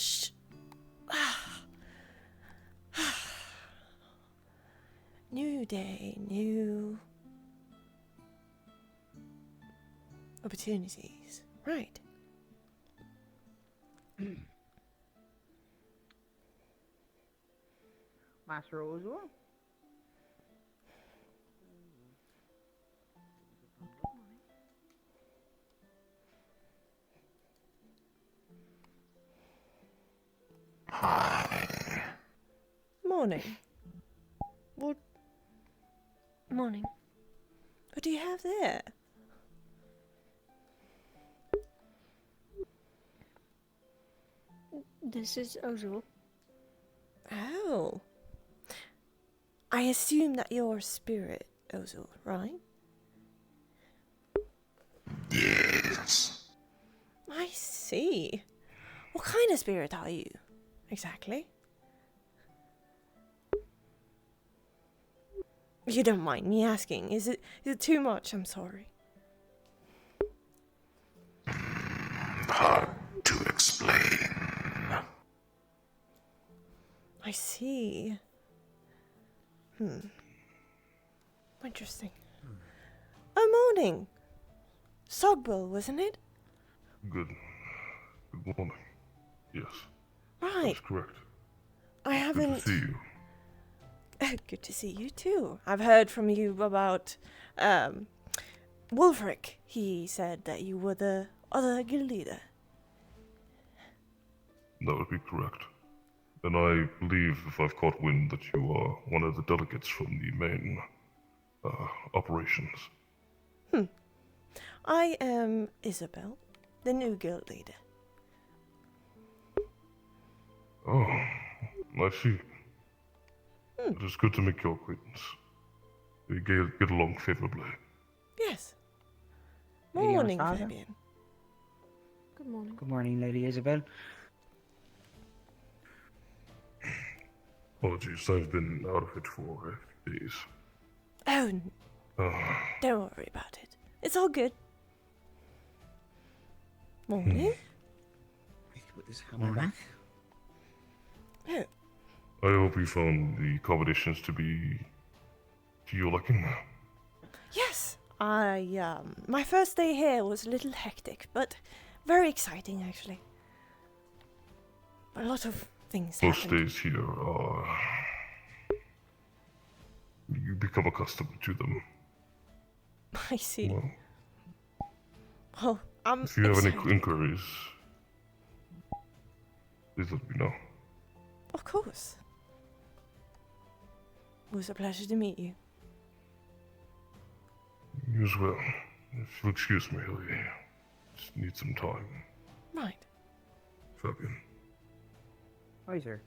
Shh. New day, new opportunities. Right. Master Ozor? Hi. Morning. What Morning. do you have there? This is Ozul. Oh. I assume that you're a spirit, Ozul, right? Yes. I see. What kind of spirit are you, exactly? You don't mind me asking, is it too much? I'm sorry. Hard to explain. I see. Interesting. Oh, morning. Sogbull, wasn't it? Good morning. Yes, Right. that's correct. I haven't... Good to see you. Good to see you too. I've heard from you about Wolfric. He said that you were the other guild leader. That would be correct. And I believe, if I've caught wind, that you are one of the delegates from the main operations. I am Isabel, the new guild leader. Oh, I see. It is good to make your acquaintance. We get along favorably. Yes. Lady Morning, Anastasia? Fabian. Good morning. Good morning, Lady Isabel. Apologies, I've been out of it for a few days. Oh, Uh, don't worry about it. It's all good. Morning. We can put this hammer back. Oh, I hope you found the accommodations to be to your liking. yes. My first day here was a little hectic, but very exciting, actually. A lot of things Most happened. days here are... You become accustomed to them. I see. Well, Well, I'm if you have any excited. inquiries, please let me know. Of course. It was a pleasure to meet you. You as well. If you'll excuse me, I just need some time. Right. Fabian. Hi, sir.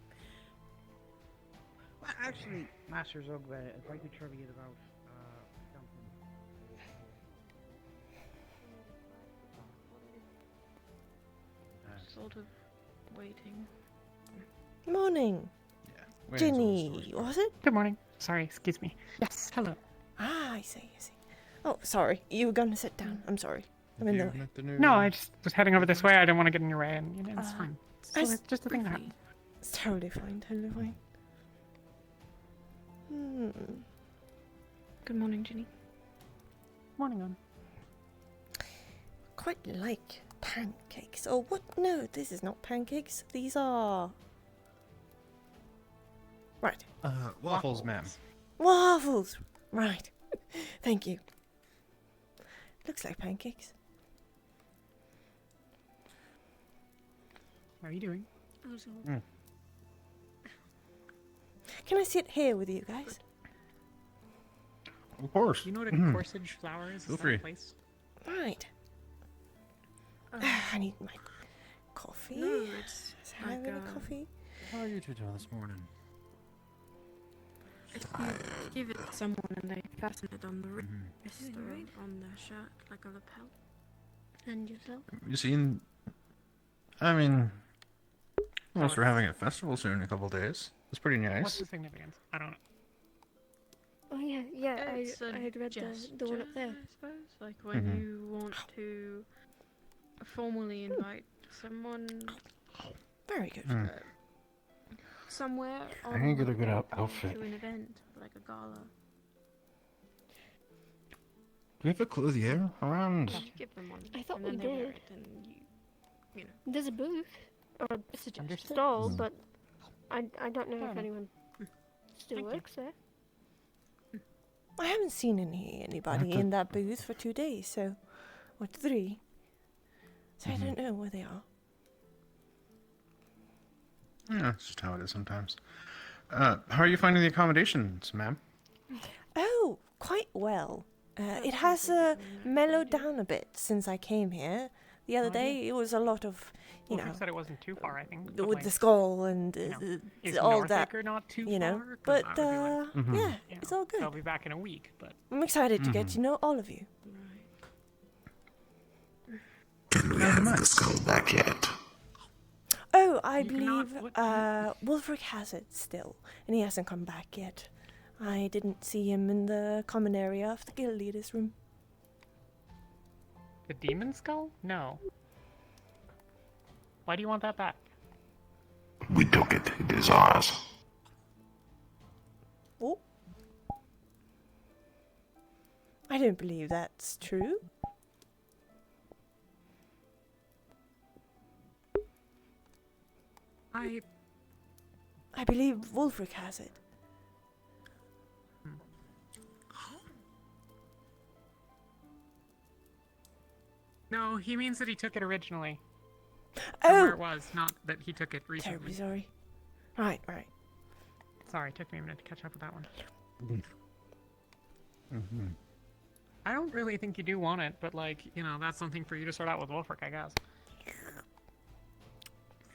Well, actually, Master Zugba, if I could trouble you about something. Sort of waiting. Morning, Yeah. Ginny, was it? Good morning. Sorry, excuse me. Yes, hello. Ah, I see. Oh, sorry. You were gonna sit down. I'm sorry. I'm in the way. No, I just was heading over this way. I didn't want to get in your way, and it's fine. I It's just a thing that happens. It's totally fine. Good morning, Ginny. Morning on. Quite like pancakes. Oh, what? No, this is not pancakes. These are... Right. Waffles, ma'am. Waffles. Right. Thank you. Looks like pancakes. How are you doing? Ozul. Can I sit here with you guys? Of course. Do you know what a corsage flower is? Feel Is that free. a place? Right. I need my coffee. No, it's Is like having a coffee? How are you two doing this morning? if you give it to someone and they fasten it on the wrist Doing or right. on their shirt like a lapel. And yourself? You seen? I mean, unless we're having a festival soon in a couple days. It's pretty What's nice. the significance? I don't know. Oh yeah. It's I had read the one up there. I suppose, like when Mhm. you want to formally invite someone. Very good. Hmm. Somewhere. I need to get a good to outfit. an event, like a gala. Do we have a clothier around? You give them one. I thought and we then they wear did. it, and you know. There's a booth or a Understood. stall, Mm. but I don't know if Fair anyone still Thank you. works there. I haven't seen anybody to- in that booth for 2 days, so. Or 3. So Mhm. I don't know where they are. Yeah, that's just how it is sometimes. How are you finding the accommodations, ma'am? Oh, quite well. It has mellowed down a bit since I came here. The other Oh, yeah. day, it was a lot of, you Wolfric know, said it wasn't too far, I think. with like, the skull and you know, is all North that, Acre not too you know. far? 'Cause But that would be like, Mhm. yeah, you it's know, all good. I'll be back in a week, but I'm excited to get Mhm. to know all of you. Can we have the skull back yet? Oh, I You cannot- believe what- Wolfric has it still, and he hasn't come back yet. I didn't see him in the common area of the guild leader's room. the demon skull? No. Why do you want that back? We took it. It is ours. Oh. I don't believe that's true. I believe Wolfric has it. No, he means that he took it originally. From where Oh, it was, not that he took it recently. terribly sorry. Right. Sorry, took me a minute to catch up with that one. Mm-hmm. I don't really think you do want it, but like, you know, that's something for you to sort out with Wolfric, I guess.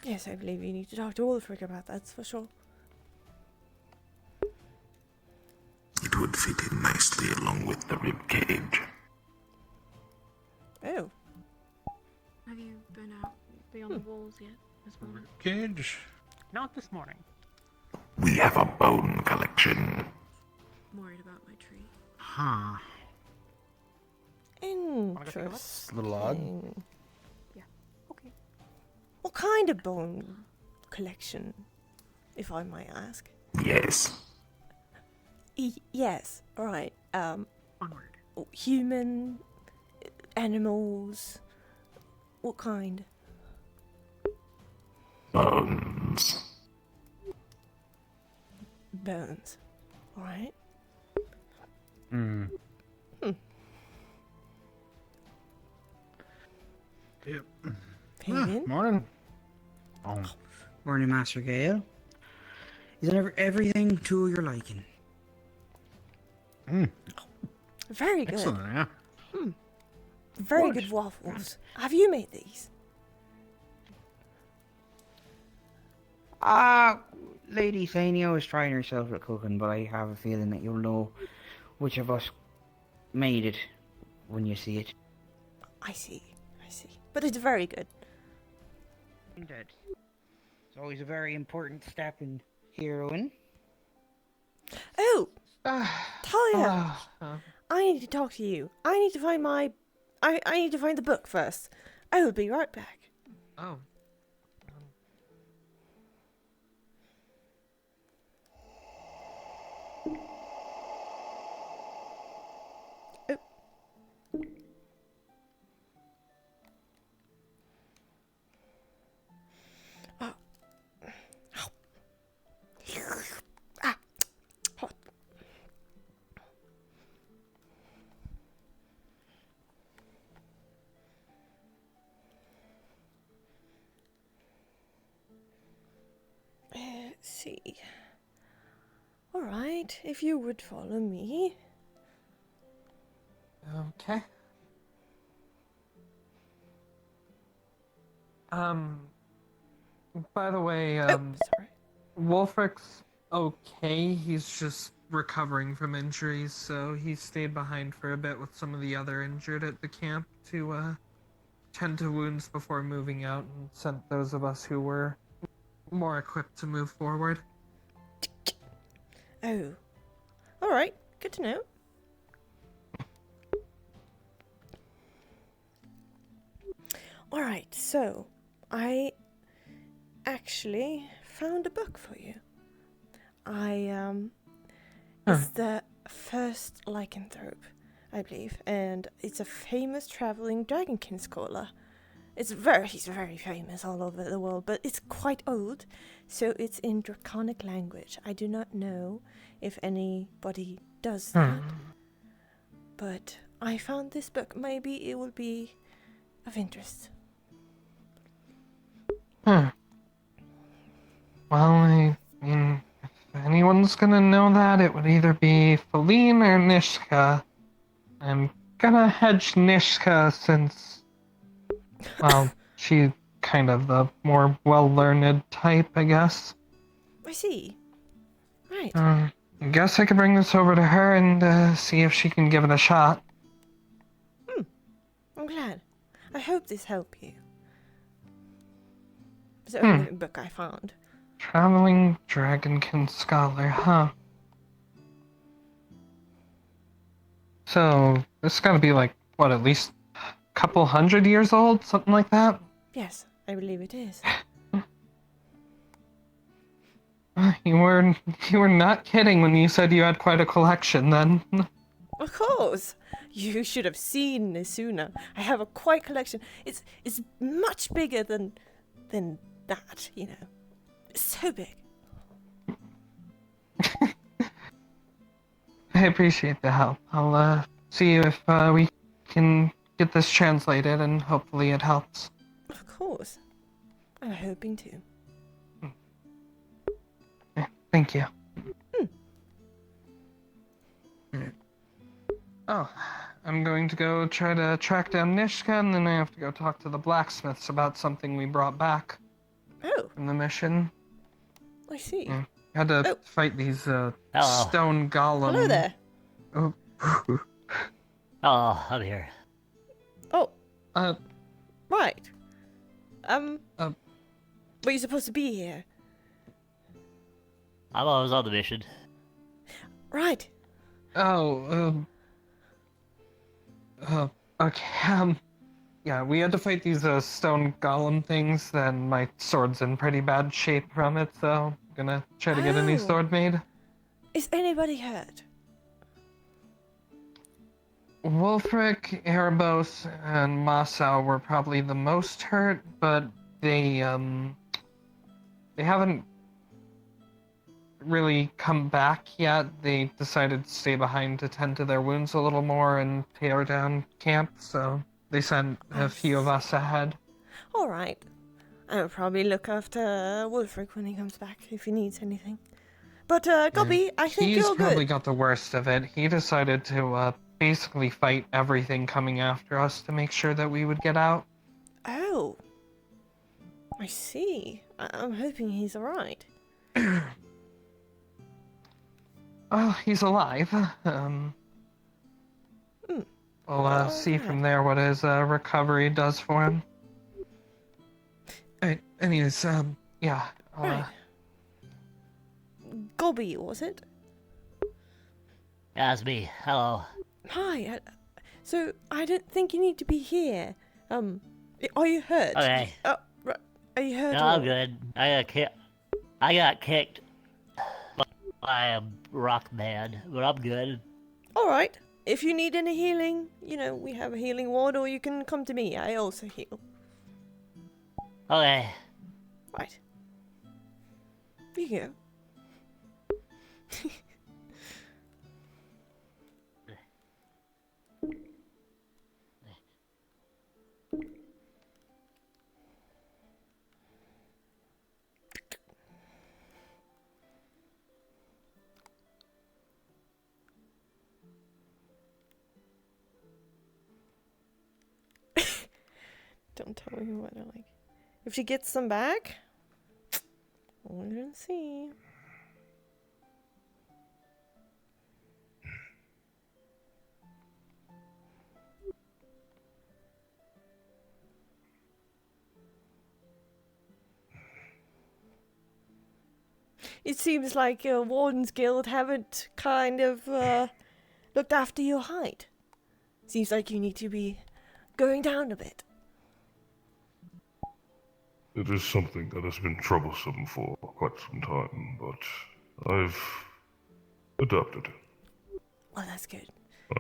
Yes, I believe you need to talk to Wolfric about that, that's for sure. It would fit in nicely along with the rib cage. Oh, Have you been out beyond the walls yet this morning? Cage. Not this morning. We have a bone collection. I'm worried about my tree. Huh. go take a look? interesting. Little odd. Okay. What kind of bone collection, if I might ask? Yes. Yes, alright. Onward. Human, animals, what kind? Bones. Bones. Alright. Hmm. Yep. Pagan? Morning. Oh. Morning, Master Gale. Is everything to your liking? Very good. Excellent, yeah. Very Good. good waffles. Have you made these? Lady Sania was trying herself at cooking, but I have a feeling that you'll know which of us made it when you see it. I see. But it's very good. Indeed. It's always a very important step in heroing. Oh! Talia! I need to talk to you. I need to find my... I need to find the book first. I will be right back. Oh. Ah! Hot. Let's see. Alright, if you would follow me. Okay. By the way, Sorry. Wolfric's okay. He's just recovering from injuries, so he stayed behind for a bit with some of the other injured at the camp to tend to wounds before moving out, and sent those of us who were more equipped to move forward. Oh. Alright, good to know. Alright, so I actually found a book for you. Hmm. It's the first lycanthrope, I believe, and it's a famous traveling dragonkin scholar. He's very famous all over the world, but it's quite old, so it's in draconic language. I do not know if anybody does that, but I found this book. Maybe it will be of interest. Well, I mean, if anyone's gonna know that, it would either be Feline or Nishka. I'm gonna hedge Nishka since, well, she's kind of the more well-learned type, I guess. I see. Right. I guess I could bring this over to her and see if she can give it a shot. I'm glad. I hope this helped you. It's the only book I found. Traveling Dragonkin Scholar, huh? So, this gotta be like, what, at least a couple 100 years old? Something like that? Yes, I believe it is. You were not kidding when you said you had quite a collection then. Of course. You should have seen this sooner. I have a quite collection. It's much bigger than that, you know. It's so big. I appreciate the help. I'll see if we can get this translated and hopefully it helps. Of course. I'm hoping to. Yeah, thank you. Oh, I'm going to go try to track down Nishka, and then I have to go talk to the blacksmiths about something we brought back Oh, from the mission. I see. Yeah. Had to fight these Hello. stone golems. Hello there. Oh. Oh, I'm here. Oh, Uh, right. Were you supposed to be here? I was on the mission. Right. oh, okay, yeah, we had to fight these, stone golem things, then my sword's in pretty bad shape from it, so I'm gonna try to get a new Oh. sword made. Is anybody hurt? Wolfric, Erebos, and Masao were probably the most hurt, but they haven't really come back yet. They decided to stay behind to tend to their wounds a little more and tear down camp, so they sent a few of us ahead. All right. I'll probably look after Wolfric when he comes back if he needs anything. But, Gobby, I think He's you're probably good. got the worst of it. He decided to basically fight everything coming after us to make sure that we would get out. Oh. I see. I'm hoping he's alright. Oh, he's alive. We'll see from there what his recovery does for him. Alright, anyways, yeah. Right. Gobby, was it? That's me. Hello. Hi. So, I don't think you need to be here. Are you hurt? Okay. Oh, right. Are you hurt? No, I'm good. I got kicked by a rock man, but I'm good. Alright. If you need any healing, you know, we have a healing ward, or you can come to me. I also heal. Okay. Right. Here you go. Don't tell me what I like. If she gets them back, we're gonna see. It seems like Warden's Guild haven't kind of looked after your height. Seems like you need to be going down a bit. It is something that has been troublesome for quite some time, but I've adapted. Well, that's good.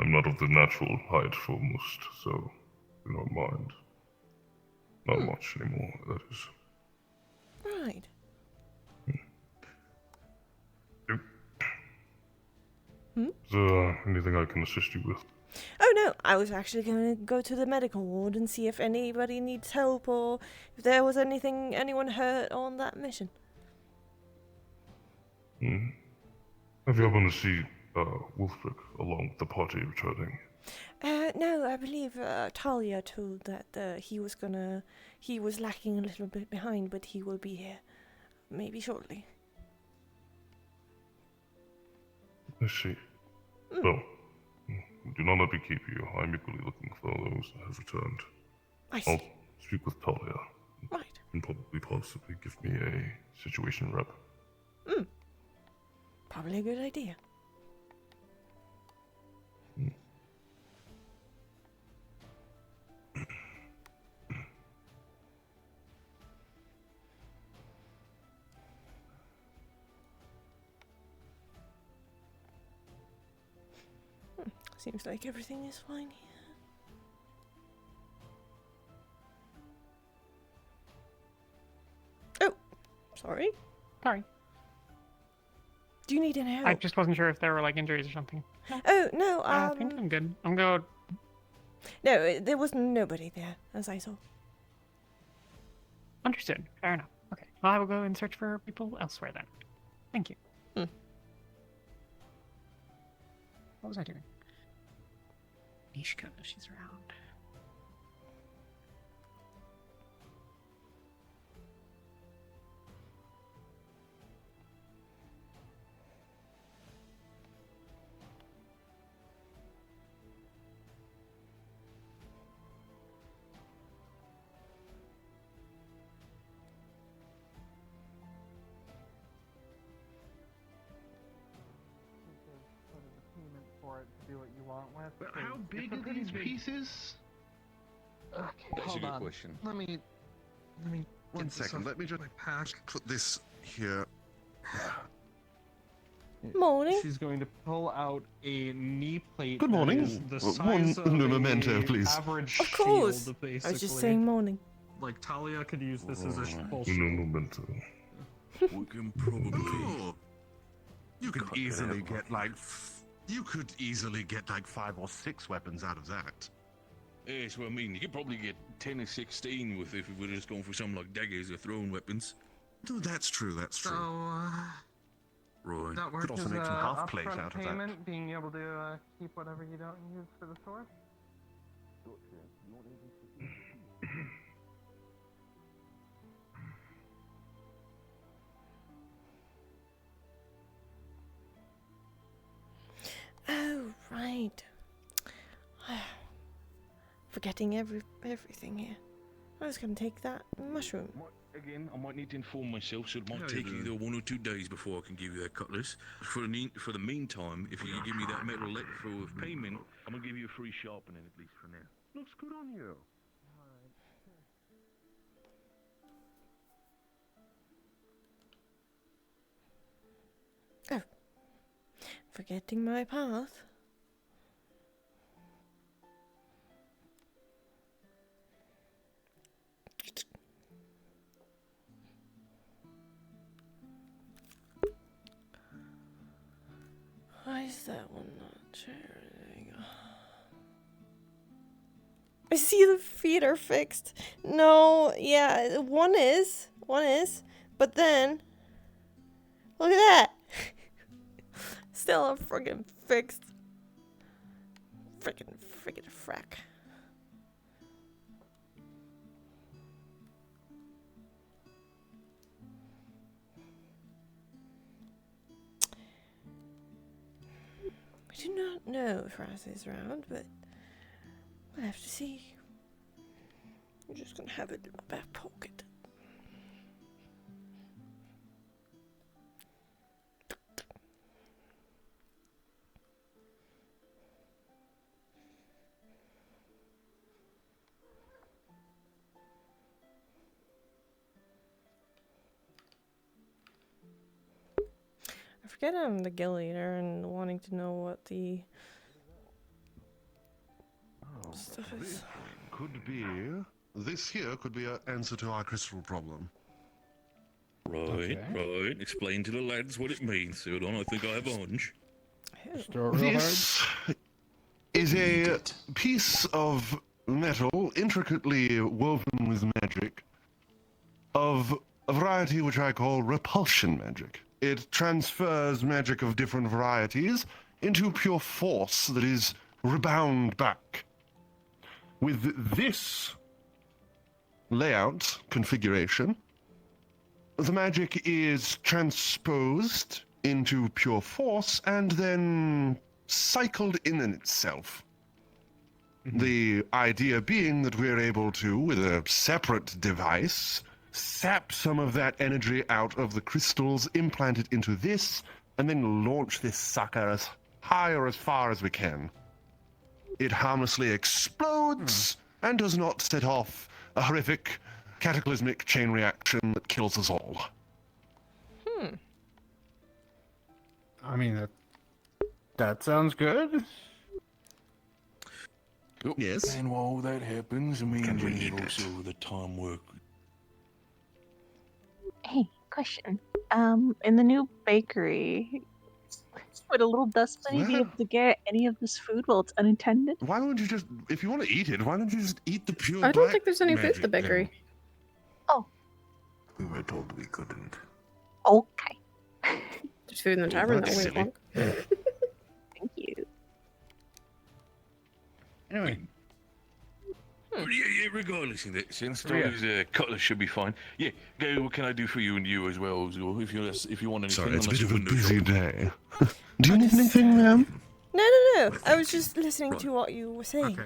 I'm not of the natural height almost, so I don't mind. Not much anymore, that is. Right. Yep. Hmm? Is there anything I can assist you with? Oh no, I was actually going to go to the medical ward and see if anybody needs help or if there was anyone hurt on that mission. Have you happened to see Wolfric along with the party returning? No, I believe Talia told that he was lacking a little bit behind, but he will be here, maybe shortly. I see. Well, do not let me keep you. I'm equally looking for those that have returned. I see. I'll speak with Talia. Right. And probably possibly give me a situation rep. Probably a good idea. Seems like everything is fine here. Oh, sorry. Sorry. Do you need any help? I just wasn't sure if there were like injuries or something. Oh no, I think I'm good. I'm good. No, there was nobody there, as I saw. Understood. Fair enough. Okay. Well, I will go and search for people elsewhere then. Thank you. What was I doing? Nishka, she's around. For it to do what you want with. But how It's big a are pretty these big- pieces? Okay, That's hold a good on. question. Let me One get this second, off let me just my pack. put this here. Morning. She's going to pull out a knee plate. Good that morning. is the One size of memento, a please. average Of course. shield, basically. I was just saying morning. Like Talia could use this as a full No shield. memento. We can probably. Oh, you could Cut that easily out. get like. You could easily get like 5 or 6 weapons out of that. Yes, well, I mean, you could probably get 10 or 16 with if we were just going for something like daggers or throwing weapons. No, that's true. That's So, true. Right. that works also as make some a half plates upfront out of that. payment, being able to keep whatever you don't use for the sword. Oh, right. Forgetting everything here. I was going to take that mushroom. Again, I might need to inform myself, so it might Yeah, take you either 1 or 2 days before I can give you that cutlass. For the meantime, if you can give me that metal for payment, I'm gonna give you a free sharpening at least for now. Looks good on you. Oh. Forgetting my path. Why is that one not sharing? I see the feet are fixed. No, yeah, one is, but then look at that. Still friggin' fixed. Friggin' frack. I do not know if Raz is around, but we'll have to see. I'm just gonna have it in my back pocket. forget I'm the guild leader and wanting to know what the stuff is. Could be. This here could be an answer to our crystal problem. Right, right. Explain to the lads what it means. Hold on, I think I have a hunch. This is a piece of metal intricately woven with magic of a variety which I call repulsion magic. It transfers magic of different varieties into pure force that is rebound back. With this layout configuration, the magic is transposed into pure force and then cycled in itself. The idea being that we're able to, with a separate device, sap some of that energy out of the crystals, implant it into this, and then launch this sucker as high or as far as we can. It harmlessly explodes and does not set off a horrific cataclysmic chain reaction that kills us all. I mean, that sounds good. Yes. And while that happens, I mean, you need also the time work. Hey, question. In the new bakery, would a little dust bunny be able to get any of this food while it's unattended? Why don't you just, if you want to eat it, why don't you just eat the pure I don't black think there's any food at the magic bakery. Oh. We were told we couldn't. Okay. There's food in the tavern that That's we want. Thank you. Anyway. Yeah, regardless of that sense, those cutlass should be fine. Yeah, go, what can I do for you and you as well, if you want anything? Sorry, it's a unless bit of a window busy shop. day. Do you need anything, ma'am? No. I was just listening to what you were saying.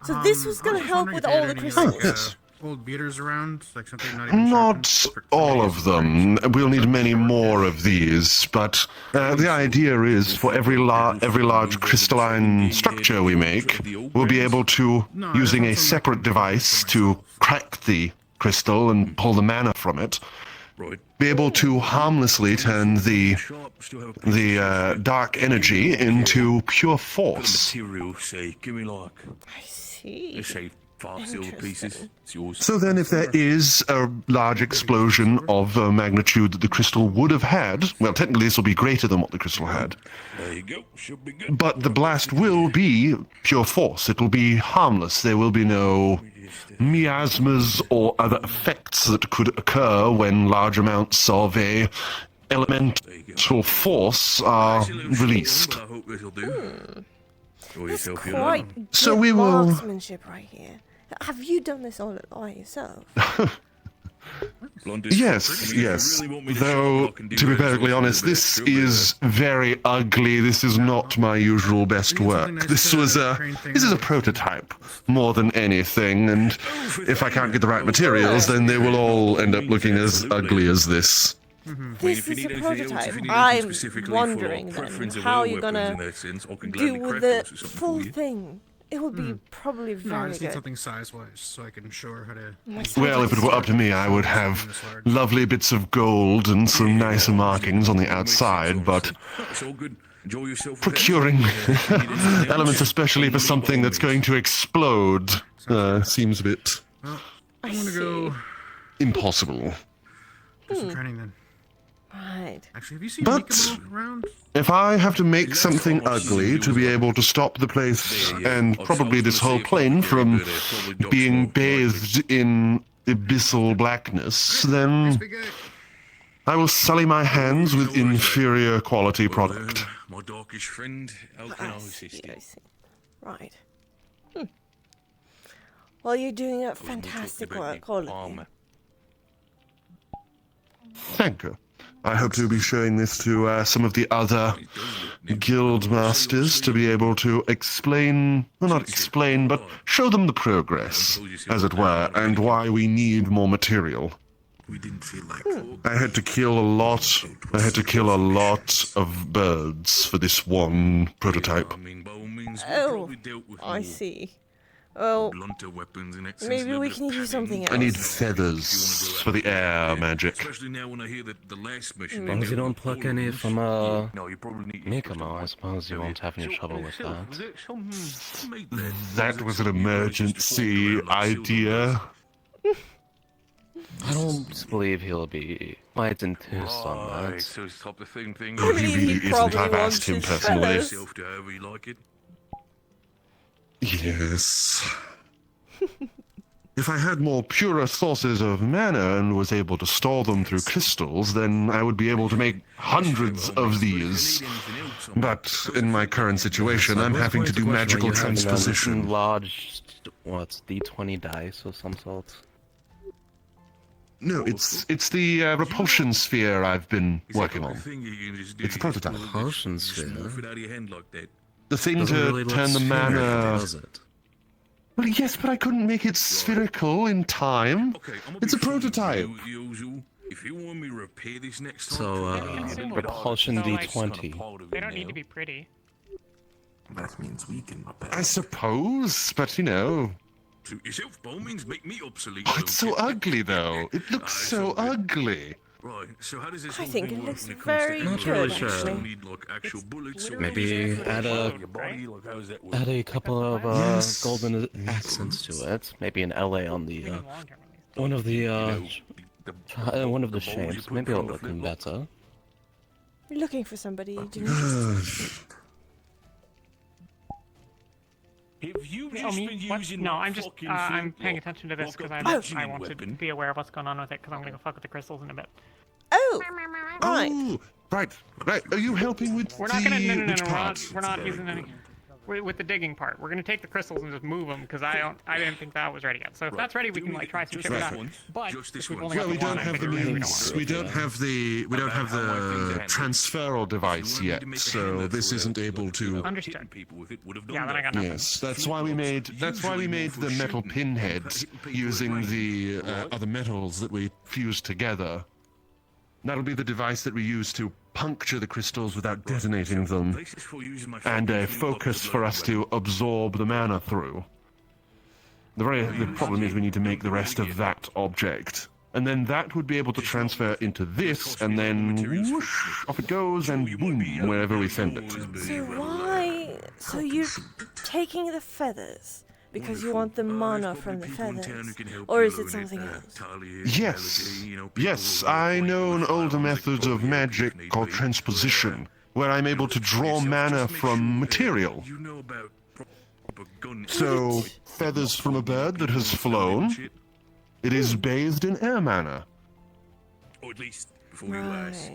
So this was gonna help with all the crystals. Old beaters around, like something not even Not all of them. We'll need many more of these, but the idea is for every large crystalline structure we make, we'll be able to, using a separate device to crack the crystal and pull the mana from it, be able to harmlessly turn the dark energy into pure force. Material, say, give me like, I see. let's say 5 silver pieces. It's yours. So then if there is a large explosion of a magnitude that the crystal would have had, well, technically this will be greater than what the crystal had. There you go, should be good. But the blast will be pure force. It will be harmless. There will be no miasmas or other effects that could occur when large amounts of a elemental force are released. I hope this'll do. That's quite So good we will- marksmanship right here. Have you done this all by yourself? Yes. Though, to be perfectly honest, this is very ugly. This is not my usual best work. This is a prototype more than anything, and if I can't get the right materials, then they will all end up looking as ugly as this. This is a prototype. I'm wondering then how you're gonna do with the full thing. It would be probably No, I very just need good. something size-wise, so I can show her how to... Well, if it were up to me, I would have lovely bits of gold and some nicer markings on the outside, but It's all good. Enjoy yourself. procuring elements, especially for something that's going to explode, seems a bit Well, I'm gonna go impossible. do some training then. Right. Actually, have you seen But Mika around? if I have to make something ugly to be able to stop the place and probably this whole plane from being bathed in abyssal blackness, then I will sully my hands with inferior quality product. My darkish friend, how can I I assist see, you? I see. Right. Well, you're doing a fantastic work, all of you. Thank you. I hope to be showing this to some of the other guild masters to be able to explain, well, not explain, but show them the progress, as it were, and why we need more material. We didn't feel like I had to kill a lot. I had to kill a lot of birds for this one prototype. Oh, I see. Well, blunter weapons in it. maybe we can use something else. I need feathers for the air magic. Especially now when I hear that the last mission. As long as you don't pluck any from No, you probably need Mikamo, I suppose you won't have any trouble with that. That was an emergency idea. I don't believe he'll be quite enthused on that. So it's top the same thing. Oh, he really isn't. I've asked him personally. Yes. If I had more purer sources of mana and was able to store them through crystals, then I would be able to make hundreds of these. But in my current situation, I'm having to do magical transposition. Large, what, D20 dice or some sort? No, it's the repulsion sphere I've been working on. It's a prototype. Repulsion sphere? The thing to turn the mana... Well, yes, but I couldn't make it spherical in time. It's a prototype. If you want me to repair this next time, repulsion D20. They don't need to be pretty. That means we can repair. I suppose, but you know... Suit yourself, by all means, make me obsolete. Oh, it's so ugly, though. It looks so ugly. Right, so how does this I think it looks very good, actually. Maybe add a couple of golden accents to it. Maybe an LA on the one of the shapes. Maybe it'll look better. You're looking for somebody, didn't Have you Oh, me? What? No, I'm just I'm paying attention to this because I want to be aware of what's going on with it because I'm going to go fuck with the crystals in a bit. Oh, right. Oh, right. Are you helping with We're not gonna. No. which part? We're not using any. With the digging part, we're gonna take the crystals and just move them because I didn't think that was ready yet. So if that's ready, we can like try some shit with that. But Well, we don't have the means. We don't have the transferal device yet, so this isn't able to. Understood. Yeah, then I got nothing. Yes, that's why we made the metal pinhead using the other metals that we fused together. That'll be the device that we use to puncture the crystals without detonating them, and a focus for us to absorb the mana through. The problem is we need to make the rest of that object, and then that would be able to transfer into this, and then whoosh, off it goes, and boom, wherever we send it. So why? So you're taking the feathers because you want the mana from the feathers, or is it something else? Yes, I know an older method of magic called transposition, where I'm able to draw mana from material. So, feathers from a bird that has flown, it is bathed in air mana. Or at least before you last.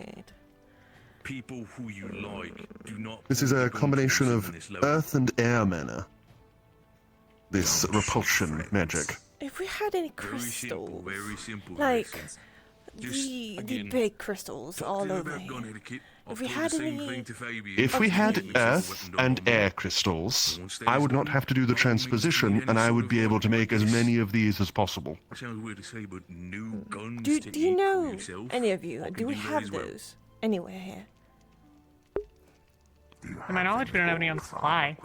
People who you like do not. This is a combination of earth and air mana. This repulsion magic. If we had any crystals, like the big crystals all over here, if we had any... If we had earth and air crystals, I would not have to do the transposition, and I would be able to make as many of these as possible. Do you know, any of you, do we have those anywhere here? To my knowledge, we don't have any on supply.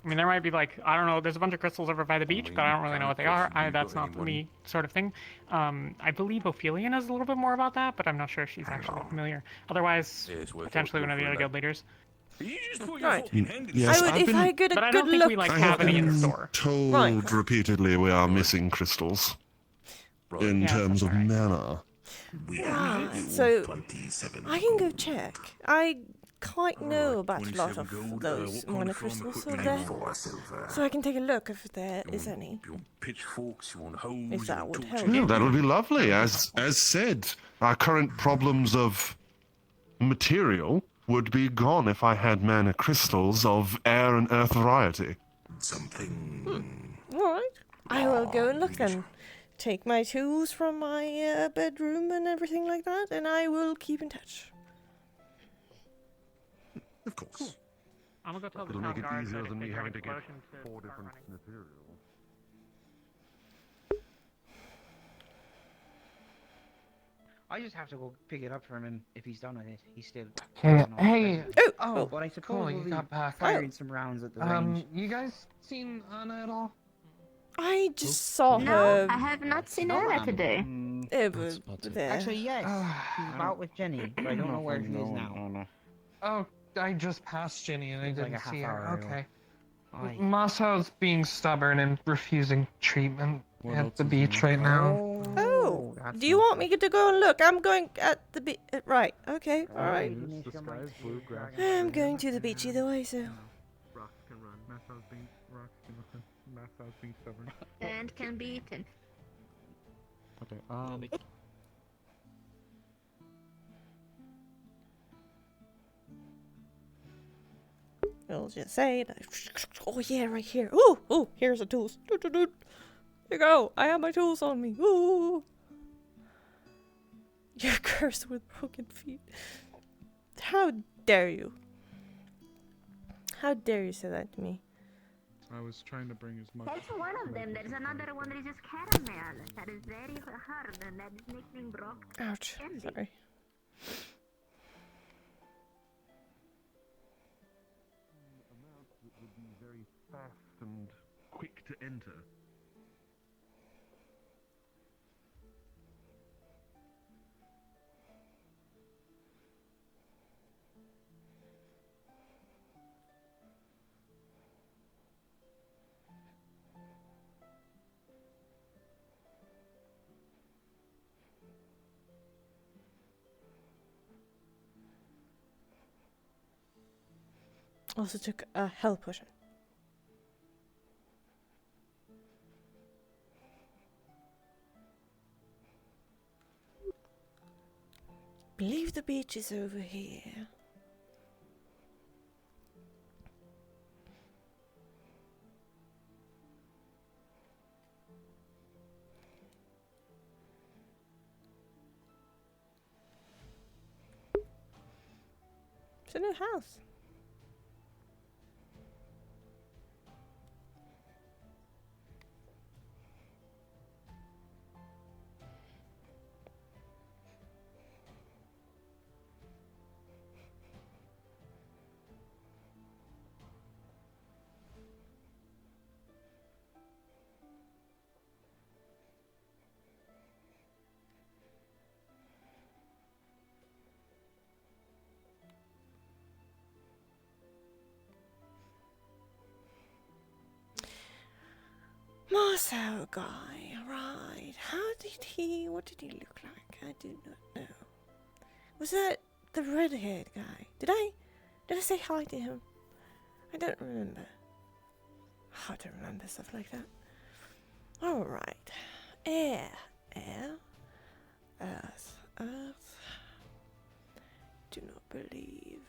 I mean, there might be like, I don't know, there's a bunch of crystals over by the beach, but I don't really know what they are. That's not me sort of thing. I believe Ophelia knows a little bit more about that, but I'm not sure if she's actually familiar. Otherwise, potentially one of the other guild leaders. Right. Yes, if I get a but I good don't think look... we like have any in the store. Told repeatedly we are missing crystals in terms of mana. Right, so I can go check. I quite know about a lot of those mana crystals over there, so I can take a look if there is any. If that would help. Yeah, that would be lovely. As said, our current problems of material would be gone if I had mana crystals of air and earth variety. Alright, I will go and look then. Take my tools from my bedroom and everything like that, and I will keep in touch. Of course. Cool. I'm gonna go tell the It'll town make it guard easier that than if me they having bring to get explosions to 4 start different running. materials. I just have to go pick it up from him if he's done with it. He's still. Hey. But I suppose cool, you we'll got be back. firing some rounds at the range. You guys seen Anna at all? I just saw No, her. I have not seen Anna today. There. Actually, yes. She's out with Jenny, but I don't know where she is now. Oh, I just passed Jenny and I It's like didn't a half see her. hour ago. Okay. Aye. Masao's being stubborn and refusing treatment at the beach right now. Oh, do you want me to go and look? I'm going at the beach. Right. Okay. All right. I'm going to the beach either way, so. Rocks can run. Masao's being stubborn. And can be eaten. Okay. I'll just say that. Oh yeah, right here. Ooh, ooh, here's the tools. Here you go. I have my tools on me. Ooh. You're cursed with broken feet. How dare you? How dare you say that to me? I was trying to bring as much. That's one of them. There's another one that is just caramel. That is very hard and that is making broken. Ouch. Sorry. Would be very fast and quick to enter. Also took a health potion. Believe the beach is over here. It's a new house. Marcel guy, right. What did he look like? I do not know. Was that the red-haired guy? Did I say hi to him? I don't remember. Hard to remember stuff like that. Alright. Air. Earth. Do not believe.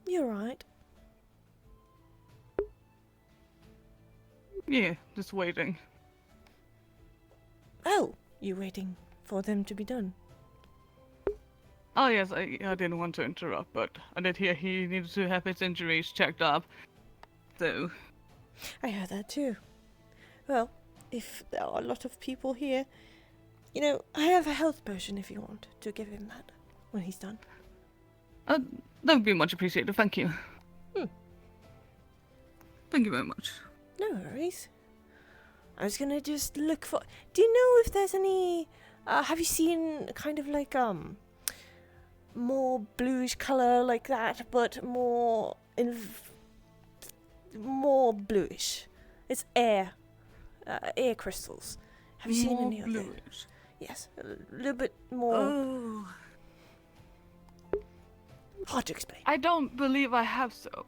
You're right. Yeah, just waiting. Oh, you waiting for them to be done? Oh yes, I didn't want to interrupt, but I did hear he needed to have his injuries checked up. So... I heard that too. Well, if there are a lot of people here, you know, I have a health potion if you want to give him that when he's done. That would be much appreciated, thank you. Thank you very much. No worries. I was gonna just look for... Do you know if there's any... have you seen kind of like, more bluish color like that, but more... more bluish. It's air. Air crystals. Have you seen any of them? Yes, a little bit more... Oh. Hard to explain. I don't believe I have so.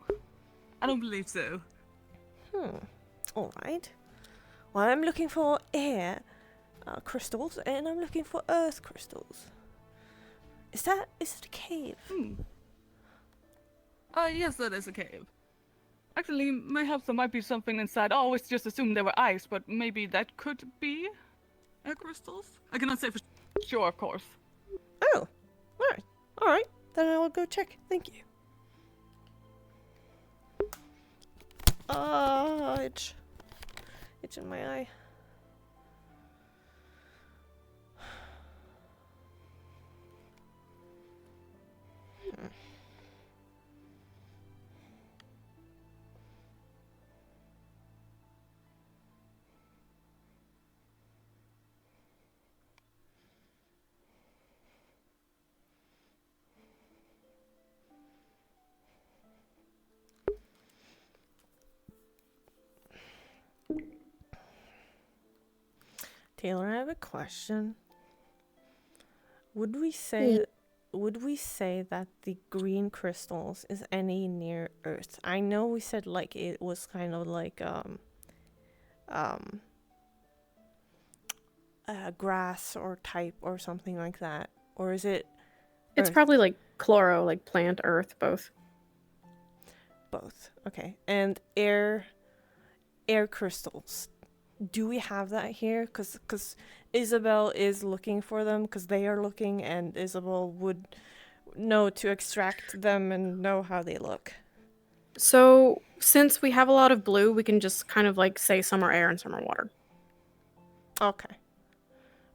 I don't believe so. Alright. Well, I'm looking for air crystals, and I'm looking for earth crystals. Is it a cave? Yes, that is a cave. Actually, mayhaps there might be something inside. I always just assumed they were ice, but maybe that could be air crystals? I cannot say for Sure, of course. Oh, alright. Alright, then I will go check. Thank you. Itch. Itch in my eye. Taylor, I have a question. Would we say that the green crystals is any near Earth? I know we said like it was kind of like grass or type or something like that, or is it? It's Earth? probably like chloro, like plant, earth, both. Both. Okay. And air crystals. Do we have that here? Because Isabel is looking for them, because they are looking, and Isabel would know to extract them and know how they look. So, since we have a lot of blue, we can just kind of like say some are air and some are water. Okay.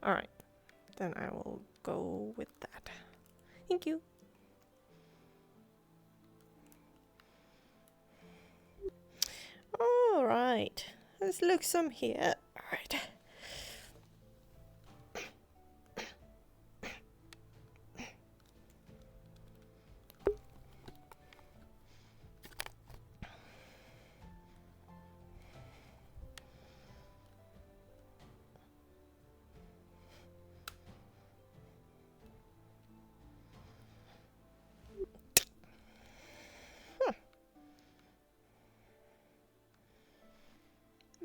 Alright. Then I will go with that. Thank you. Alright. Let's look some here. Alright.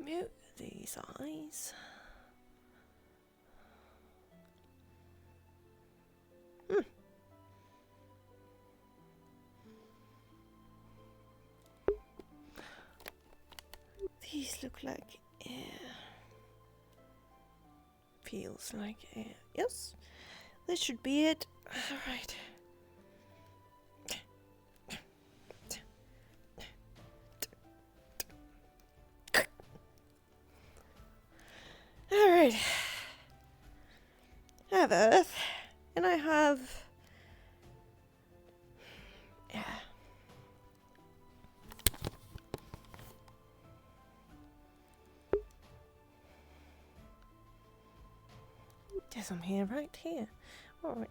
Mute these eyes. These look like air. Feels like air. Yes, this should be it. Alright. Alright. I have Earth, and I have... Yeah. There's some here, right here. Alright.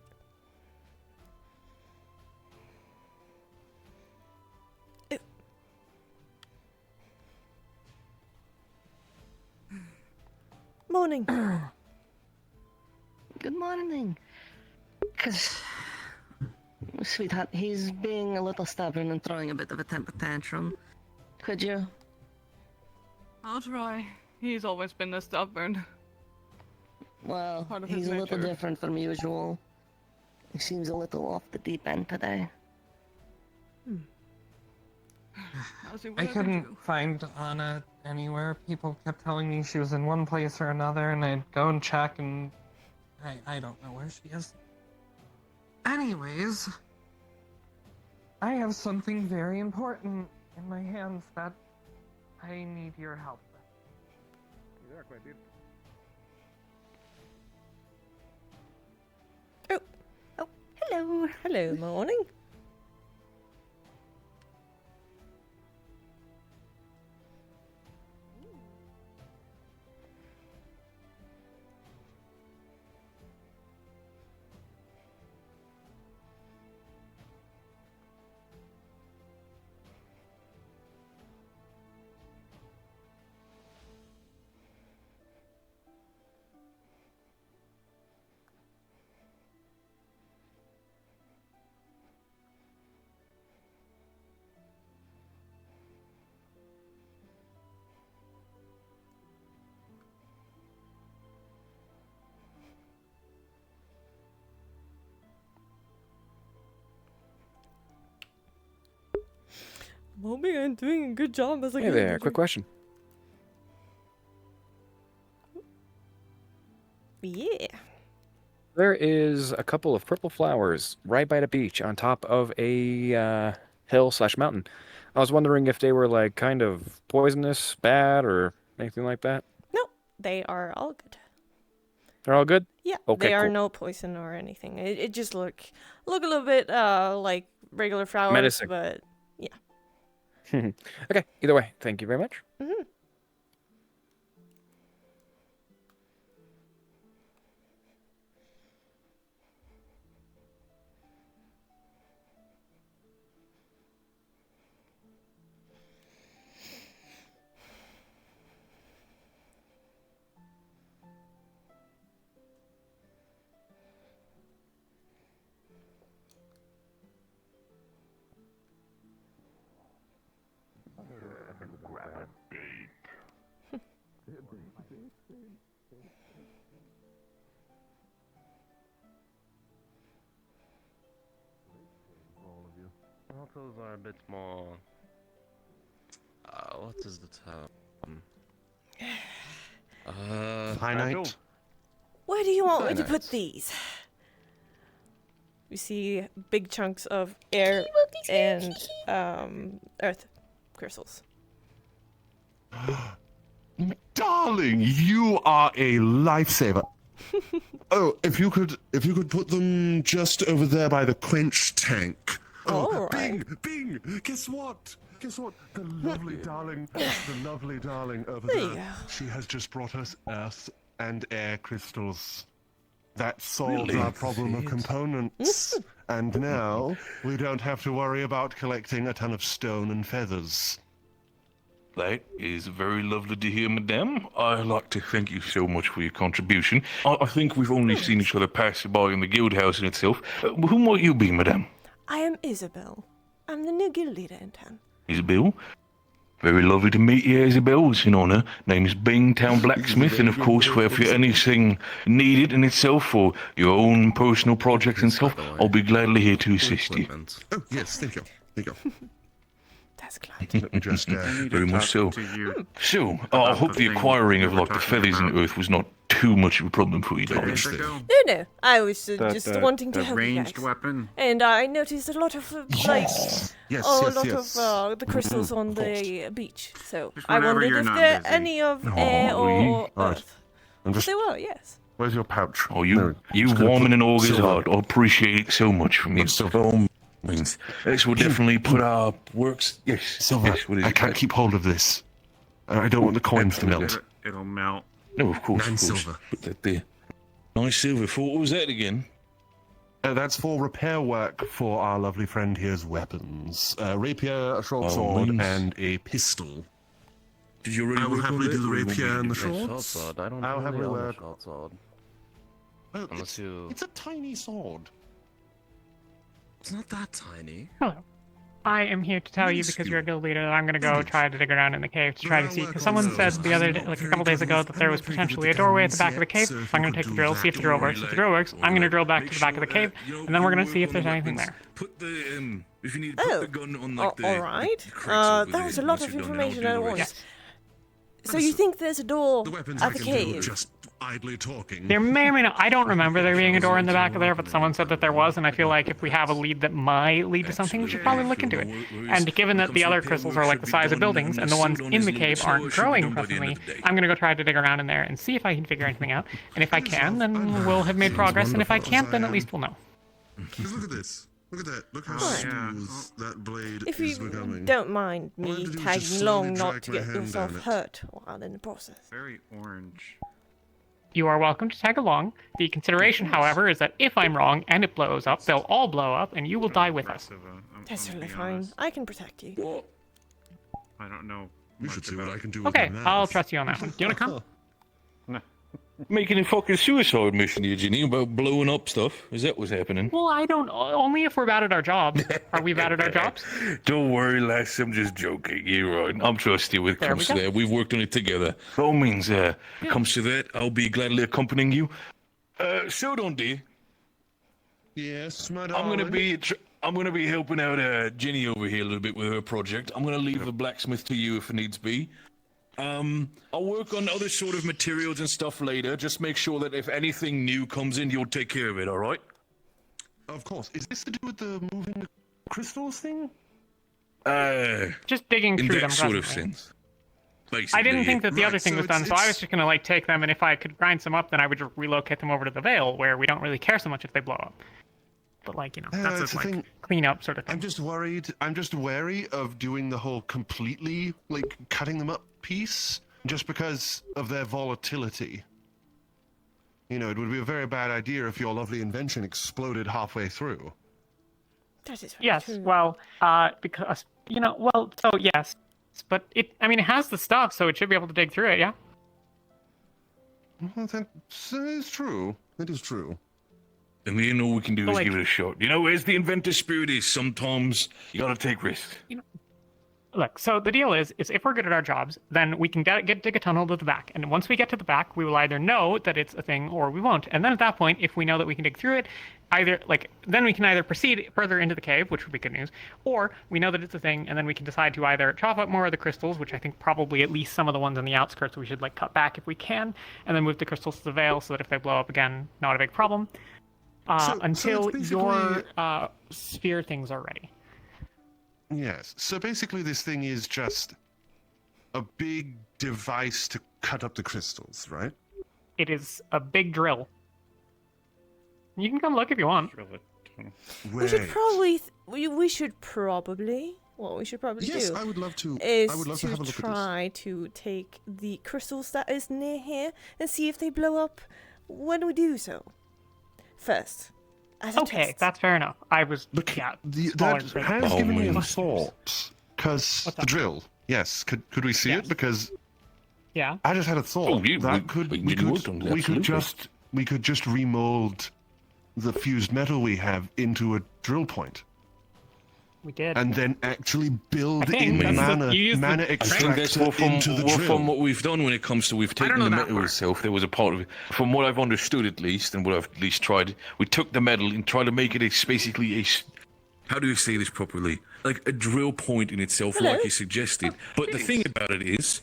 Morning. Good morning. Sweetheart, he's being a little stubborn and throwing a bit of a temper tantrum. Could you? I'll try. He's always been this stubborn. Well, Part of his he's a little nature. different from usual. He seems a little off the deep end today. I couldn't find Anna anywhere. People kept telling me she was in one place or another, and I'd go and check, and I don't know where she is. Anyways, I have something very important in my hands that I need your help with. Hello. Hello, morning. I'm hoping I'm doing a good job as a Hey there, quick question. Yeah. There is a couple of purple flowers right by the beach on top of a hill/mountain. I was wondering if they were like kind of poisonous, bad, or anything like that. No, they are all good. They're all good? Yeah, Okay, they are cool. no poison or anything. It just look a little bit like regular flowers, Menacing. but yeah. Okay, either way, thank you very much. Mm-hmm. Autos are a bit more. What is the term? Finite. Where do you want me to Finite. put these? We see big chunks of air and earth crystals. Darling, you are a lifesaver. Oh, if you could put them just over there by the quench tank. All Bing, Bing. Guess what? The lovely darling over There you there. go. She has just brought us earth and air crystals. That solves Really? our problem of components. And now we don't have to worry about collecting a ton of stone and feathers. That is very lovely to hear, madame. I'd like to thank you so much for your contribution. I think we've only seen each other pass by in the guild house in itself. Who might you be, madame? I am Isabel. I'm the new guild leader in town. Isabel? Very lovely to meet you, Isabel. It's an honour. Name is Bingtown Blacksmith, and of course, if you're anything needed in itself for your own personal projects and stuff, I'll be gladly here to assist you. Oh, yes, thank you. That's glad. Let me just, Very much so. So, I hope the acquiring of like the feathers and earth was not too much of a problem for you, darling. No, I was just wanting to help you ranged guys. weapon. And I noticed a lot of Yes, of the crystals on the beach. So Just I whenever wondered you're if not they're busy. any of air or Right. earth. I'm just, They were, yes. where's your pouch? Oh, you No, just gonna warming put an August silver. heart. I appreciate it so much from you. Means this will definitely put our works. Yes, Silver. Yes, what is I it, can't mate? keep hold of this. I don't want the coins to melt. It'll melt. No, of course. 9 of course. silver. Put that there. Nice silver. What was that again? That's for repair work for our lovely friend here's weapons. Rapier, a short Oh, sword, means- and a pistol. Did you already I will work on happily that, do the or you want rapier me to and the do that? Short swords. sword. I don't I'll really happily own a work. short sword. Well, Unless you. it's a tiny sword. It's not that tiny. Hello. I am here to tell you because you're a guild leader that I'm gonna go try to dig around in the cave to try to see. Because someone said the other day, like a couple days ago, that there was potentially a doorway at the back of the cave. So I'm gonna take the drill, see if the drill works. If the drill works, I'm gonna drill back to the back of the cave, and then we're gonna see if there's anything there. Put the if you need to put the gun on like the. all right. the crates over That was there a lot once of you're done, and I'll information do at the once. rest. So you think there's a door The weapons at I the can do cave? just idly talking. There may or may not. I don't remember there being a door in the back of there, but someone said that there was, and I feel like if we have a lead that might lead to something, we should probably look into it. And given that the other crystals are like the size of buildings, and the ones in the cave aren't growing presently, I'm gonna go try to dig around in there and see if I can figure anything out. And if I can, then we'll have made progress. And if I can't, then at least we'll know. Because look at this. Look at that. Look how Right. smooth that blade If is you becoming. don't mind All I me have to do is tagging just along slowly not drag to my get hand yourself down it. hurt while in the process. Very orange. You are welcome to tag along. The consideration, however, is that if I'm wrong and it blows up, they'll all blow up, and you will die with us. That's totally fine. I can protect you. I don't know. We should see what I can do Okay, I'll trust you on that one. Do you want to come? Making a fucking suicide mission here, Ginny, about blowing up stuff. Is that what's happening? Well, I don't. Only if we're bad at our jobs. Are we bad at our jobs? Don't worry, lass. I'm just joking. You're right. I'm trusting you when it There comes we to go. that. We've worked on it together. By all means, when it comes to that, I'll be gladly accompanying you. So don't dear. Yes, my I'm darling. gonna be helping out Ginny over here a little bit with her project. I'm gonna leave the blacksmith to you if it needs be. I'll work on other sort of materials and stuff later. Just make sure that if anything new comes in, you'll take care of it, alright? Of course. Is this to do with the moving the crystals thing? Just digging In through that them. sort of presently. sense. Basically, I didn't think that the Right, other thing so was done, so I was just gonna like take them, and if I could grind some up, then I would just relocate them over to the Vale, where we don't really care so much if they blow up. But like, you know, that's it's a the thing. clean up sort of thing. I'm just worried. I'm just wary of doing the whole completely like cutting them up piece, just because of their volatility. You know, it would be a very bad idea if your lovely invention exploded halfway through. That is Yes, true. well, because you know, well, so yes, but it it has the stuff, so it should be able to dig through it, yeah. Well, that is true. That is true. And then all we can do But, is like- give it a shot. You know, as the inventor spirit is, sometimes you gotta take risks. Look, so the deal is if we're good at our jobs, then we can dig a tunnel to the back, and once we get to the back, we will either know that it's a thing or we won't. And then at that point, if we know that we can dig through it, then we can either proceed further into the cave, which would be good news, or we know that it's a thing, and then we can decide to either chop up more of the crystals, which I think probably at least some of the ones on the outskirts we should like cut back if we can, and then move the crystals to the Vale so that if they blow up again, not a big problem. Until it's your sphere things are ready. Yes. So basically, this thing is just a big device to cut up the crystals, right? It is a big drill. You can come look if you want. We should probably we should probably what we should probably Yes, do I would love to. is I would love to have a look at this. try to take the crystals that is near here and see if they blow up when we do so. First, as a Okay, test. that's fair enough. I was That smaller has given me a man. thought. Because the drill, yes, could we see it? Because yeah, I just had a thought Oh, yeah, that we could just remold the fused metal we have into a drill point. We did. And then actually build I think in that's the- mana, you used the- mana I think extractor that's what into the drill. from what we've done when it comes to we've taken know the that metal part. itself. There was a part of it, from what I've understood at least, and what I've at least tried. We took the metal and tried to make it basically a. How do you say this properly? Like a drill point in itself, like you suggested. But the thing about it is,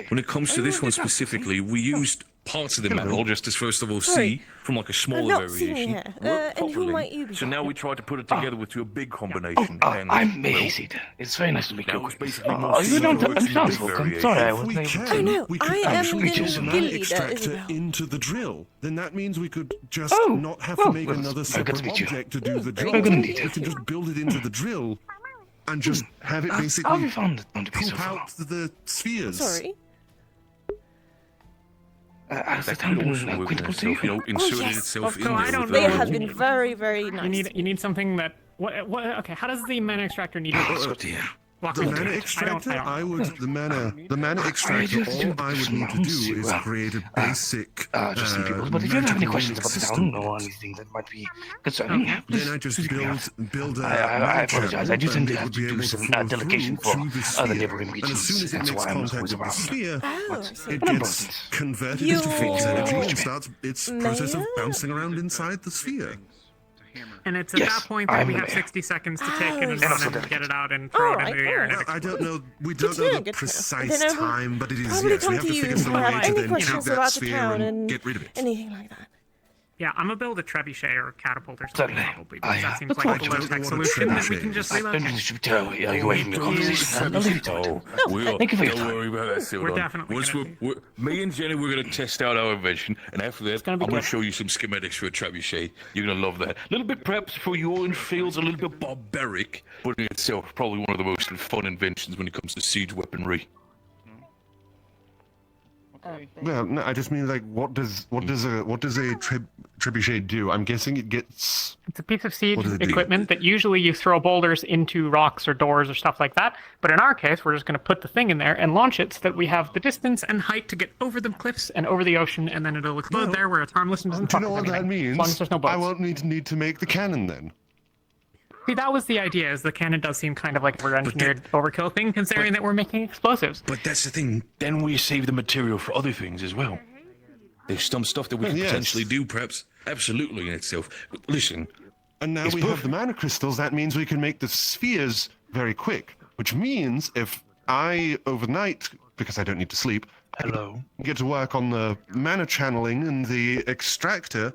when it comes to this one specifically, we used parts of the metal just to first of all Sorry. see from like a smaller not sitting variation. here. work And who properly. might you be? So now we tried to put it together with a big combination. and, I'm well, Mason. It's very nice to meet that you. was basically Oh, most you don't of the sounds big welcome. variation. Sorry, I If wasn't we able can, to. I know, we could I am actually the build a guild mana leader, extractor Isabel. into the drill. Then that means we could just Oh, not have well, to make well, another very good to separate meet you. object to do the very job. good We indeed. can just build it into the drill and just have it How have basically you found the piece poop of out the spheres. Sorry. Has the That town could been also work acquaintable to itself, you? you know, inserted yes. itself Oh, in so I there. don't with know. They the- have been very, very nice. You need something that what okay, how does the mana extractor need That's to good to hear. walk The me mana through it? extractor, I don't I would the mana extractor. All I would need to do is create a basic. Just some people. But if you have any magical questions Linux about the system. town or anything that might be concerning, Then I just build a I mag apologize. channel, I do tend and to it have would to be do able to some flow delegation through for to the other sphere. neighboring And as regions. soon as it That's makes why I'm contact always with the around. sphere, Oh, I see. it But I'm gets Bronson's. converted into force You're- energy and starts its process of Mayor? bouncing around inside the sphere. And it's at Yes, that point that I'm we the have mayor. 60 seconds to take it and And run also it and get delegate. it out and throw it Alright, into the air. And Well, it I don't know. We Good don't to know know, the good to know. precise Then I will time, but it is probably yes. come We have to to you figure if some you have way to any then take questions that about the sphere town and and get rid of it. anything like that. Yeah, I'm gonna build a trebuchet or a catapult or something Certainly. probably because that seems look like a forward to low it. tech I don't know what a solution that we trebuchet can just is. I don't relocate. think you should tell you away from your conversation. I'll leave you to it. Thank you for your Don't time. worry about that, Sildon. We're definitely Once gonna me and Jenny, we're going to test out our invention, and after that, I'm gonna be going to good. show you some schematics for a trebuchet. You're going to love that. A little bit, perhaps, for your own fields, a little bit barbaric, but in itself, probably one of the most fun inventions when it comes to siege weaponry. Well, no, I just mean like, what does a trebuchet do? I'm guessing it gets. It's a piece of siege What does it do? equipment that usually you throw boulders into rocks or doors or stuff like that. But in our case, we're just going to put the thing in there and launch it so that we have the distance and height to get over the cliffs and over the ocean, and then it'll explode there where it's harmless and doesn't Do you fuck know with what that anything, means? as long as there's no I bullets. won't need to make the cannon then. See, that was the idea, is the cannon does seem kind of like a engineered overkill thing, considering that we're making explosives. But that's the thing. Then we save the material for other things as well. There's some stuff that we can Yes. potentially do, perhaps. Absolutely in itself. But listen. And now it's we have perfect. the mana crystals. That means we can make the spheres very quick. Which means if I overnight because I don't need to sleep. Hello. Get to work on the mana channeling and the extractor.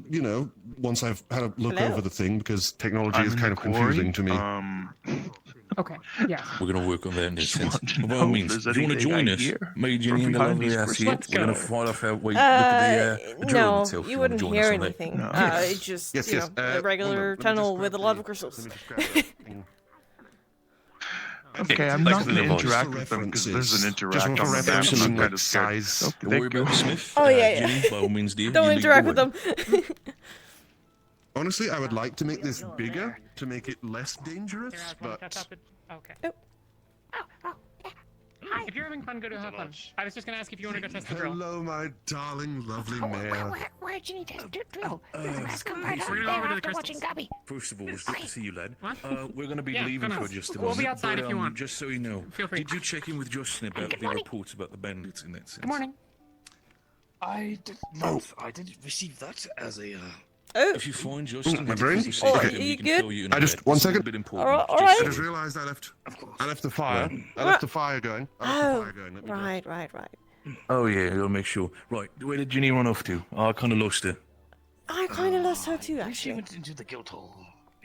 You know, once I've had a look Hello. over the thing, because technology I'm is in kind the of quarry. confusing to me. Okay. Yeah. We're gonna work on that in a sense. want to By all know if means, there's do you want to anything join I us? hear Me, from Jenny, and the behind lovely these ass here. Let's We're gonna go. fight off our way. Look at the drone No, itself. you wanna wouldn't join hear us on that. anything. Yes. It's just, Yes, you yes, know, a hold regular on, let me just tunnel grab with a lot the- of crystals. let me just grab that thing. Okay, I'm Thanks not for the going to advice. interact with them because there's an Just interact for on the map. reference I'm and kind like of scared. size. Okay, Don't thank worry you. about the Smith. Oh, yeah, Jenny, yeah. by all means, dear. Don't you lead the interact with way. them. Honestly, I would like to make this bigger to make it less dangerous, but Okay. Hi. If you're having fun, go to have fun. I was just gonna ask if you want to go test the drill. hello, my darling, lovely mare. Where'd you need to drill? Let's come right We're over gonna there go over to the after crystals. watching Gabby. First of all, it's good to see you, lad. What? We're going to be Yeah, leaving come for on. just a We'll moment. be outside but, if you want. Just so you know, Feel free. did you check in with Justin about Good the morning. reports about the bandits in that sense? Good morning. I did not. I didn't receive that as a. Oh. If you find Justin, my brain? Oh, Okay. you good? I just one second. All I right. just realised I left the fire. I left the fire going. I left the fire going. Let me go. Right. Oh yeah, I'll make sure. Right, where did Ginny run off to? I kind of lost her. I kind of lost her too, She actually. went into the guild hall.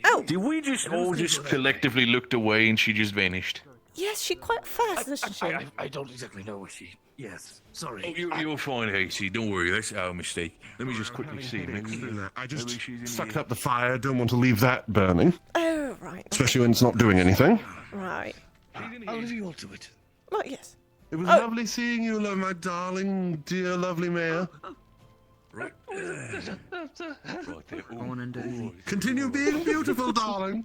Oh, Did we just all just collectively looked away and she just vanished? yes, she quite fast, isn't she? I don't exactly know what she. Yes, sorry. Oh, you're fine, Hasty. Don't worry, that's our mistake. Let me just quickly see. I just sucked up the fire. Don't want to leave that burning, Oh, right. especially when it's not doing anything. Right. I'll leave you all to it. Oh, yes. It was Oh. lovely seeing you, my darling, dear, lovely mare. Right. Right there. Going into the... Continue being beautiful, darling.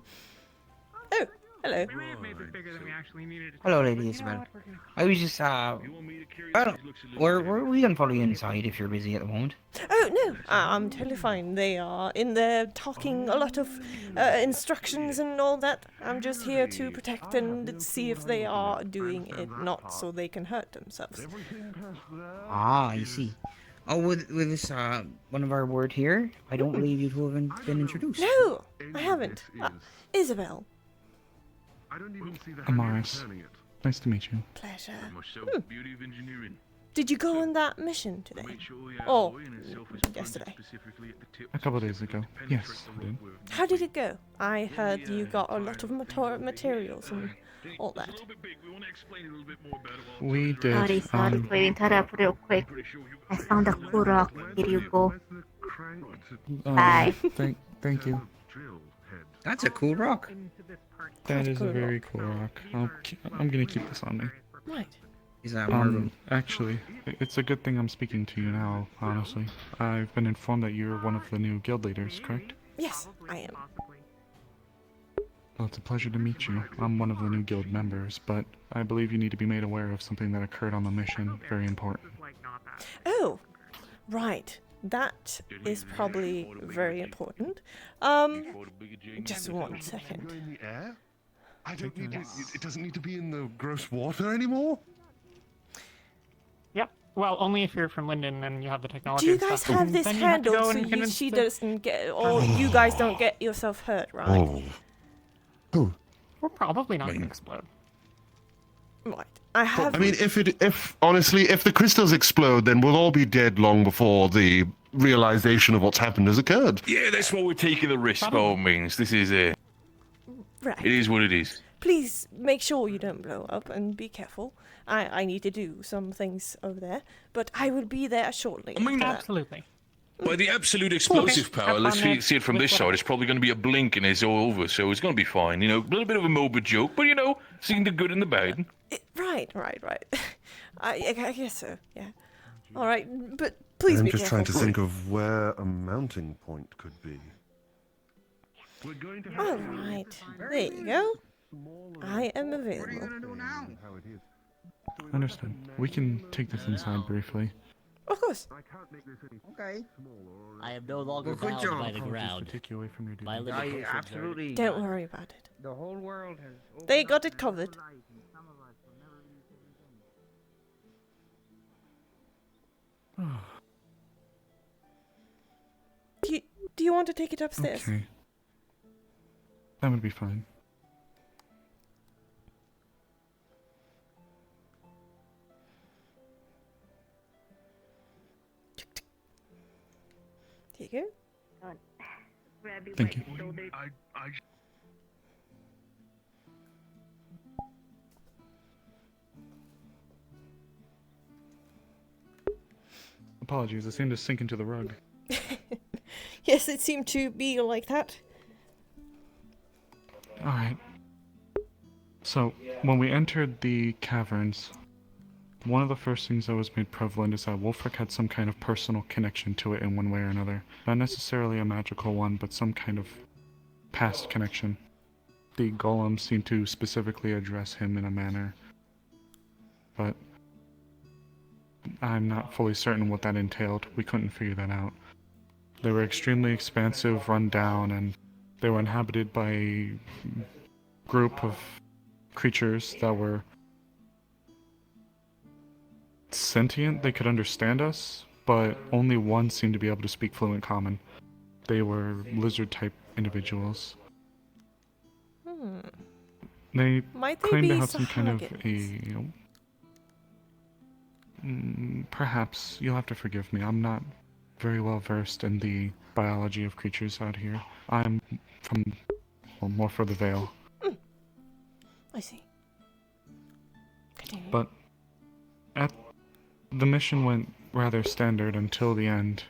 Oh, hello. We may have made this bigger than we actually needed it to. Hello, be, Lady but you know Isabel. what, we're gonna- I was just, we can follow you inside if you're busy at the moment. Oh, no, I'm totally fine. They are in there talking a lot of instructions and all that. I'm just here to protect and see if they are doing it not so they can hurt themselves. Ah, I see. Oh, with this, one of our word here, I don't believe you to have been introduced. No, I haven't. Isabel. Amaris. Nice to meet you. Pleasure. Beauty of engineering. Did you go on that mission today? Oh, yesterday. A couple days ago. Yes, I did. How did it go? I heard you got a lot of materials and all that. We did. Sorry to interrupt real quick. I found a cool rock. Here you go. Bye. Thank you. That's a cool rock. That is a very cool rock. I'm gonna keep this on me. Right. Is that marble? Actually, it's a good thing I'm speaking to you now, honestly. I've been informed that you're one of the new guild leaders, correct? Yes, I am. Well, it's a pleasure to meet you. I'm one of the new guild members, but I believe you need to be made aware of something that occurred on the mission. Very important. Oh, right. That is probably very important. Just 1 second. In the air? I don't need it doesn't need to be in the gross water anymore? Yep. Well, only if you're from Linden and you have the technology. Do you and guys stuff. have this Then you have to go handled so and convince she the- doesn't get, or you guys don't get yourself hurt, right? We're probably not gonna explode. Right. I have. I mean, if honestly, if the crystals explode, then we'll all be dead long before the realization of what's happened has occurred. Yeah, that's why we're taking the risk, by all means. This is Right. It is what it is. Please make sure you don't blow up and be careful. I need to do some things over there, but I will be there shortly. I mean, after that. Absolutely. By the absolute explosive power, let's see it from this side. It's probably going to be a blink and it's all over, so it's going to be fine. You know, a little bit of a morbid joke, but you know, seeing the good and the bad. Right. I guess so. Yeah. All right, but please I'm be just careful. trying to think of where a mounting point could be. All right. There you go. I am available. Understood. We can take this inside briefly. Of course. Okay. I am no longer Well, good bound job. by the Apologies ground. to take you away from your duty. My limitations are- Absolutely. Don't worry about it. The whole world has. They got it covered. Do you want to take it upstairs? Okay. That would be fine. Here you Go on. Grab you Thank by you. the shoulder. Apologies, I seem to sink into the rug. Yes, it seemed to be like that. Alright. So, when we entered the caverns, one of the first things that was made prevalent is that Wolfric had some kind of personal connection to it in one way or another. Not necessarily a magical one, but some kind of past connection. The golem seemed to specifically address him in a manner, but I'm not fully certain what that entailed. We couldn't figure that out. They were extremely expansive, run down, and they were inhabited by a group of creatures that were sentient. They could understand us, but only one seemed to be able to speak fluent common. They were lizard-type individuals. They Might they claimed to be have some kind of Sahagins? perhaps. You'll have to forgive me. I'm not very well versed in the biology of creatures out here. I'm from, well, more for the Vale. I see. Continue. But the mission went rather standard until the end.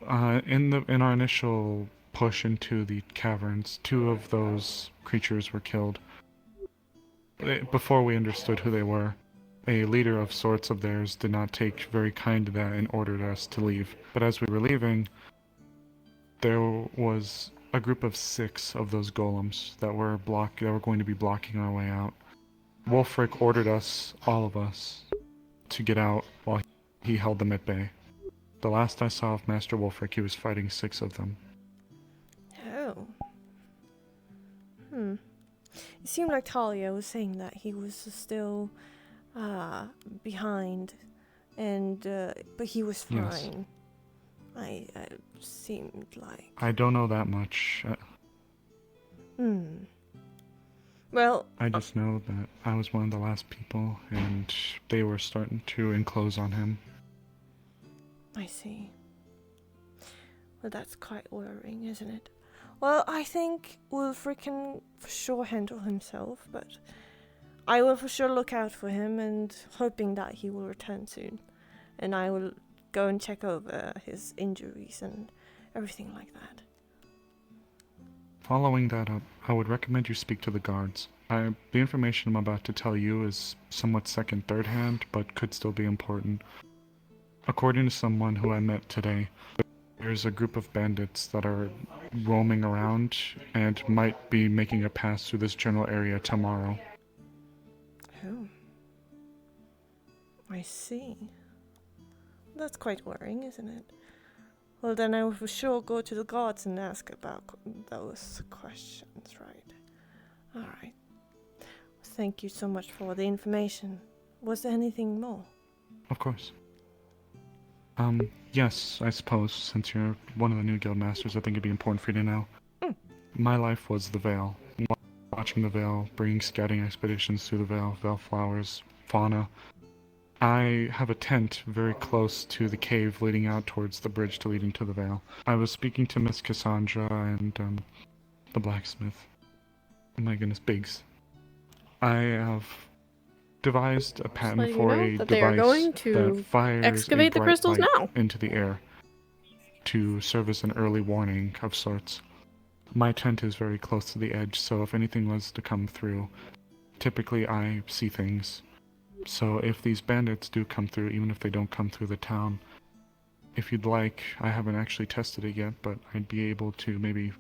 In our initial push into the caverns, 2 of those creatures were killed. Before we understood who they were, a leader of sorts of theirs did not take very kind to that and ordered us to leave. But as we were leaving, there was a group of 6 of those golems that were going to be blocking our way out. Wolfric ordered us, all of us, to get out while he held them at bay. The last I saw of Master Wolfric, he was fighting 6 of them. Oh. It seemed like Talia was saying that he was still behind, and but he was fine. Yes. I seemed like. I don't know that much. Well, I just know that I was one of the last people, and they were starting to enclose on him. I see. Well, that's quite worrying, isn't it? Well, I think Wolfric can for sure handle himself, but I will for sure look out for him and hoping that he will return soon. And I will go and check over his injuries and everything like that. Following that up, I would recommend you speak to the guards. The information I'm about to tell you is somewhat second, third hand, but could still be important. According to someone who I met today, there's a group of bandits that are roaming around and might be making a pass through this general area tomorrow. Oh. I see. That's quite worrying, isn't it? Well, then I will for sure go to the guards and ask about those questions, right? Alright. Thank you so much for the information. Was there anything more? Of course. Yes, I suppose, since you're one of the new guild masters, I think it'd be important for you to know. My life was the Vale. Watching the Vale, bringing scouting expeditions through the Vale, Vale flowers, fauna. I have a tent very close to the cave leading out towards the bridge leading to the Vale. I was speaking to Miss Cassandra and, the blacksmith. Oh my goodness, Biggs. I have devised a patent for a that they are device going to that fires excavate a the bright crystals light now. into the air to serve as an early warning of sorts. My tent is very close to the edge, so if anything was to come through, typically I see things. So if these bandits do come through, even if they don't come through the town, if you'd like, I haven't actually tested it yet, but I'd be able to maybe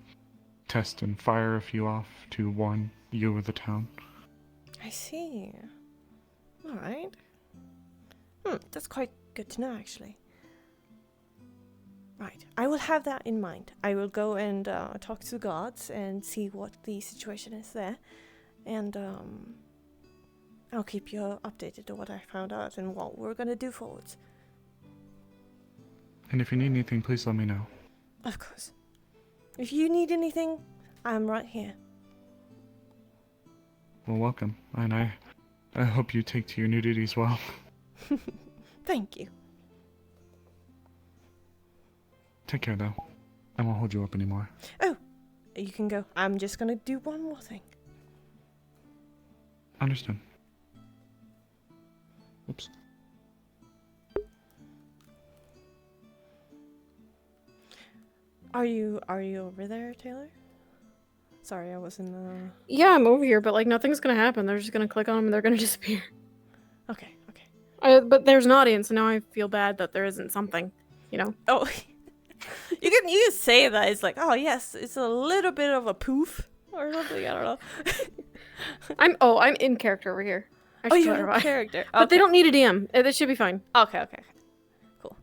test and fire a few off to warn you or the town. I see. Alright. That's quite good to know, actually. Right, I will have that in mind. I will go and talk to the guards and see what the situation is there. And I'll keep you updated on what I found out and what we're gonna do forwards. And if you need anything, please let me know. Of course. If you need anything, I'm right here. Well, welcome, and I hope you take to your new duties well. Thank you. Take care, though. I won't hold you up anymore. Oh, you can go. I'm just gonna do one more thing. Understood. Oops. Are you over there, Taylor? Sorry, I wasn't. Yeah, I'm over here, but like nothing's gonna happen. They're just gonna click on them and they're gonna disappear. Okay, okay. But there's an audience, so now I feel bad that there isn't something, you know. Oh, you can say that. It's like, oh yes, it's a little bit of a poof or something. I don't know. I'm in character over here. I should you're clarify. in character. But they Okay. don't need a DM. They should be fine. Okay, okay, okay. Cool.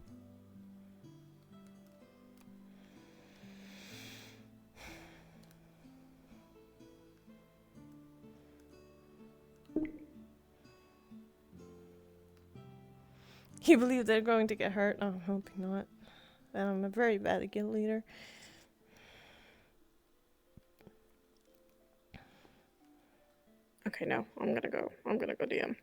You believe they're going to get hurt? Oh, I'm hoping not. I'm a very bad guild leader. Okay, no. I'm gonna go DM.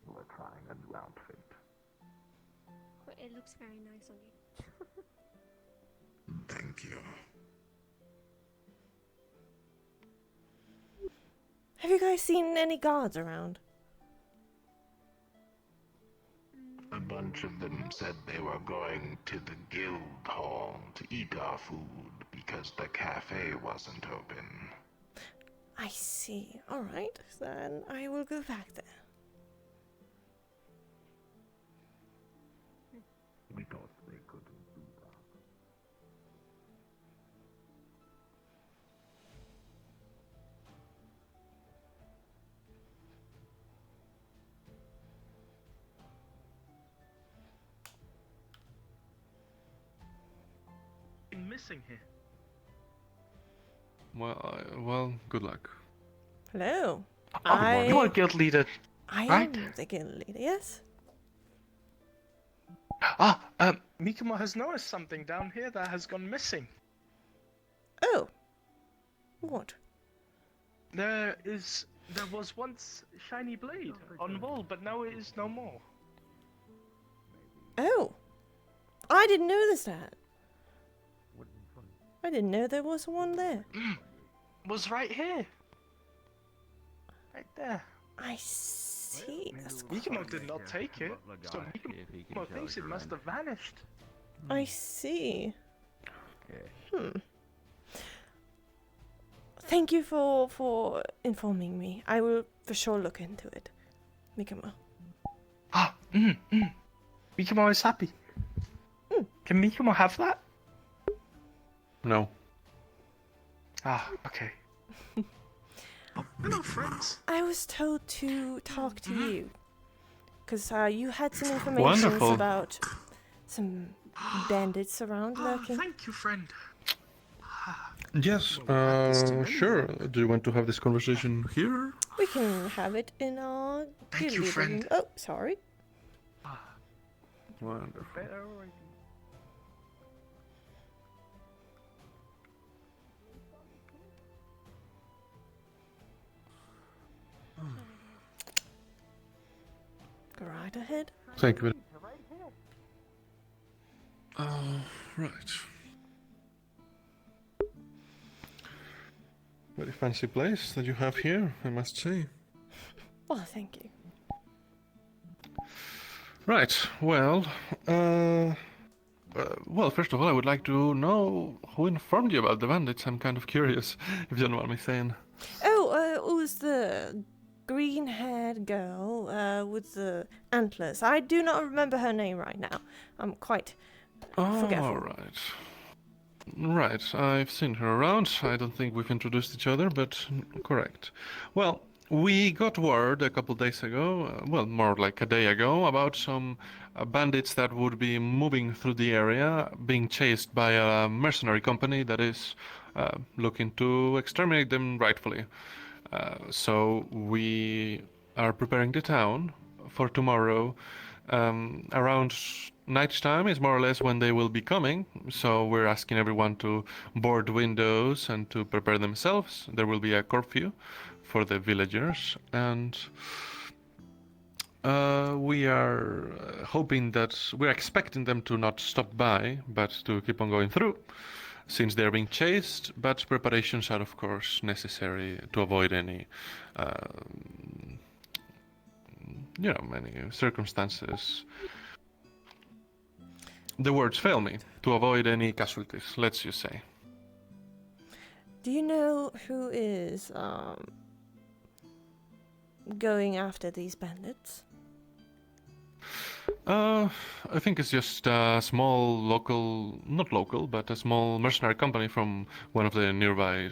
We're trying a new outfit. It looks very nice on you. Thank you. Have you guys seen any guards around? A bunch of them said they were going to the guild hall to eat our food because the cafe wasn't open. I see. Alright, then I will go back there. We thought they couldn't do that. Missing here. Well, good luck. Hello. You are guild leader, I right? am the guild leader, yes? Mikimo has noticed something down here that has gone missing. Oh. What? There was once shiny blade on wall, but now it is no more. Oh. I didn't notice that. I didn't know there was one there. Was right here. Right there. I see. That's Mikimo did not take it, so Mikimo thinks it must have vanished. I see. Thank you for informing me. I will for sure look into it. Mikimo. Mikimo is happy. Can Mikimo have that? No. Okay. Hello, friends. I was told to talk to you. Because you had some information Wonderful. about some bandits around lurking. Thank you, friend. Yes, sure. Do you want to have this conversation here? We can have it in our Thank guild you, leader friend. room. Oh, sorry. Wonderful. Go right ahead. Thank you. Right. Very fancy place that you have here, I must say. Well, thank you. Right. Well, first of all, I would like to know who informed you about the bandits. I'm kind of curious, if you don't mind me saying. Oh, it was the green-haired girl with the antlers. I do not remember her name right now. I'm quite forgetful. All right. Right, I've seen her around. I don't think we've introduced each other, but correct. Well, we got word a couple days ago, more like a day ago, about some bandits that would be moving through the area, being chased by a mercenary company that is looking to exterminate them rightfully. So we are preparing the town for tomorrow Around nighttime is more or less when they will be coming, so we're asking everyone to board windows and to prepare themselves. There will be a curfew for the villagers, and we are hoping that we're expecting them to not stop by, but to keep on going through, since they're being chased. But preparations are, of course, necessary to avoid any, many circumstances. The words fail me. To avoid any casualties, let's just say. Do you know who is going after these bandits? I think it's just a small not local, but a small mercenary company from one of the nearby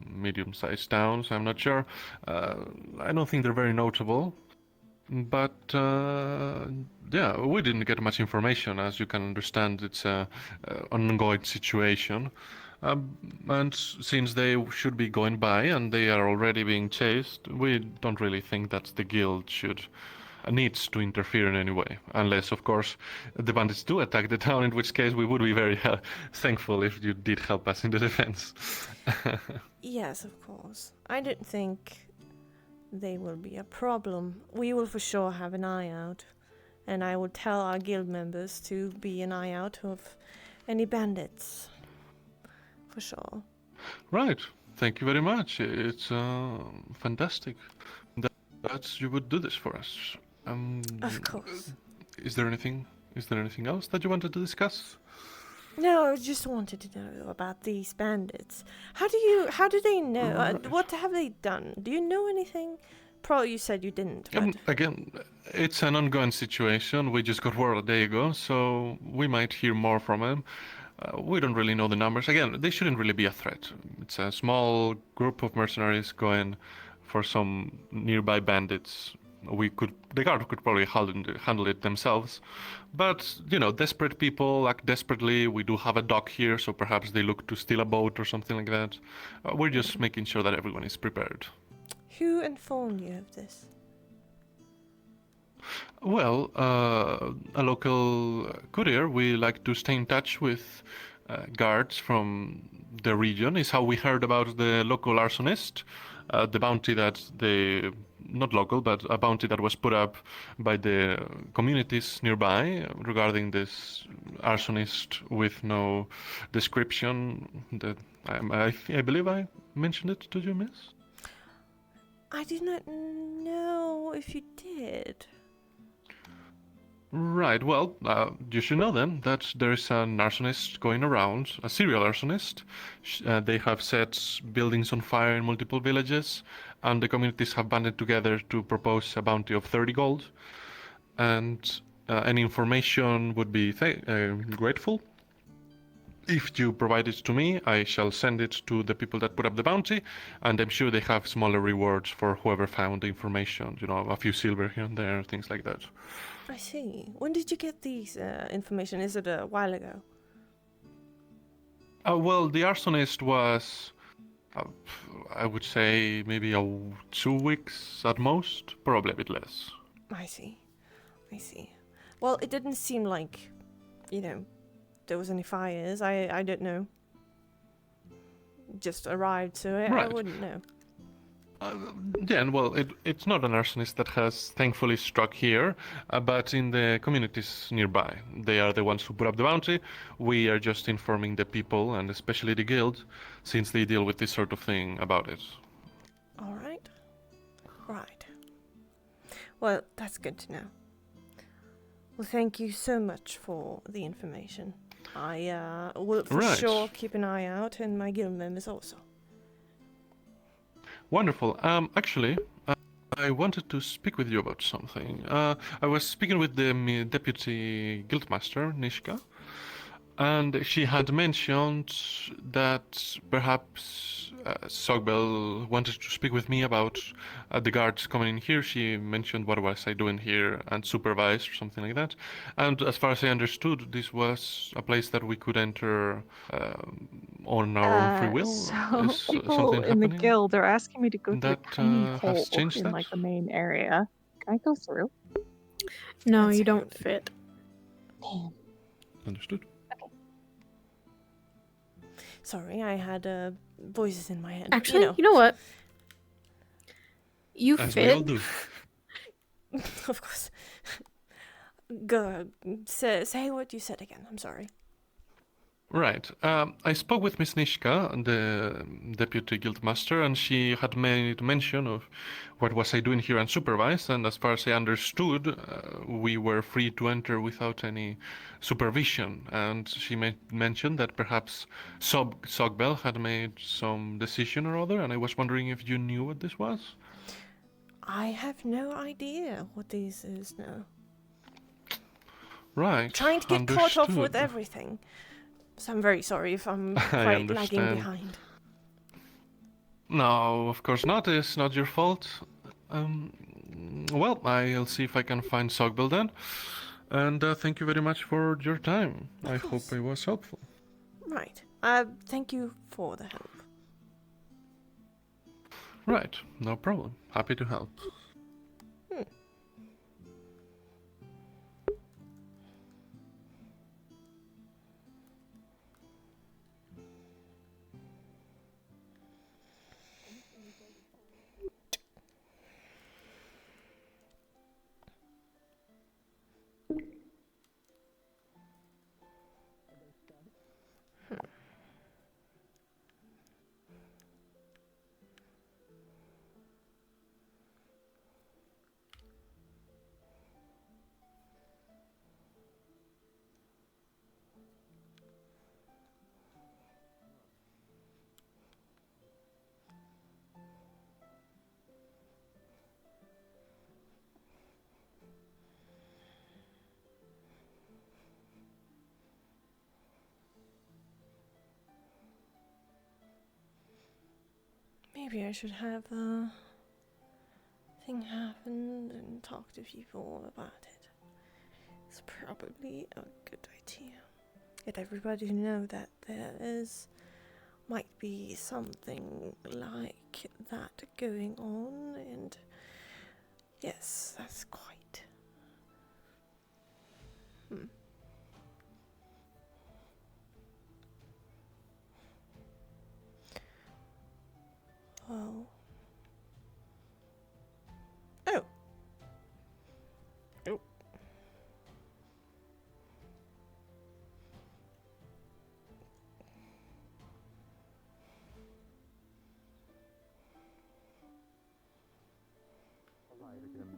medium-sized towns. I'm not sure. I don't think they're very notable. But yeah, we didn't get much information. As you can understand, it's an ongoing situation. And since they should be going by and they are already being chased, we don't really think that the guild needs to interfere in any way, unless, of course, the bandits do attack the town, in which case we would be very thankful if you did help us in the defense. Yes, of course. I don't think they will be a problem. We will for sure have an eye out, and I will tell our guild members to be an eye out of any bandits. For sure. Right. Thank you very much. It's fantastic that you would do this for us. Of course. Is there anything else that you wanted to discuss? No, I just wanted to know about these bandits. How do they know? Right. What have they done? Do you know anything? Probably you said you didn't. But... Again, it's an ongoing situation. We just got word a day ago, so we might hear more from them. We don't really know the numbers. Again, they shouldn't really be a threat. It's a small group of mercenaries going for some nearby bandits. The guard could probably handle it themselves. But, desperate people act desperately. We do have a dock here, so perhaps they look to steal a boat or something like that. We're just making sure that everyone is prepared. Who informed you of this? Well, a local courier. We like to stay in touch with guards from the region. Is how we heard about the local arsonist, the bounty that not local, but a bounty that was put up by the communities nearby regarding this arsonist with no description. That I believe I mentioned it to you, miss? I did not know if you did. Right, well, you should know then that there is an arsonist going around, a serial arsonist. They have set buildings on fire in multiple villages, and the communities have banded together to propose a bounty of 30 gold. And any information would be grateful. If you provide it to me, I shall send it to the people that put up the bounty, and I'm sure they have smaller rewards for whoever found the information, a few silver here and there, things like that. I see. When did you get these information? Is it a while ago? Well, the arsonist was, I would say, maybe 2 weeks at most, probably a bit less. I see. Well, it didn't seem like, there was any fires. I don't know. Just arrived to it. Right. I wouldn't know. Yeah, well, it's not an arsonist that has thankfully struck here, but in the communities nearby. They are the ones who put up the bounty. We are just informing the people, and especially the guild, since they deal with this sort of thing, about it. All right. Right. Well, that's good to know. Well, thank you so much for the information. I will for sure keep an eye out, and my guild members also. Wonderful. Actually, I wanted to speak with you about something. I was speaking with the deputy guildmaster, Nishka, and she had mentioned that perhaps Sogbel wanted to speak with me about the guards coming in here. She mentioned what was I doing here and supervise or something like that. And as far as I understood, this was a place that we could enter on our own free will. So Is people something in the happening guild are asking me to go to that a tiny hole has changed in that? like the main area. Can I go through? No, you don't fit. Understood. Sorry, I had voices in my head. Actually, you know what? You As fit. we all do. Of course. Go. Say what you said again. I'm sorry. Right. I spoke with Miss Nishka, the deputy guildmaster, and she had made mention of what was I doing here unsupervised, and as far as I understood, we were free to enter without any supervision. And she mentioned that perhaps Sogbel had made some decision or other, and I was wondering if you knew what this was? I have no idea what this is now. Right. Trying to get caught off with understood. everything. So I'm very sorry if I'm I quite lagging understand. behind. No, of course not. It's not your fault. Well, I'll see if I can find Sogbel then. And thank you very much for your time. I hope I was helpful. Right. Thank you for the help. Right, no problem. Happy to help. Maybe I should have a thing happen and talk to people about it. It's probably a good idea. Get everybody to know that might be something like that going on, and yes, that's quite. Oh. Oh. Oh.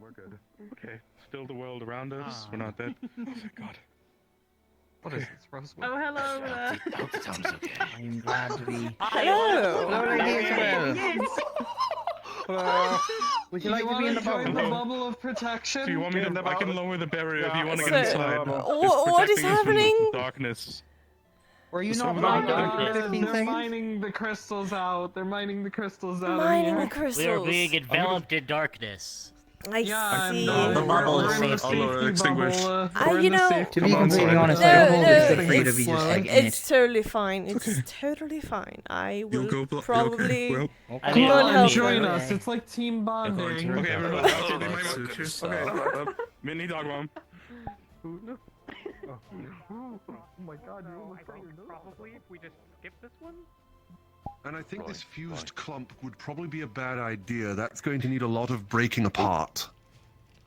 We're good. Okay, still the world around us. We're not dead. Thank God. What is this, Roswell? Oh, hello there. I hope the sound is okay. I'm glad to be. Hello. Hello, lady Isabel. Would you like to be in the join bubble? the bubble of protection? Do you want me to? I can lower the barrier if you want to So, get inside. what is It's protecting us from the happening? Darkness. Were you So not we're blind not for gonna- 15 They're seconds? mining the crystals out. They're mining the crystals out. Mining of the here. crystals. We are being enveloped in darkness. I Yeah, see. and The bubble we're is in the safe. safety Extinguish. bubble. Ah, We're in you the know- safety To be bubble. completely honest, I No, hold no, it for free to be just it's- egging It's it. totally fine. It's totally fine. I will probably. I Come mean, on, Come help on, join them. us. It's like team bonding. Okay, everybody. Okay. Mini dog mom. Oh my god, you almost got your nose. Probably if we just skip this one. And I think this fused clump would probably be a bad idea. That's going to need a lot of breaking apart.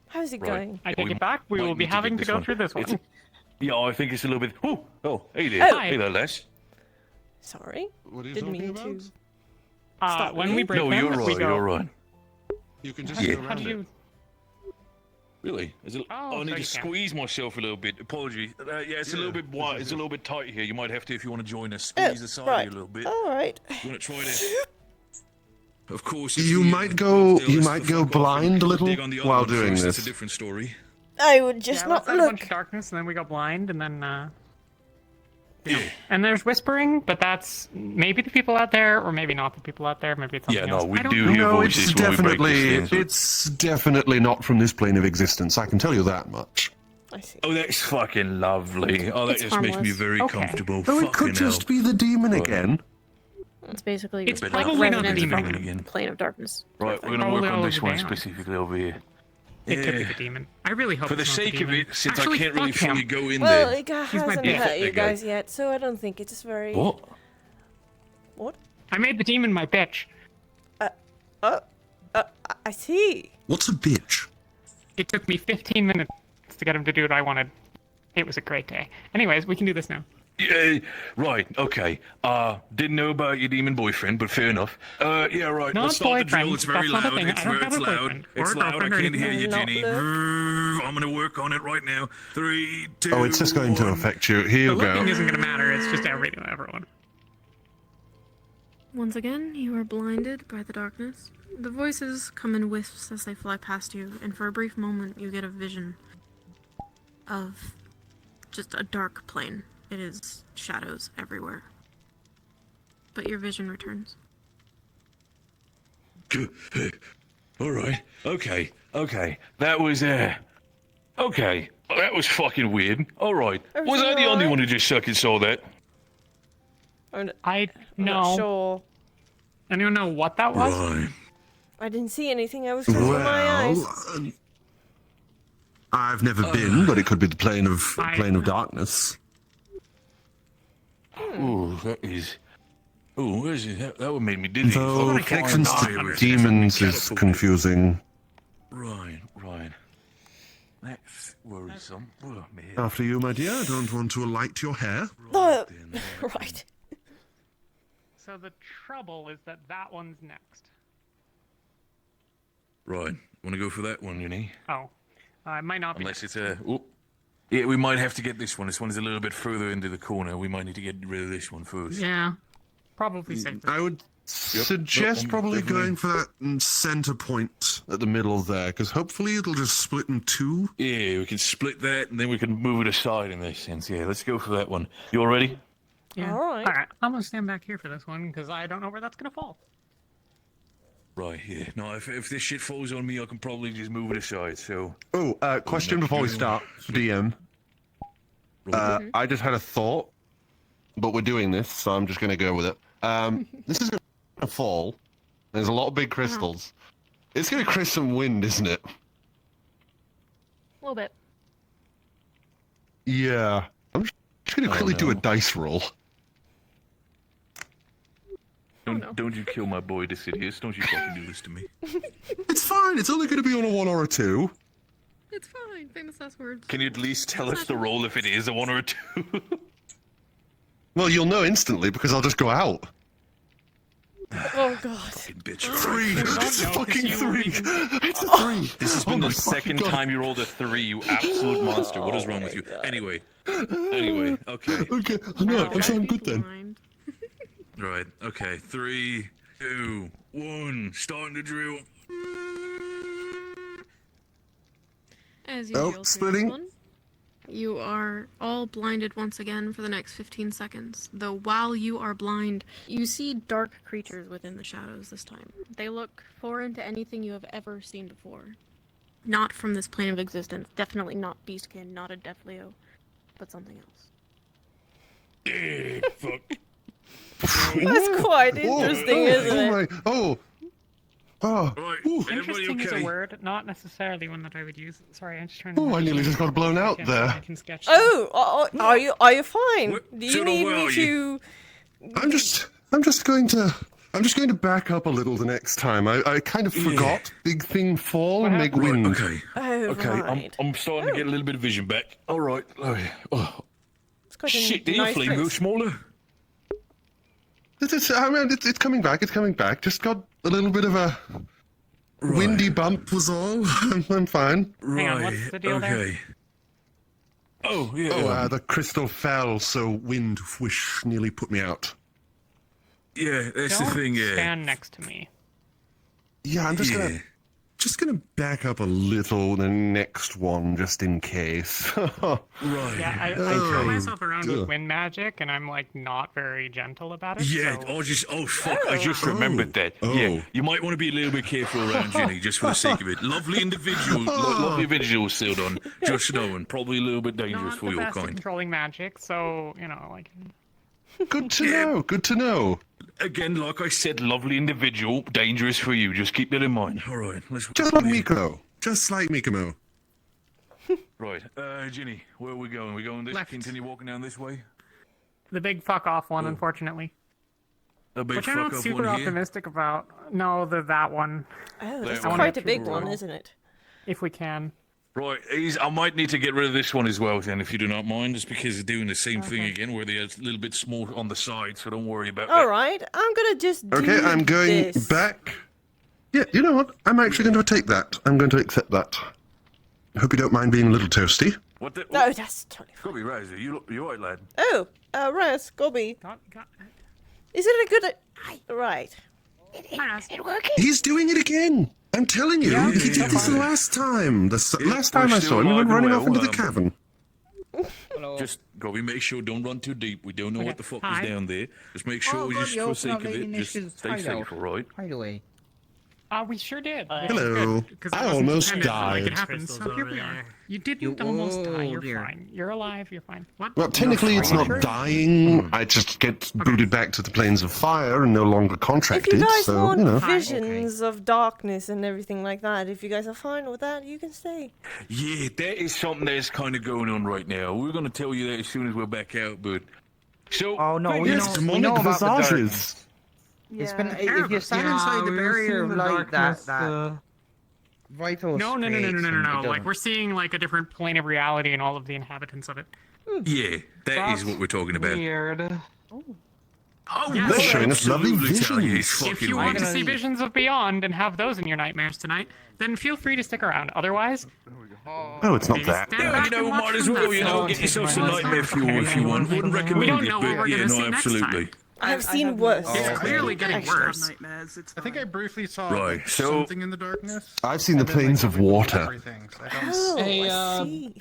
How's it Right. going? I take it back. We might will be need to having get to this go one. through this one. It's- Yeah, I think it's a little bit. Oh, hey there. Oh. Hey there, Les. Sorry. What are you Didn't talking mean about? to. When really? we break No, them, you're we right. go. You're right. You can just Yeah. go How around do it. you? Really? Is it, Oh, I need so to you can. squeeze myself a little bit. Apologies. Yeah, it's a little bit wide. It's a little bit tight here. You might have to, if you want to join us, Oh, squeeze the side right. here a little bit. All right. You want to try this? Of course. if You the, might go. they'll You let might the go fuck off and blind a little dig on the other while one doing first. this. That's a different story. I would just Yeah, not let's add a bunch look. of darkness, and then we go blind, and then. Yeah. And there's whispering, but that's maybe the people out there, or maybe not the people out there. Maybe it's something Yeah, else. no, we I don't do know. hear No, it's voices when we break definitely. this thing. It's definitely not from this plane of existence. I can tell you that much. I see. Oh, that's fucking lovely. Oh, that It's just makes me harmless. very Okay. comfortable. Though it could Fucking just hell. be the demon Right. again. It's basically It's like probably not residents the from demon the again. plane of darkness. Right, we're gonna Probably work on all this over one down. specifically over here. It could be the demon. I really hope For the it's not sake the of demon. it, since Actually, I can't really fuck him. fully go in Well, there. it He's my hasn't bitch. hurt you Okay. guys yet, so I don't think it's very... What? What? I made the demon my bitch. I see. What's a bitch? It took me 15 minutes to get him to do what I wanted. It was a great day. Anyways, we can do this now. Yeah, right, okay. Didn't know about your demon boyfriend, but fair enough. Yeah, right, Not let's start the drill. boyfriend, It's very that's not a loud. thing. It's I don't very have a loud. boyfriend It's or loud. I girlfriend or can't hear you, anything. Ginny. I'm gonna work on it right now. 3, 2. Oh, it's just going to 1. affect you. Here The you go. looking isn't going to matter. It's just everyone. Once again, you are blinded by the darkness. The voices come in wisps as they fly past you, and for a brief moment you get a vision of just a dark plane. It is shadows everywhere. But your vision returns. All right. Okay. That was, okay. That was fucking weird. All right. Was I the only one who just fucking saw that? I'm No. not sure. Anyone know what that was? Right. I didn't see anything. I was closing my eyes. I've never been, but it could be the plane of darkness. Ooh, that is... Ooh, where is it? That would make me dizzy. Though connections to demons is confusing. Right. That's worrisome. Oh, man. After you, my dear. I don't want to alight your hair. Right. So the trouble is that one's next. Right. Want to go for that one, Uni? Oh. It might not be. Unless it's a... Ooh. Yeah, we might have to get this one. This one is a little bit further into the corner. We might need to get rid of this one first. Yeah. Probably safer. I would suggest probably going for that center point at the middle there, because hopefully it'll just split in two. Yeah, we can split that, and then we can move it aside in this sense. Yeah, let's go for that one. You all ready? Yeah. Alright. Alright, I'm gonna stand back here for this one, because I don't know where that's gonna fall. Right, yeah. No, if this shit falls on me, I can probably just move it aside, so... Oh, question before we start, DM. I just had a thought, but we're doing this, so I'm just going to go with it. This is going to fall. There's a lot of big crystals. It's going to create some wind, isn't it? A little bit. Yeah. I'm just going to quickly do a dice roll. Don't you kill my boy Decidius. Don't you fucking do this to me. It's fine. It's only going to be on a 1 or a 2. It's fine. Famous last words. Can you at least tell us the roll if it is a 1 or a 2? Well, you'll know instantly because I'll just go out. Oh god. Fucking bitch. 3. It's fucking 3. It's a 3. This has been the second time you rolled a 3, you absolute monster. What is wrong with you? Anyway, okay. Okay. No, I'm good then. Right, okay. 3, 2, 1. Starting the drill. As usual, for splitting. this one, you are all blinded once again for the next 15 seconds. Though while you are blind, you see dark creatures within the shadows this time. They look foreign to anything you have ever seen before. Not from this plane of existence. Definitely not Beastkin, not a Defleo, but something else. Fuck. That's quite interesting, isn't it? Oh. Right, Interesting is a word, not necessarily one that I would use. Sorry, I'm just trying to... Oh, I nearly just got blown out there. I can sketch. Oh, are you fine? Do you need me to... I'm just going to back up a little the next time. I kind of forgot big thing fall and make wind. Okay. Oh, right. I'm starting to get a little bit of vision back. All right. Oh. It's quite a Shit, did your nice flame go place. smaller? It's coming back. It's coming back. Just got a little bit of a windy bump was all. I'm fine. Hang on, what's the deal there? Oh, yeah. Oh, the crystal fell, so wind whoosh nearly put me out. Yeah, that's Don't the thing, yeah. stand next to me. Yeah, I'm just gonna back up a little the next one just in case. Right. Yeah, I throw myself around with wind magic, and I'm like not very gentle about it. Yeah, so... I just remembered that. Yeah, you might want to be a little bit careful around Jenny, just for the sake of it. Lovely individual, still done. Just knowing, probably a little bit dangerous Not for the your best at kind. controlling magic, so like. Good to know. Good to know. Again, like I said, lovely individual, dangerous for you. Just keep that in mind. All right, let's. Just let me go. Just like Mikomo. Right, Ginny, where are we going? We going this? Left. Continue walking down this way. The big fuck off one, unfortunately. A big Which I'm fuck not off super one here. optimistic about. No, that one. Oh, that's I wanna quite a get big through one, all. isn't it? If we can. Right, I might need to get rid of this one as well, then, if you do not mind, just because they're doing the same thing again, where they're a little bit small on the side, so don't worry about All that. right, I'm gonna just do Okay, I'm going this. back. Yeah, you know what? I'm actually going to take that. I'm going to accept that. Hope you don't mind being a little toasty. What the? No, that's totally fine. Gobi, Razzie, you alright, lad? Oh, Raz, Gobi. Is it a good... Right. He's doing it again. I'm telling you, Yeah, he did this the last time. Last time I saw him, he went running off into the cavern. Just, Gobi, make sure don't run too deep. We don't know what the fuck is down there. Just make sure, God, just you for opened sake up of it, Lady just Nish's stay hideout. safe, alright? Hideaway. We sure did. Hello. I almost died. So here we are. You didn't almost die. You're fine. You're alive. You're fine. What? Well, technically it's not dying. I just get booted back to the planes of fire and no longer If contracted, you guys so, want you know. visions of darkness and everything like that, if you guys are fine with that, you can stay. Yeah, that is something that's kind of going on right now. We're going to tell you that as soon as we're back out, but... So, Oh no, we yes, know about the visages. darkness. It's been if you stand inside the barrier of light, that vital No. space, and it Like doesn't. we're seeing like a different plane of reality and all of the inhabitants of it. Yeah, that is what we're talking about. Weird. Oh, yes, They're showing us lovely absolutely tell you, it's visions. If fucking you want to weird. see visions of beyond and have those in your nightmares tonight, then feel free to stick around. Otherwise, Oh, it's not that. Yeah, you know, might as well, you know, get yourself some nightmare fuel if you want. Wouldn't recommend We don't it, know what but we're yeah, gonna no, see next absolutely. I have seen worse. it's clearly getting worse. Nightmares. It's I think I briefly saw Right, like, so- something in the darkness. I've seen the and then, like, planes of water. everything, so I don't- Oh, Hey, I see.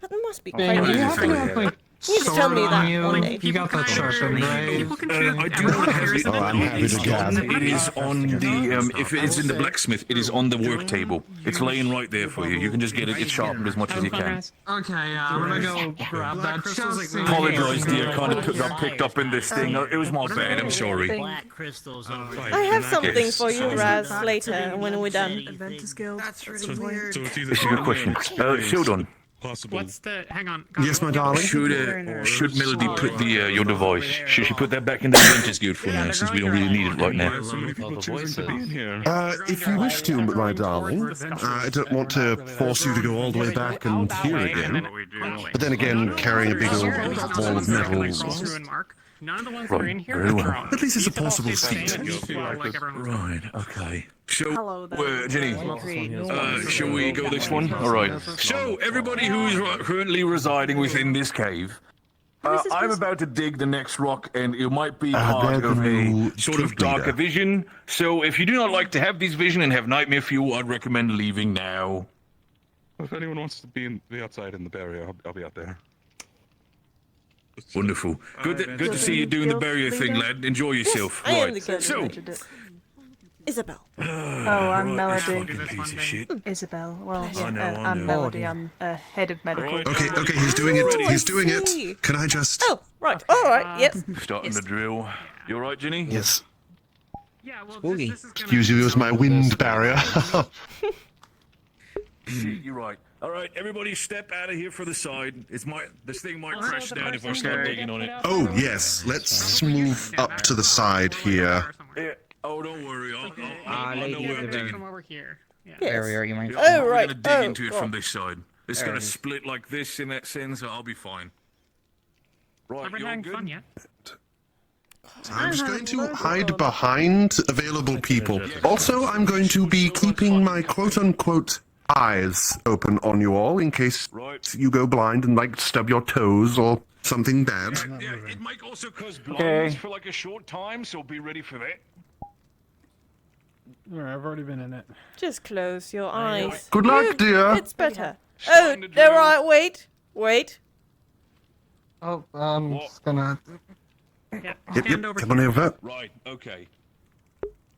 That must be Ben, quite you happen to useful. have like You need to tell me sword that on you? one day. You got that sharpened, right? People can shoot. I do Everyone not have cares it. that I'm happy to gab. It is on the, if it is in the blacksmith, it is on the work table. It's laying right there for you. You can just get it sharpened as much as you can. Okay, I'm gonna go grab that. Just in Apologise, case. dear, kind of got picked up in this thing. It was my bad, I'm sorry. Black crystals over I have something Yes. for you, Raz, later when we're done. Adventus Guild. That's really weird. So it's either This is a good question. Sheldon, possible. What's the? Hang on. Yes, my darling. should Melody put the your device? Should she put that back in the Adventus Guild for now, since we don't really need it right now? So many people choosing to be in here. If you wish to, my darling, I don't want to force you to go all the way back and here again. But then again, carrying a big old ball of metal. None of the ones that are in Right, here very are well. drones. At least it's a These have all possible stayed seat. safe, like everyone was Right, okay. So, Hello there. Jenny, shall we go this one? All right. So, everybody who is currently residing within this cave, I'm about to dig the next rock, and it might be part there of a the sort of troop darker leader. vision. So, if you do not like to have this vision and have nightmare fuel, I'd recommend leaving now. If anyone wants to be outside in the barrier, I'll be out there. Wonderful. Good to see you doing the barrier thing, lad. Enjoy yourself. I am the Right. girl So, who did it. Isabel. Oh, I'm right, this Melody. fucking piece of shit. Isabel. Well, I know, I I'm know. Melody. I'm head of medical. Okay, he's doing it. He's doing it. Can I just... Oh, right. All right. Yep. Starting the drill. You all right, Ginny? Yes. Yeah, well, Spooky. this is gonna Excuse you, it was my wind barrier. Shit, you're right. All right, everybody, step out of here for the side. This thing might Also, crash the down if I person start who digging gets on put it. out Oh, there, yes. Let's move up to the side here. Yeah. Oh, don't worry. I lady know is where a I'm very- digging. from over here. Yeah. Yes. barrier, you might. Oh, We're right. gonna dig Oh, into it from God. this side. It's There gonna it is. split like this in that sense, so I'll be fine. Right, I've been you're having good. fun yet. I'm just going to hide behind available people. Also, I'm going to be keeping my quote-unquote eyes open on you all in case Right. you go blind and, like, stub your toes or something bad. Yeah, it might also cause blindness for like a short time, so be ready for that. Alright, I've already been in it. Just close your eyes. Good luck, dear. It's better. Oh, Starting to they're drill. right. Wait. Oh, I'm What? just gonna. Yeah. Yep, Stand over come on here. over. Right, okay.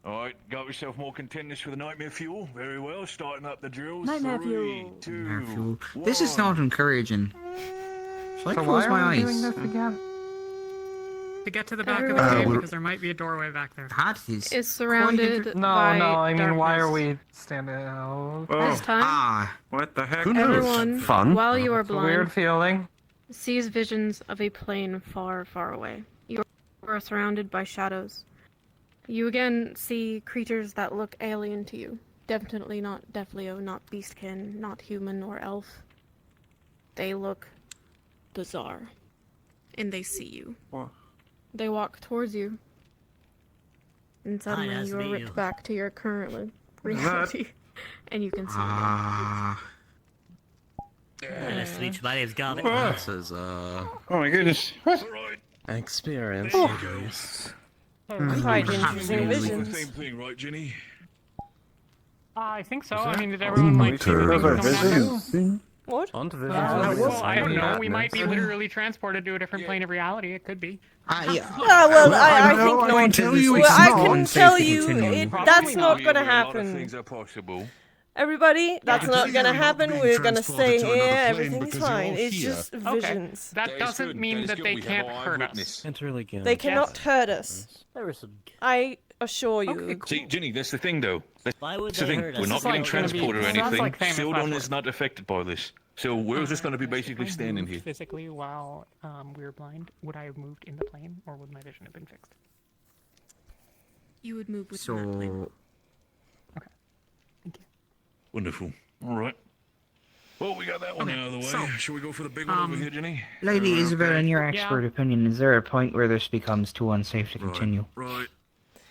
Alright, got yourself more contenders for the nightmare fuel. Very well, starting up the drills. Nightmare 3, fuel. 2, This is 1. not encouraging. Shall I So close why my are we eyes? doing this again? To get to the back of the cave, because there might be a doorway back there. Is surrounded No, by I mean, why are darkness. we standing out? This time, What the heck? Who knows? everyone, Fun. while you are It's a blind, weird feeling. sees visions of a plane far, far away. You are surrounded by shadows. You again see creatures that look alien to you. Definitely not Defleo, not beastkin, not human or elf. They look bizarre. And they see you. What? They walk towards you. And suddenly nice you to are meet ripped you. back to your current reality. And you can see them. Ah. Nice to meet you. My name's Gavin. This is Oh my goodness. What? experience. Oh. Guys. Quite interesting visions. Same thing, right, Ginny? I think so. I mean, did everyone like see the things Those are going on there? visions. What? On to visions. Well, I don't know. We might be literally transported to a different plane of reality. It could be. Well, I think I not. can tell you Well, it's I not. can tell you Probably that's not be, gonna but a lot of happen. things are possible. Everybody, that's can tell not you gonna you're not happen. being We're gonna stay transported to here. another plane Everything's because you're all fine. It's here. just Okay. visions. That doesn't mean that they can't hurt us. Interligate. They cannot hurt us. There were some. I assure you. Okay, cool. See, Ginny, that's the thing, though. Why would That's the they thing. hurt We're us? not This is getting like gonna be- transported or sounds anything. like famous Sildon last is not affected by this. So we're just going to be basically If I standing moved here. physically while we were blind, would I have moved in the plane, or would my vision have been fixed? You would move within that plane. Wonderful. All right. Well, we got that one out of the way. so, Shall we go for the big one over here, Ginny? Lady Isabel, in your Yeah. expert opinion, is there a point where this becomes too unsafe to continue? Right.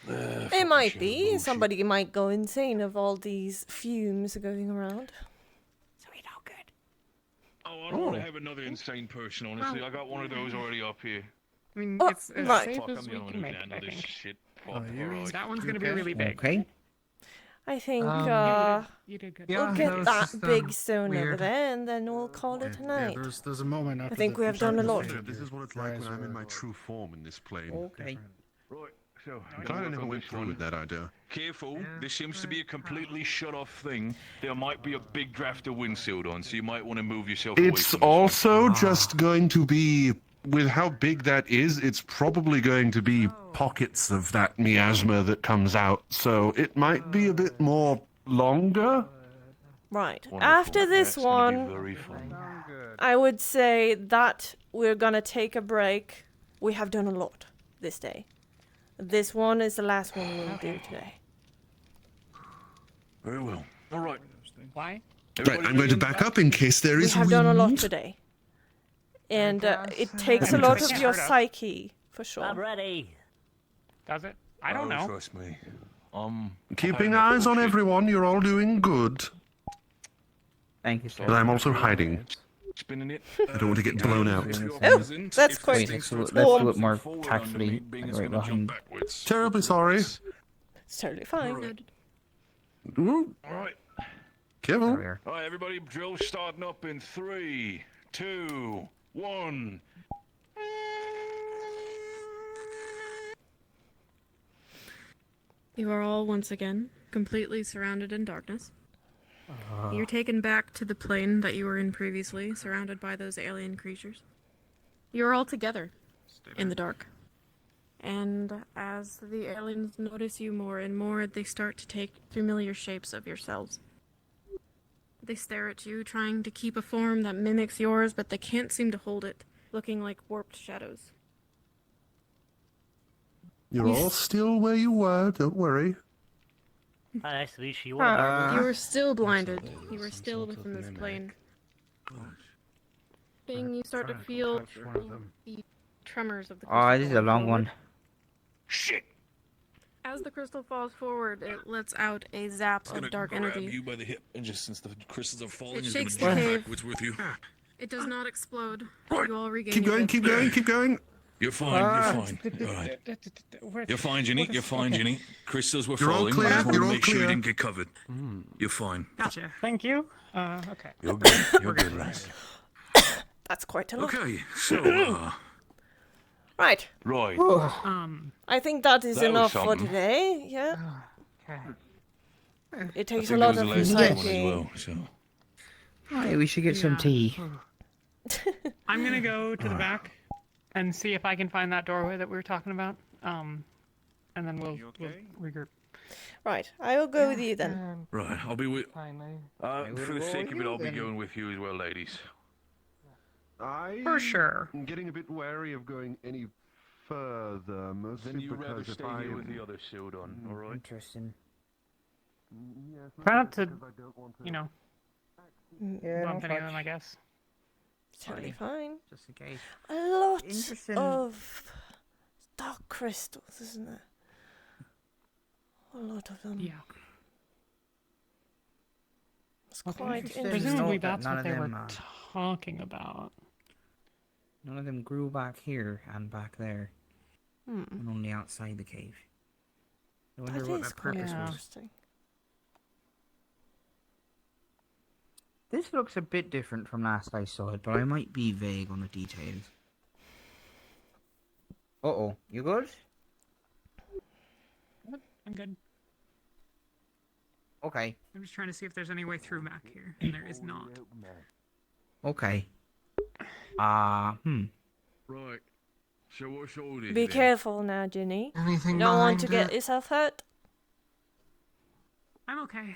It might be. Somebody might go insane of all these fumes going around. Oh, I don't want to have another insane person, honestly. I got one of those already up here. I mean, Oh, it's as right. safe Fuck, as I'm the we only can one make who it, can I handle this think. shit. Fuck, alright. That one's gonna be really big. Okay. I think You did good. Yeah, we'll that get was that just, big stone over weird. there, and then we'll call it a night. There's a moment after I think we have done a lot. This is what it's like when I'm in my true form in this plane. Okay. Right, so... I kind of never went through with that idea. Careful, this seems to be a completely shut-off thing. There might be a big draft of wind sealed on, so you might want to move yourself away It's from this also just going to be, with how big that is, it's probably going to be pockets of that miasma that comes out. So it might be a bit more longer. Right. Wonderful. After this That's gonna be one, very fun. I would say that we're gonna take a break. We have done a lot this day. This one is the last one we'll do today. Very well. All right. Why? Right, I'm going to back up in case there We is have done a lot wind. today. And it takes a lot of your psyche, for sure. I'm ready. Does it? I don't know. Trust me. Keeping eyes on everyone, you're all doing good. Thank you, sir. But I'm also hiding. Spinning it. I don't want to get blown out. Oh, that's Wait, quite let's do warm. it more tactfully. Right behind. Terribly sorry. It's totally fine. Ooh, All right. careful. All right, everybody, drill starting up in 3, 2, 1. You are all once again completely surrounded in darkness. You're taken back to the plane that you were in previously, surrounded by those alien creatures. You're all together in the dark. And as the aliens notice you more and more, they start to take familiar shapes of yourselves. They stare at you, trying to keep a form that mimics yours, but they can't seem to hold it, looking like warped shadows. You're all still where you were, don't worry. Nice to meet you. You were still blinded. You were still within this plane. Bing, you start to feel the tremors of the crystal. Oh, this is a long one. Shit! As the crystal falls forward, it lets out a zap of dark energy. you by the hip, and just since the crystals are falling, It he's shakes gonna the dig cave. backwards with you. It does not explode. You all regain Keep your going, keep going, keep going. You're fine, you're fine. All right. You're fine, Ginny. You're fine, Ginny. Crystals were You're all falling. clear, I just want you're to all make sure you clear. didn't get covered. You're fine. Gotcha. Thank you. Okay. You're good. You're good, lass. That's quite a lot. Okay, so, Right. right. I think that is That was enough for something. today. Yeah. Okay. It I takes think a that lot was the of last one as psyche. well, so. Hey, we should get some tea. I'm gonna go to the back and see if I can find that doorway that we were talking about. And then we'll regroup. Right, I will go with you then. Right, I'll be with. Finally. For the sake of it, I'll be going with you as well, ladies. For sure. I'm getting a bit wary of going any further, mostly Then you rather because stay if I here with the other shield on, all right? Interesting. Yes, Try not to, because I don't want to- you know, Yeah, bump not any of them, much. I guess. Totally fine. Just in case. A lot Interesting. of dark crystals, isn't there? A lot of them. Yeah. It's quite interesting. interesting. Presumably Note that that's none what of they were them, talking about. None of them grew back here and back there. Hmm. And only outside the cave. I wonder That what is that quite purpose was. interesting. This looks a bit different from last I saw it, but I might be vague on the details. Uh-oh, you good? I'm good. Okay. I'm just trying to see if there's any way through back here, and there is not. Okay. Right. So what's all this Be then? careful now, Ginny. Anything You don't want to behind get it? yourself hurt. I'm okay.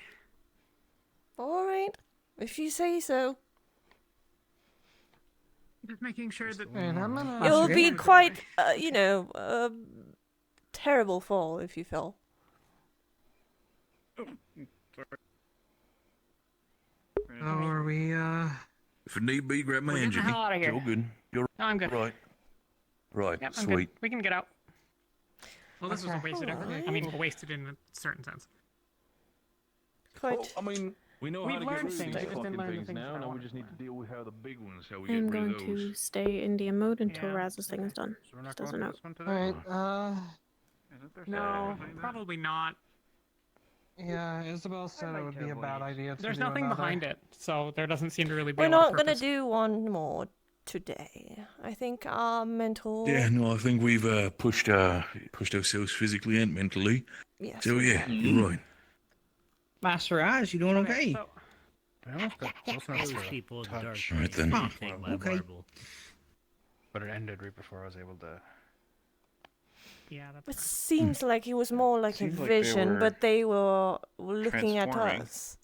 Alright, if you say so. Just making sure that And I'm gonna- It will okay. be quite, you know, terrible fall if you fell. How are we, If it need be, grab my We're hand, getting the Jimmy. hell outta here. You're good. You're No, I'm good. right. Right, Yep, I'm sweet. good. We can get out. Well, this was a Okay. wasted effort. I mean, wasted in a certain sense. Quite. Well, I mean, we know We've how to get learned rid of things, these we just didn't fucking learn the things things now. that I Now we wanted just to need to deal with how the big ones, how we I'm get rid going of those. to stay in DM mode until Yeah. Raz's thing is done. So we're not Just going doesn't to know. this one today? alright, Isn't there No, something probably not. yeah, Isabel said it would be a bad idea to There's do nothing another. behind it, so there doesn't seem to really be We're a lot not of gonna purpose. do one more today. I think our mental. Yeah, no, I think we've pushed ourselves physically and mentally. Yes. So yeah, you're right. Master Raz, you doing okay? So, Well, that's not Those to people in the dark touch. All right, place then. can't take my Okay. marble. But it ended right before I was able to. yeah, that's It seems like it was more like a Seems like they vision, were but they were looking at transforming. us,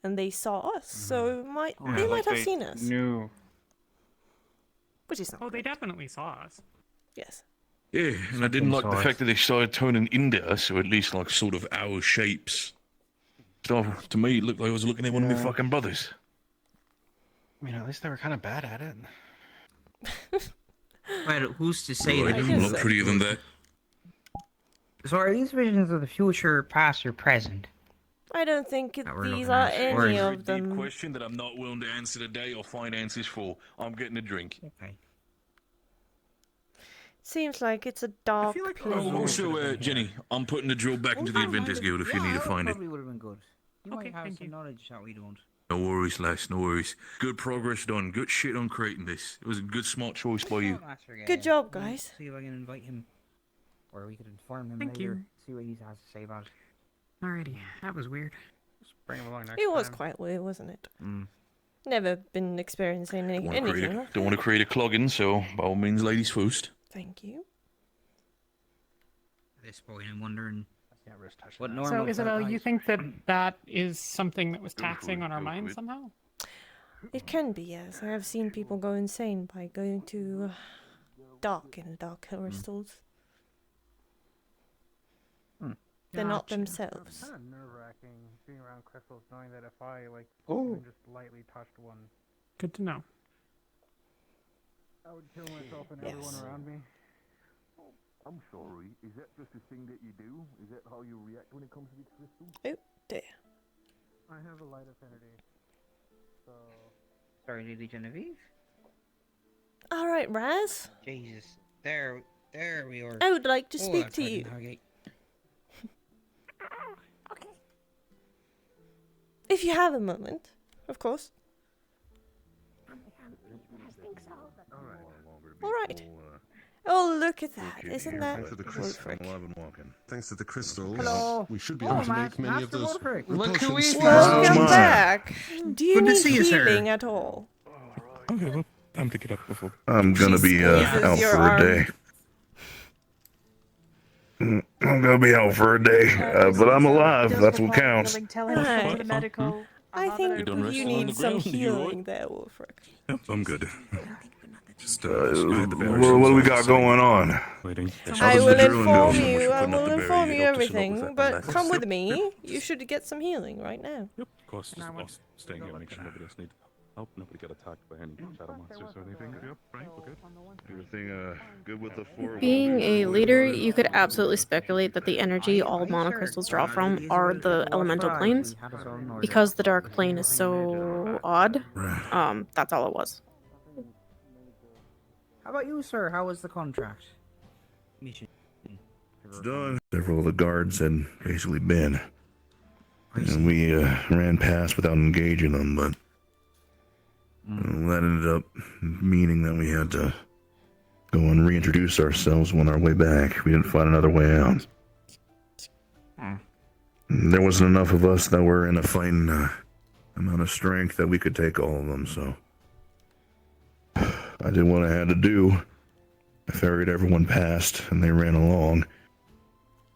and they saw us. So Mm-hmm. they might have seen us, Knew. which is not. Oh, they definitely saw us. Yes. Yeah, and I didn't like the Something fact that they started turning into us, or at least like sort of our shapes. So to me, it looked like I was looking at one of my Yeah. fucking brothers. I mean, at least they were kind of bad at it. Well, who's to say Right, they a didn't? lot prettier than that. So are these visions of the future, past, or present? I don't think That we're these looking are at, or any is- Very of deep them. question that I'm not willing to answer today or find answers for. I'm getting a drink. Okay. Seems like it's a dark like place. Oh, also, Jenny, I'm putting the drill back into the Adventist Guild if you need to find it. Probably would have been good. You Okay, might have thank some you. knowledge that we don't. No worries, lass, no worries. Good progress done. Good shit on creating this. It was a good, smart choice by you. Good job, guys. See if I can invite him, or we could inform him Thank later. you. See what he has to say about it. Alrighty, that was weird. Just bring them along next It was time. quite weird, wasn't it? Mm. Never been experiencing Don't want anything like to create a clogging, so by all means, ladies first. Thank you. At this point, I'm wondering Can't risk touching what that. normal. So, Isabel, you eyes- think that that is something that was Go for taxing it, on our go for minds it. somehow? It can be, yes. I have seen people go insane by going to dark crystals. They're not Gotcha. themselves. Kind of nerve-wracking being around crystals, knowing that if I Oh. just lightly touched one, Good to know. I would kill myself and Yes. everyone around me. I'm sorry. Is that just a thing that you do? Is that how you react when it comes to these crystals? Oh, dear. I have a light affinity, so Sorry, Lady Genevieve. Alright, Raz. Jesus, there we are. I would like to Oh, speak that's to hard you. navigate. If you have a moment, of course. Alright. Oh, look at that. Isn't that Thanks to the crystal. Wolfric? Thanks to the crystals, Hello. we should be Oh, able to make many of Master those Wolfric. Look who we potions. found. Welcome Wow. back. Do you Good to need see you, sir. healing at all? Time to get up before. I'm gonna be out your for arm. a day. I'm gonna be out for a day, but I'm alive. That's what counts. I think You done you resting on need the some ground? You all healing there, Wolfric. I'm good. Just What do we got going on? Waiting. I will inform Much you. for I putting up will the inform barrier you up to snuff with everything. that But molasses. come with Yep, me. You should get some healing right now. Of course, just staying here, make sure nobody else needs help. Nobody got attacked by any shadow monsters or anything. Yep, right, we're good. Everything good with the four. Being a leader, you could absolutely speculate that the energy all monocrystals draw from are the elemental planes. Because the dark plane is so odd, that's all it was. How about you, sir? How was the contract? Mission. It's done. Several of the guards had basically been. And we ran past without engaging them, but that ended up meaning that we had to go and reintroduce ourselves on our way back. We didn't find another way out. There wasn't enough of us that were in a fighting amount of strength that we could take all of them, so I did what I had to do. I ferried everyone past, and they ran along.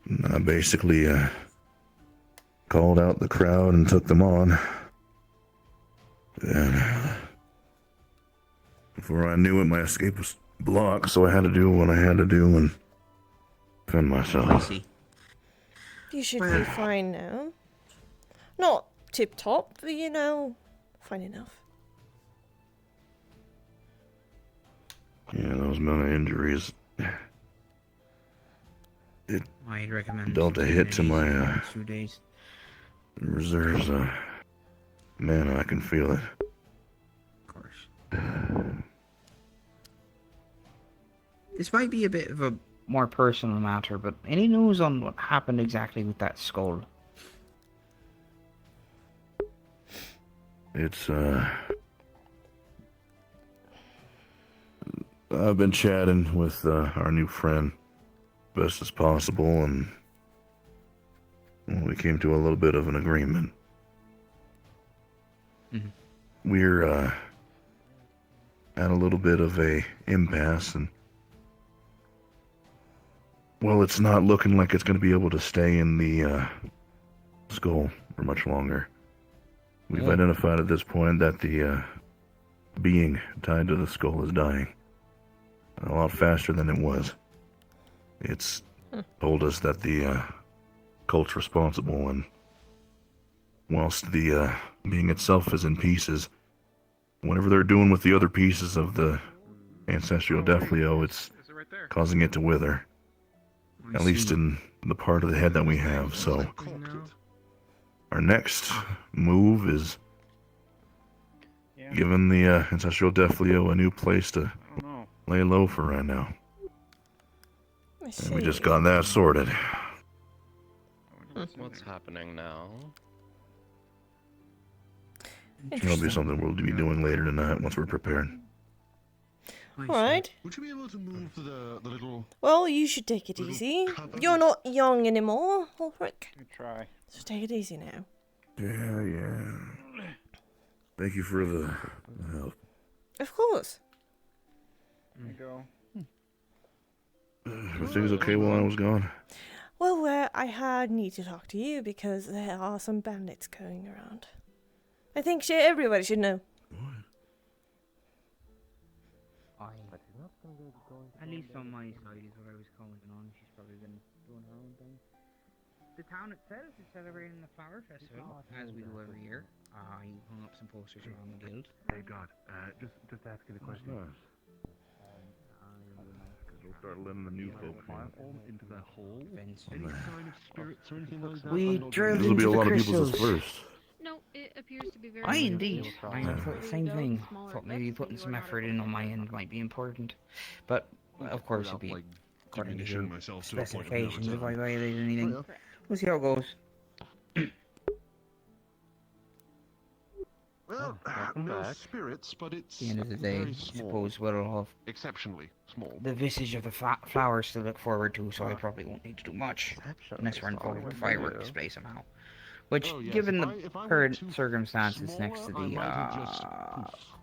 And I basically called out the crowd and took them on. And before I knew it, my escape was blocked, so I had to do what I had to do and defend myself. You should be fine now. Not tip-top, but fine enough. Yeah, those amount of injuries. It I'd recommend dealt a hit to my 2 days. reserves. Man, I can feel it. Of course. This might be a bit of a more personal matter, but any news on what happened exactly with that skull? It's I've been chatting with our new friend best as possible, and we came to a little bit of an agreement. We're at a little bit of a impasse, and well, it's not looking like it's going to be able to stay in the skull for much longer. We've identified at this point that the being tied to the skull is dying a lot faster than it was. It's told us that the cult's responsible, and whilst the being itself is in pieces, whatever they're doing with the other pieces of the ancestral Defleo, it's causing it to wither. At least in the part of the head that we have, so our next move is giving the ancestral Defleo a new place to lay low for right now. And we just got that sorted. What's happening now? It'll be something we'll be doing later tonight once we're prepared. Alright. Would you be able to move the little... Well, you should take it easy. You're not young anymore, Ulrich. Try. So take it easy now. Yeah. Thank you for the help. Of course. There you go. Everything's okay while I was gone? Well, I need to talk to you because there are some bandits going around. I think everybody should know. At least on my side is what I was commenting on. She's probably been doing her own thing. The town itself is celebrating the flower festival, as we do every year. I hung up some posters around the guild. Hey God, just asking a question. We'll start letting the new folk into that hole. Any sign of spirits or anything like that? We drove This will be a into the lot of people's crystals. first. No, it appears to be very. Indeed. I thought the same thing. Thought maybe putting some effort in on my end might be important. But, of course, it'd be according to your specifications if I violated anything. We'll see how it goes. Well, no spirits, but it's At the end of the day, very I small. suppose we'll have Exceptionally small. the visage of the flowers to look forward to, so I probably won't need to do much. Unless we're involved with the firework display somehow. Which, Oh, yes, given if the I- if I were current too circumstances next to smaller, I the might have just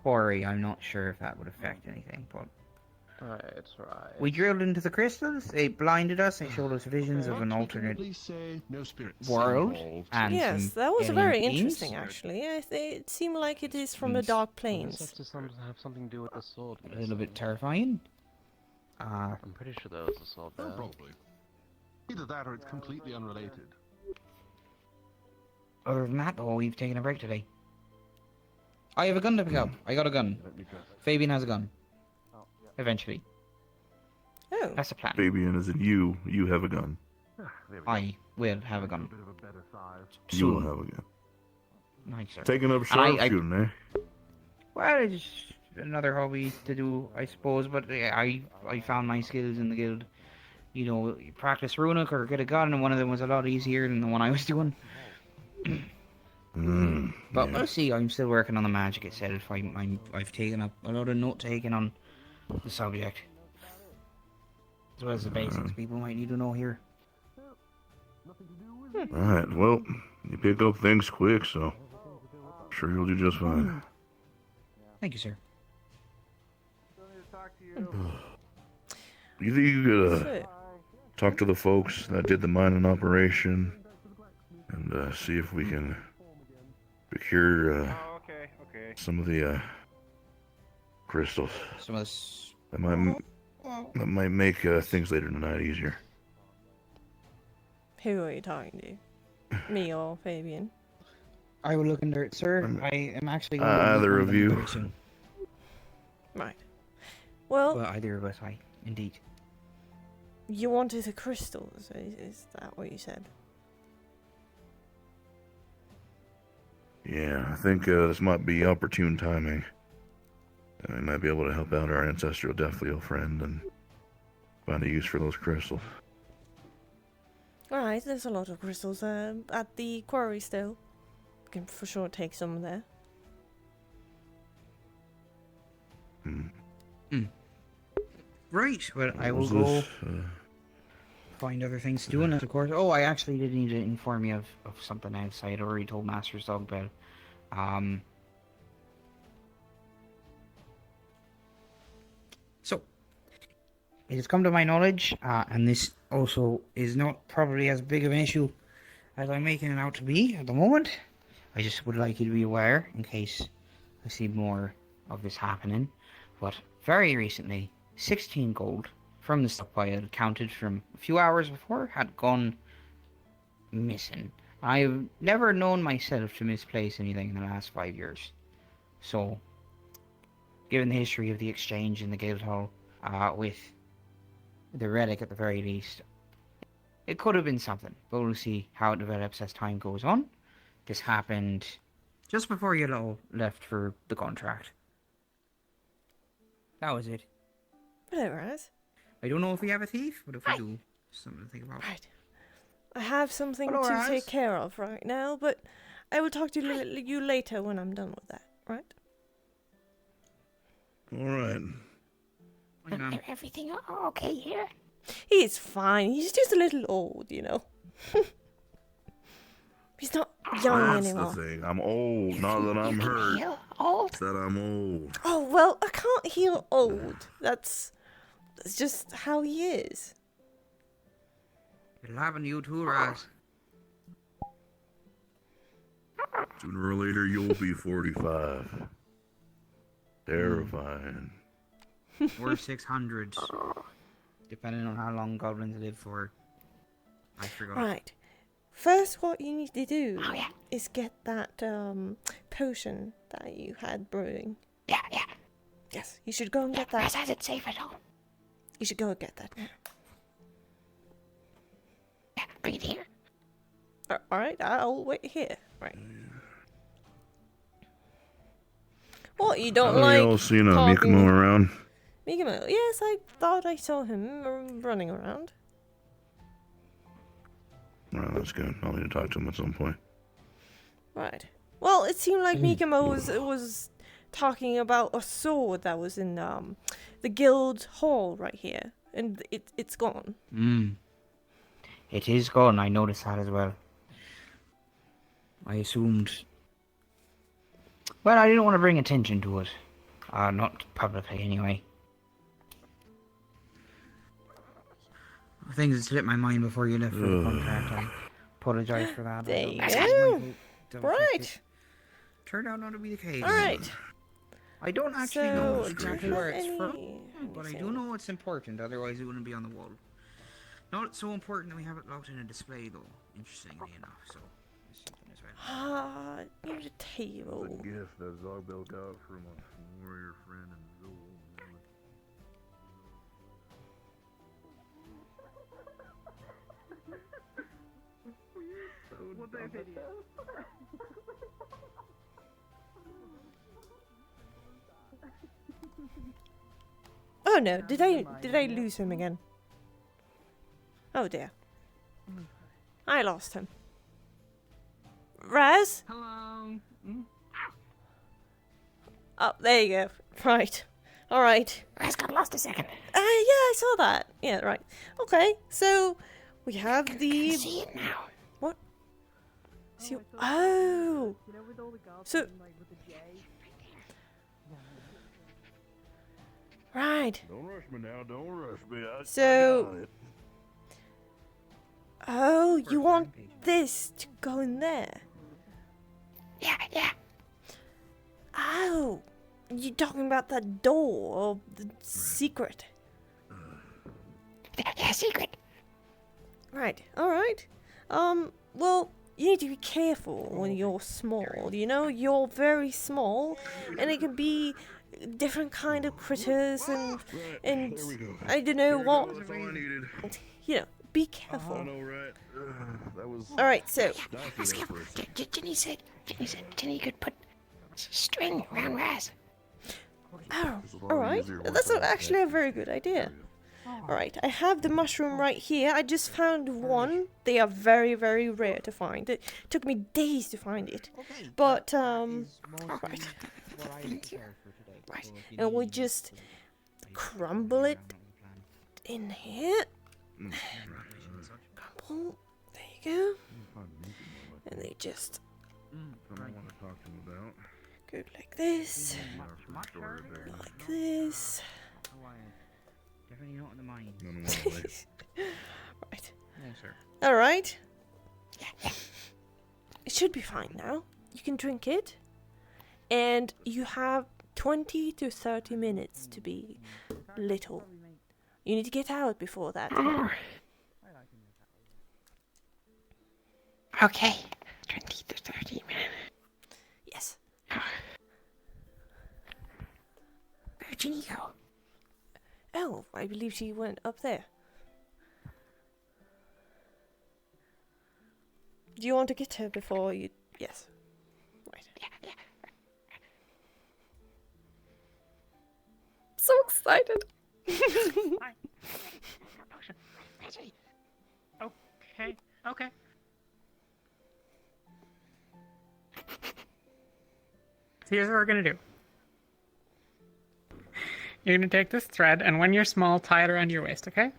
quarry, I'm not sure if that would affect anything. But Right. we drilled into the crystals. They blinded us. They showed us visions of an But we can alternate at least say no spirits world involved. and Yes, some that was alien very beings. interesting, actually. It seemed like it is from the Dark Plains. Have something to do with the sword. A little bit terrifying. I'm pretty sure that was the sword. Oh, probably. Either that or it's completely unrelated. Other than that, though, we've taken a break today. I have a gun to pick up. I got a gun. Fabian has a gun. Eventually. Oh. That's the plan. Fabian, as in you have a gun. I will have a gun. You will Soon. have a gun. Nice, sir. Taking up And sharpshooting, eh? Well, it's another hobby to do, I suppose. But I found my skills in the guild. You know, you practice runic or get a gun, and one of them was a lot easier than the one I was doing. But we'll see. I'm still working on the magic itself. I've taken up a lot of note taking on the subject, as well as the basics people might need to know here. Alright, well, you pick up things quick, so I'm sure you'll do just fine. Thank you, sir. You think you could talk to the folks that did the mining operation and see if we can procure some of the crystals. Some of this. That might make things later tonight easier. Who are you talking to? Me or Fabian? I will look into it, sir. I am actually going Either of you. very soon. Right. Well, Either of us, indeed. you wanted the crystals, is that what you said? Yeah, I think this might be opportune timing. We might be able to help out our ancestral Deathfield friend and find a use for those crystals. Alright, there's a lot of crystals at the quarry still. Can for sure take some there. Right, well, I will What's go this, find other things to do, and of course. Oh, I actually did need to inform you of something else. I had already told Master's Dogbell. So, it has come to my knowledge, and this also is not probably as big of an issue as I'm making it out to be at the moment. I just would like you to be aware, in case I see more of this happening. But very recently, 16 gold from the stockpile counted from a few hours before had gone missing. I've never known myself to misplace anything in the last 5 years. So, given the history of the exchange in the guild hall, with the relic at the very least, it could have been something. But we'll see how it develops as time goes on. This happened just before you all left for the contract. That was it. Alright. I don't know if we have a thief, but if we do, something to think about. Right. I have something Hello, to Raz. take care of right now, but I will talk to you later when I'm done with that, right? Alright. Everything okay here? He's fine. He's just a little old, you know. He's not young That's anymore. the thing. I'm old, not that I'm hurt. Old? It's that I'm old. Oh, well, I can't heal old. That's just how he is. It'll happen to you too, Raz. Sooner or later, you'll be 45. Terrifying. Or 600s. Depending on how long goblins live for. I forgot. Right. First, what you need to do is get that potion that you had brewing. Yeah. Yes, you should go and get that. Raz has it safe at home. You should go and get that now. Yeah, bring it here. Alright, I'll wait here. Right. What, you don't like y'all seen talking- Mikamo around? Mikamo? Yes, I thought I saw him running around. Well, that's good. I'll need to talk to him at some point. Right. Well, it seemed like Mikamo was talking about a sword that was in the guild hall right here, and it's gone. It is gone. I noticed that as well. I assumed. Well, I didn't want to bring attention to it. Not publicly, anyway. Things had slipped my mind before you left for the contract. I apologize for that. There you That's go. my fault. Right. Turned out not to be the case. Alright. I don't actually know So, exactly do you where have it's from, any- but I do know it's important, otherwise it wouldn't be on the wall. Not so important that we have it locked in a display, though, interestingly enough, so there's something as well. Ah, near the table. It's a gift that Zogbel got from a warrior friend and Zool. What the video? Oh no, did I lose him again? Oh dear. I lost him. Raz? Hello. Oh, there you go. Right. Alright. Raz got lost a second. Yeah, I saw that. Yeah, right. Okay, so we have the... see it now. What? See, oh! So... Right. Don't rush me now, don't rush me. I So... got it. Oh, you want this to go in there? Yeah. Oh! You talking about that door or the secret? Yeah, secret. Right, alright. Well, you need to be careful when you're small, you know? You're very small, and it can be different kind of critters and I don't know what. That's all I needed. You know, be careful. I know, right? That was. Alright, so. Let's go. Jenny said Jenny could put string around Raz. Oh, alright. That's not actually a very good idea. Alright, I have the mushroom right here. I just found one. They are very, very rare to find. It took me days to find it. But, alright. Right, and we just crumble it in here. Crumble. There you go. And they just go like this. Like this. Definitely not in the mine. Right. No, sir. Alright. It should be fine now. You can drink it. And you have 20 to 30 minutes to be little. You need to get out before that. Okay. 20 to 30 minutes. Yes. Where'd Jenny go? Oh, I believe she went up there. Do you want to get her before you... Yes. Right. Yeah. So excited. Okay. So here's what we're gonna do. You're gonna take this thread, and when you're small, tie it around your waist, okay?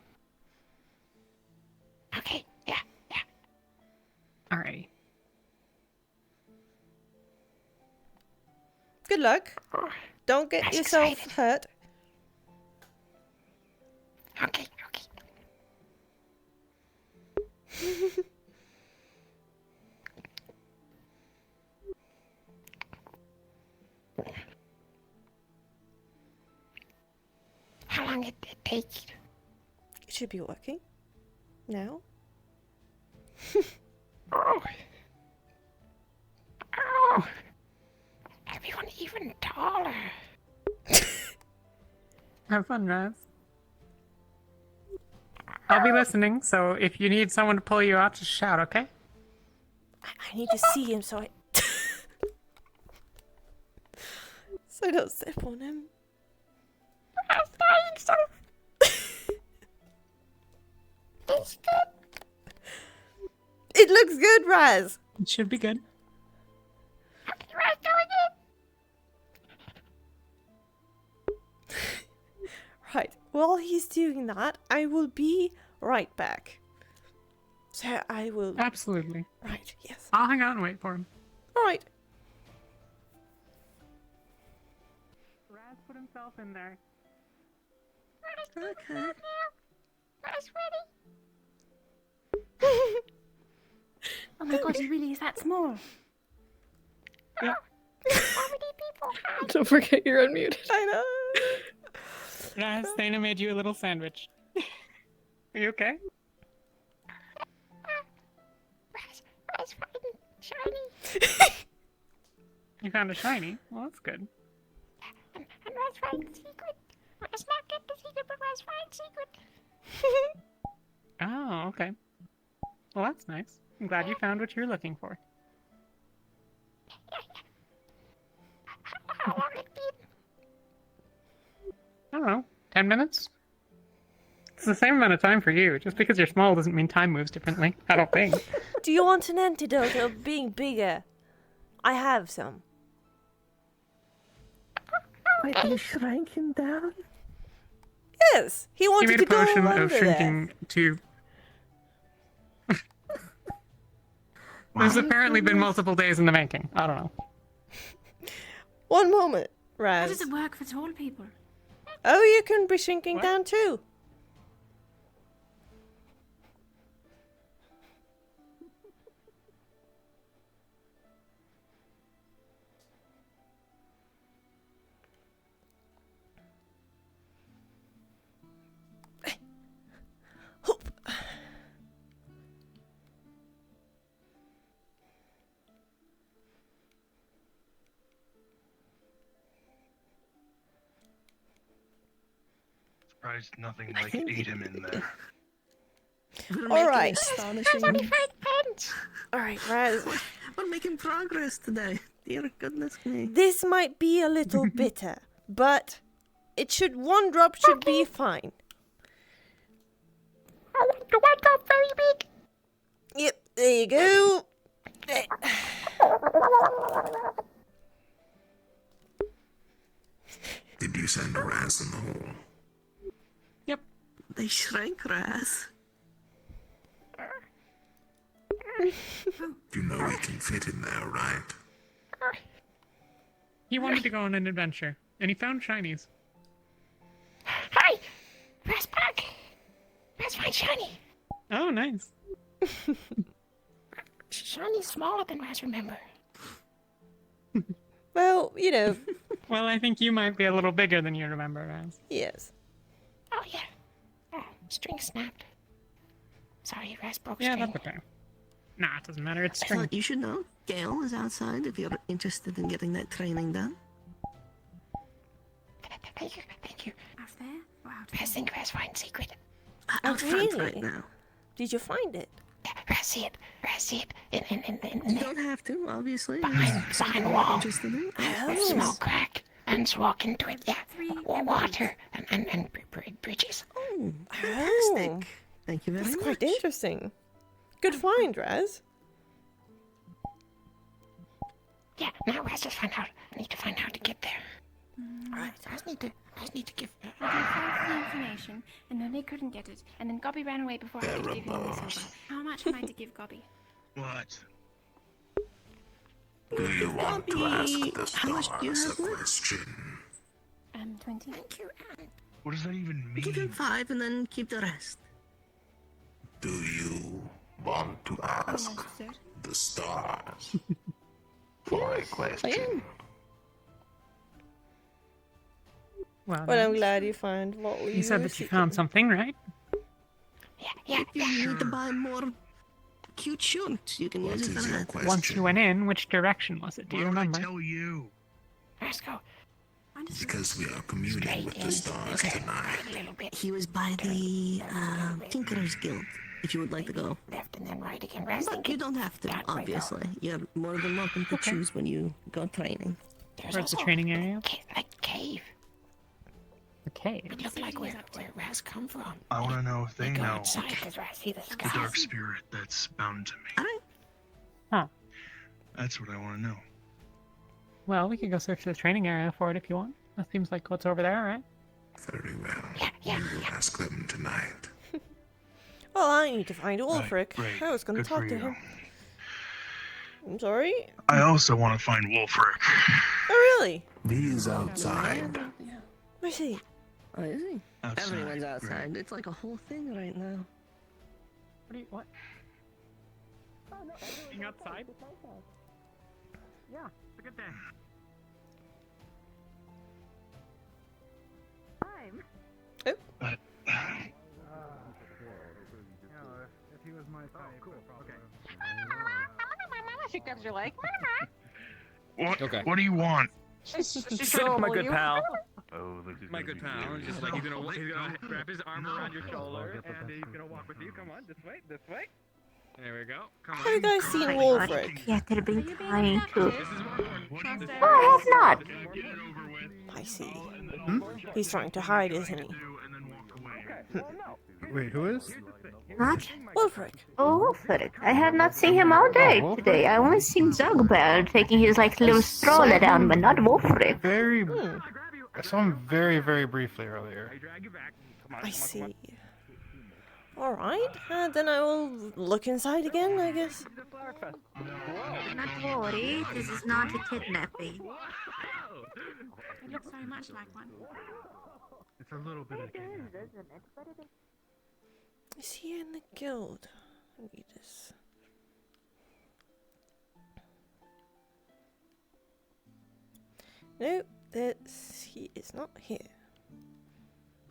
Okay, yeah. Alrighty. Good luck. Don't get That's yourself excited. hurt. Okay. How long did it take? It should be working. Now. Oh. Everyone even taller. Have fun, Raz. I'll be listening, so if you need someone to pull you out, just shout, okay? I need to see him so I... so I don't step on him. It's good. It looks good, Raz. It should be good. Raz doing it. Right. While he's doing that, I will be right back. So I will... Absolutely. Right, yes. I'll hang out and wait for him. Alright. Raz put himself in there. Okay. Oh my god, he really is that small. Yeah. How many people have? Don't forget you're unmuted. I know. Raz, Thana made you a little sandwich. Are you okay? Raz fighting shiny. You found a shiny? Well, that's good. And Raz fighting secret. Raz not get the secret, but Raz find secret. Oh, okay. Well, that's nice. I'm glad you found what you're looking for. How long it been? I don't know. 10 minutes? It's the same amount of time for you. Just because you're small doesn't mean time moves differently. I don't think. Do you want an antidote of being bigger? I have some. Wait, you shrank him down? Yes, he wanted made to a potion go of under shrinking to... There's apparently been multiple days in the making. I don't know. One moment, How Raz. does it work for tall people? Oh, you can be shrinking down too. Surprised nothing like ate him in there. All right. Astonishing. All right, Raz. We're making progress today. Dear goodness me. This might be a little bitter, but it should 1 drop should be fine. I want the 1 drop very big. Yep, there you go. Did you send Raz in the hole? Yep. They shrank Raz. You know he can fit in there, right? He wanted to go on an adventure, and he found shinies. Hi! Raz back! Raz find shiny! Oh, nice. Shiny's smaller than Raz remember. Well, you know. Well, I think you might be a little bigger than you remember, Raz. Yes. Oh yeah. Oh, string snapped. Sorry, Raz broke Yeah, string. that's okay. Nah, it doesn't matter. It's I string. thought you should know. Gail is outside if you're interested in getting that training done. Thank you, thank you. Out there? Or out there? I think Raz find secret. Out front right now. Did you find it? Yeah, Raz see it. Raz see it. You don't have to, obviously. Behind wall. Interested in. Small crack. And walk into it. Yeah. Water and bridges. Oh, fantastic. Thank you very That's much. quite interesting. Good find, Raz. Yeah, now Raz just found out. I need to find out how to get there. Alright, I just need to give... I found the information, and then they couldn't get it, and then Gobby ran away before I could give him the silver. How much am I to give Gobby? What? Do you want to ask the How much do you stars a have left? question? 20. Thank you. What does that even mean? Give him 5 and then keep the rest. Do you want to ask the stars for a question? Well, I'm glad you found what we You said that you found something, right? Yeah. If you need to buy more cute shirts, you can use it for that. Once you went in, which direction was it? Do you remember? Tell you. Let's go. Because we are communing with the stars tonight. He was by the Tinkerers Guild, if you would like to go. Left and then right again. But you don't have to, obviously. You're more than welcome to choose when you go training. Where's the training area? Like cave. The cave? It looked like where Raz come from. I want to know if they Go know outside because Raz see the the sky. dark spirit that's bound to me. Huh. That's what I want to know. Well, we could go search the training area for it if you want. That seems like what's over there, right? Very well. We will ask them tonight. Well, I need to find Wolfric. right. I was going to Good for talk to you. him. I'm sorry? I also want to find Wolfric. Oh, really? He's outside. Where's he? Oh, is he? Outside, Everyone's outside. right. It's like a whole thing right now. What? Being outside? Yeah, it's a good day. But If he was my type, cool. Okay. She comes, you're like, what? Okay. What do you want? So, my good pal. Oh, this is My gonna good be pal. serious. Just like he's gonna grab his arm around your shoulder, and he's gonna walk with you. Come on, this way, this way. There we go. Come on. Have you guys seen Wolfric? yeah, could have been trying to. This is more important. Oh, I have not. I see. He's trying to hide, isn't he? Wait, who is? Not? Wolfric. Oh, Wolfric. I have not seen him all day today. I only seen Zugbear taking his like little stroll down, but not Wolfric. I saw him very, very briefly earlier. I see. Alright, then I will look inside again, I guess. Not worry, this is not a kidnapping. It looks very much like one. It's a little bit of Is he in the guild? I need this. No, he is not here.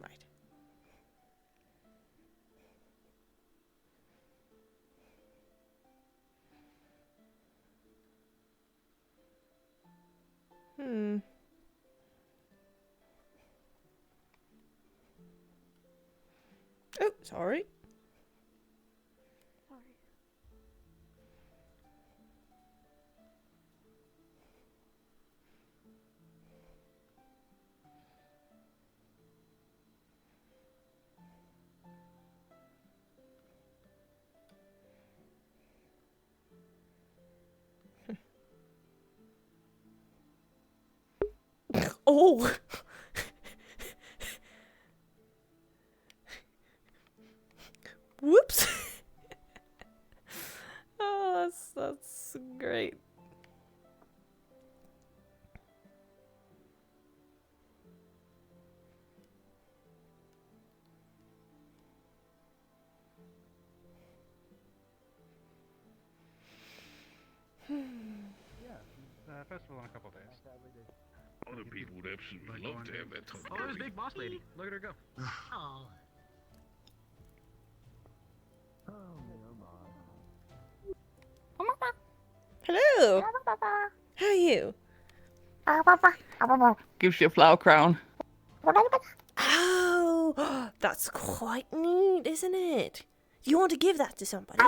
Right. Oh, sorry. Oh! Whoops! Oh, that's great. Festival in a couple days. Other people would absolutely love to have that. Oh, there's big boss lady. Look at her go. Oh. Hello! How are you? Gives you a flower crown. Oh, that's quite neat, isn't it? You want to give that to somebody?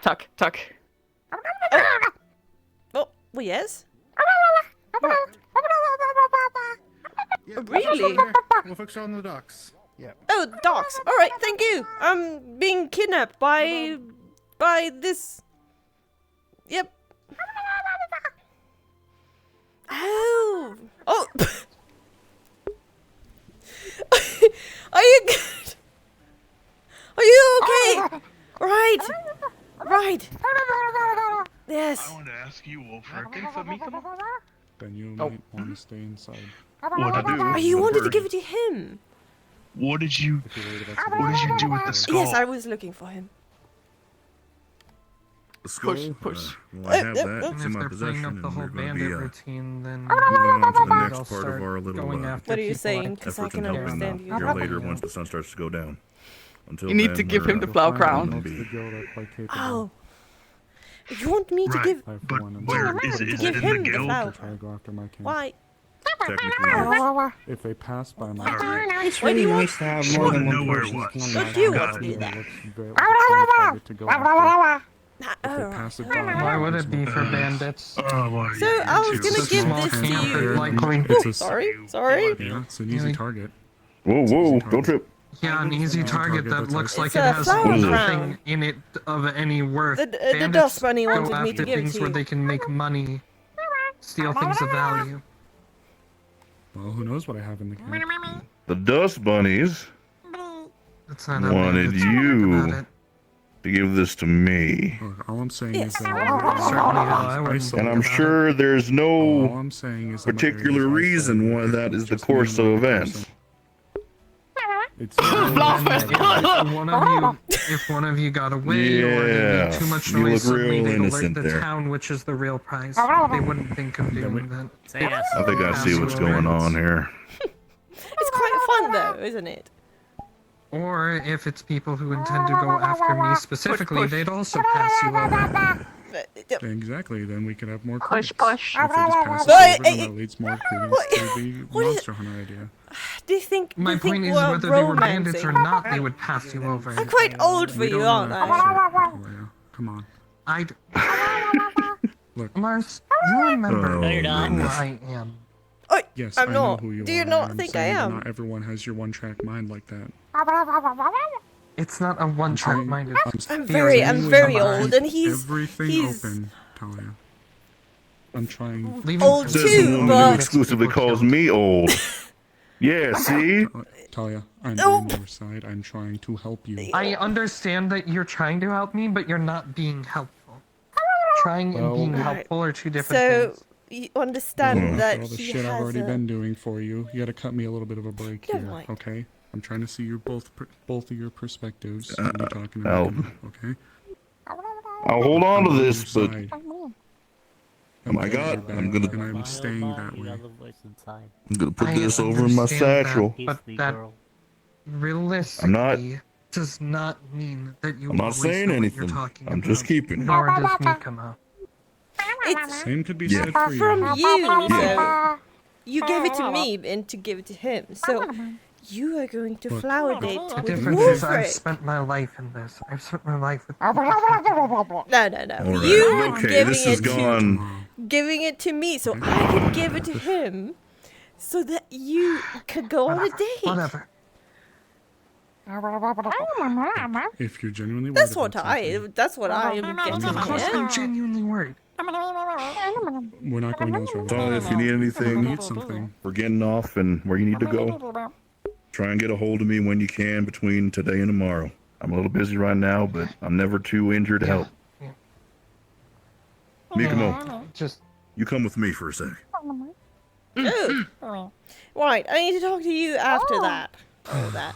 Tuck, tuck. Oh, well, yes. Yeah, Really? We'll fix on the docks. Yeah. Oh, docs. All right, thank you. I'm being kidnapped by this. Yep. Oh. Oh. Are you good? Are you okay? Right. Right. Yes. I want to ask you, Wolfric, for me, come on. Then you might want to stay inside. What to do? Oh, you wanted to give it to him? What did you do with the skull? Yes, I was looking for him. The skull? Push. Well, I have that. And It's if in my they're possession, playing up and the we're whole going to be bandit routine, then moving on to the maybe next they'll part of start our little going after What are you people saying? like 'Cause I efforts can in helping understand you. here later once the sun starts to go down. Until You need then, to give him we're, the flower we're crown. gonna be- Oh. You want me to give? But where is it? To Is give it in him the the guild? flower. Try to go after my camp. Why? Technically, If they pass by my It's Why do really you want- nice to have more than one person. Don't you want to do that? Why would it be for bandits? So I was gonna give this to you. It's Oh, a- sorry. Yeah, it's an easy target. Whoa, whoa, don't trip. Yeah, an easy target that looks like It's it a has flower nothing crown. in it of any worth. The Bandits dust bunny go wanted me to after give it things to where you. they can make money, steal things of value. Well, who knows what I have in the camp? The dust bunnies It's not up wanted it's about you it. to give this to me. All I'm saying is that Certainly how I would And I'm sure there's no All I'm saying is that my particular area is reason isolated. why that is the Just me course and of one other events. It's If one of you got away or they Yeah, made too much you noise, look suddenly real they'd alert innocent the there. town, which is the real prize. They wouldn't think of doing that. I think I see what's going on here. It's quite fun though, isn't it? Or if it's people who intend to go after me specifically, they'd also pass you over. Exactly, then we could have more Push, critics. push. If they just pass us But, over, then that leads more credence to the monster hunter idea. Do you think? My do you think point is, we're whether they were bandits romancing? or not, they would pass you over. I'm quite old for you, aren't I? Come on. Look, Mars, you remember No, you're not. who I am. Oh, Yes, I'm I not. know who you Do are. you not I'm think I saying that am? Not everyone has your one-track mind like that. It's not a one-track minded. I'm very old, and he's everything open, Talia. I'm trying. old Says the too, woman who but exclusively calls me old. Yeah, see? Talia, I'm Oh. on your side. I'm trying to help you. I understand that you're trying to help me, but you're not being helpful. Trying and being Well- helpful are two different so things. you understand that all the he shit I've has already a... been doing for you, you gotta cut me a little bit of a break Never here, mind. okay? I'm trying to see your both of your perspectives. Uh, when you're talking I'll- about it, okay? I'll hold on to I'm this, your but side. oh my god, I'm gonna And I'm staying that way. put I this over in my understand satchel. That, but that realistically does not mean that you I'm not always saying know what anything. you're talking I'm about. just keeping it. Nor does Mikama. It's Same could be Yeah. said for you. from you, Yeah. so you gave it to me and to give it to him. So you are going to flower date The with difference is I've Wolfric. spent my life in this. I've spent my life with No. All right, You okay, giving this has it gone. giving it to me, so I could give it to him, so that you could go on a date. Whatever. If you're genuinely worried That's about what I. That's what I am getting Of course here. I'm genuinely worried. we're not going down this road. So if you need anything, Need something. we're getting off and where you need to go. Try and get a hold of me when you can between today and tomorrow. I'm a little busy right now, but I'm never too injured to help. Mikamo, Just you come with me for a sec. Ooh. Right, I need to talk to you after that. All that.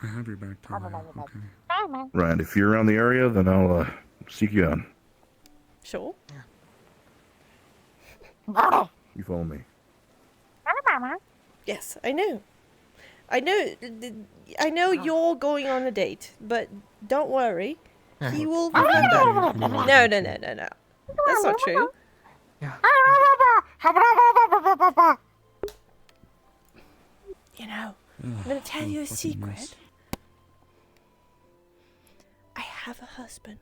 I have your back, Talia. Okay. Right, if you're around the area, then I'll seek you out. Sure. You follow me. Yes, I know. I know you're going on a date, but don't worry. He will remember. No. That's not true. You know, I'm gonna tell you a secret. I have a husband.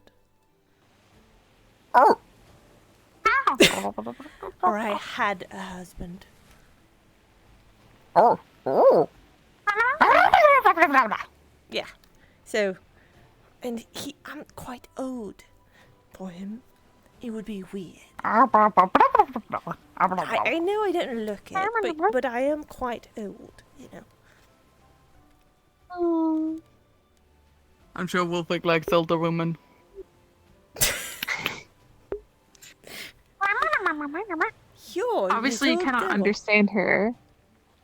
Oh. Or I had a husband. Oh. Yeah. So, and I'm quite old for him. It would be weird. I know I don't look it, but I am quite old, you know. I'm sure Wolfwick likes older women. Sure. Obviously, you so cannot good. understand her,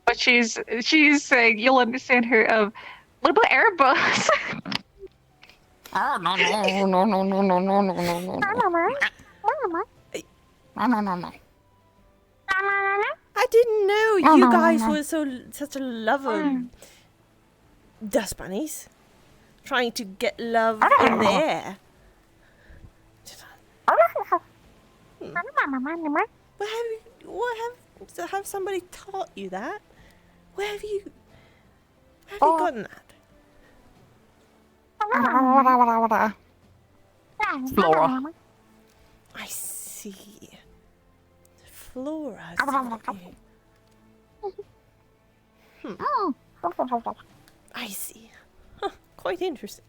but she's saying you'll understand her. What about Airbus? Oh no. I didn't know you guys were such a lover. Dust bunnies. Trying to get love in the air. Have somebody taught you that? Where have you gotten that? Flora. I see. Flora. taught you. I see. Huh, quite interesting.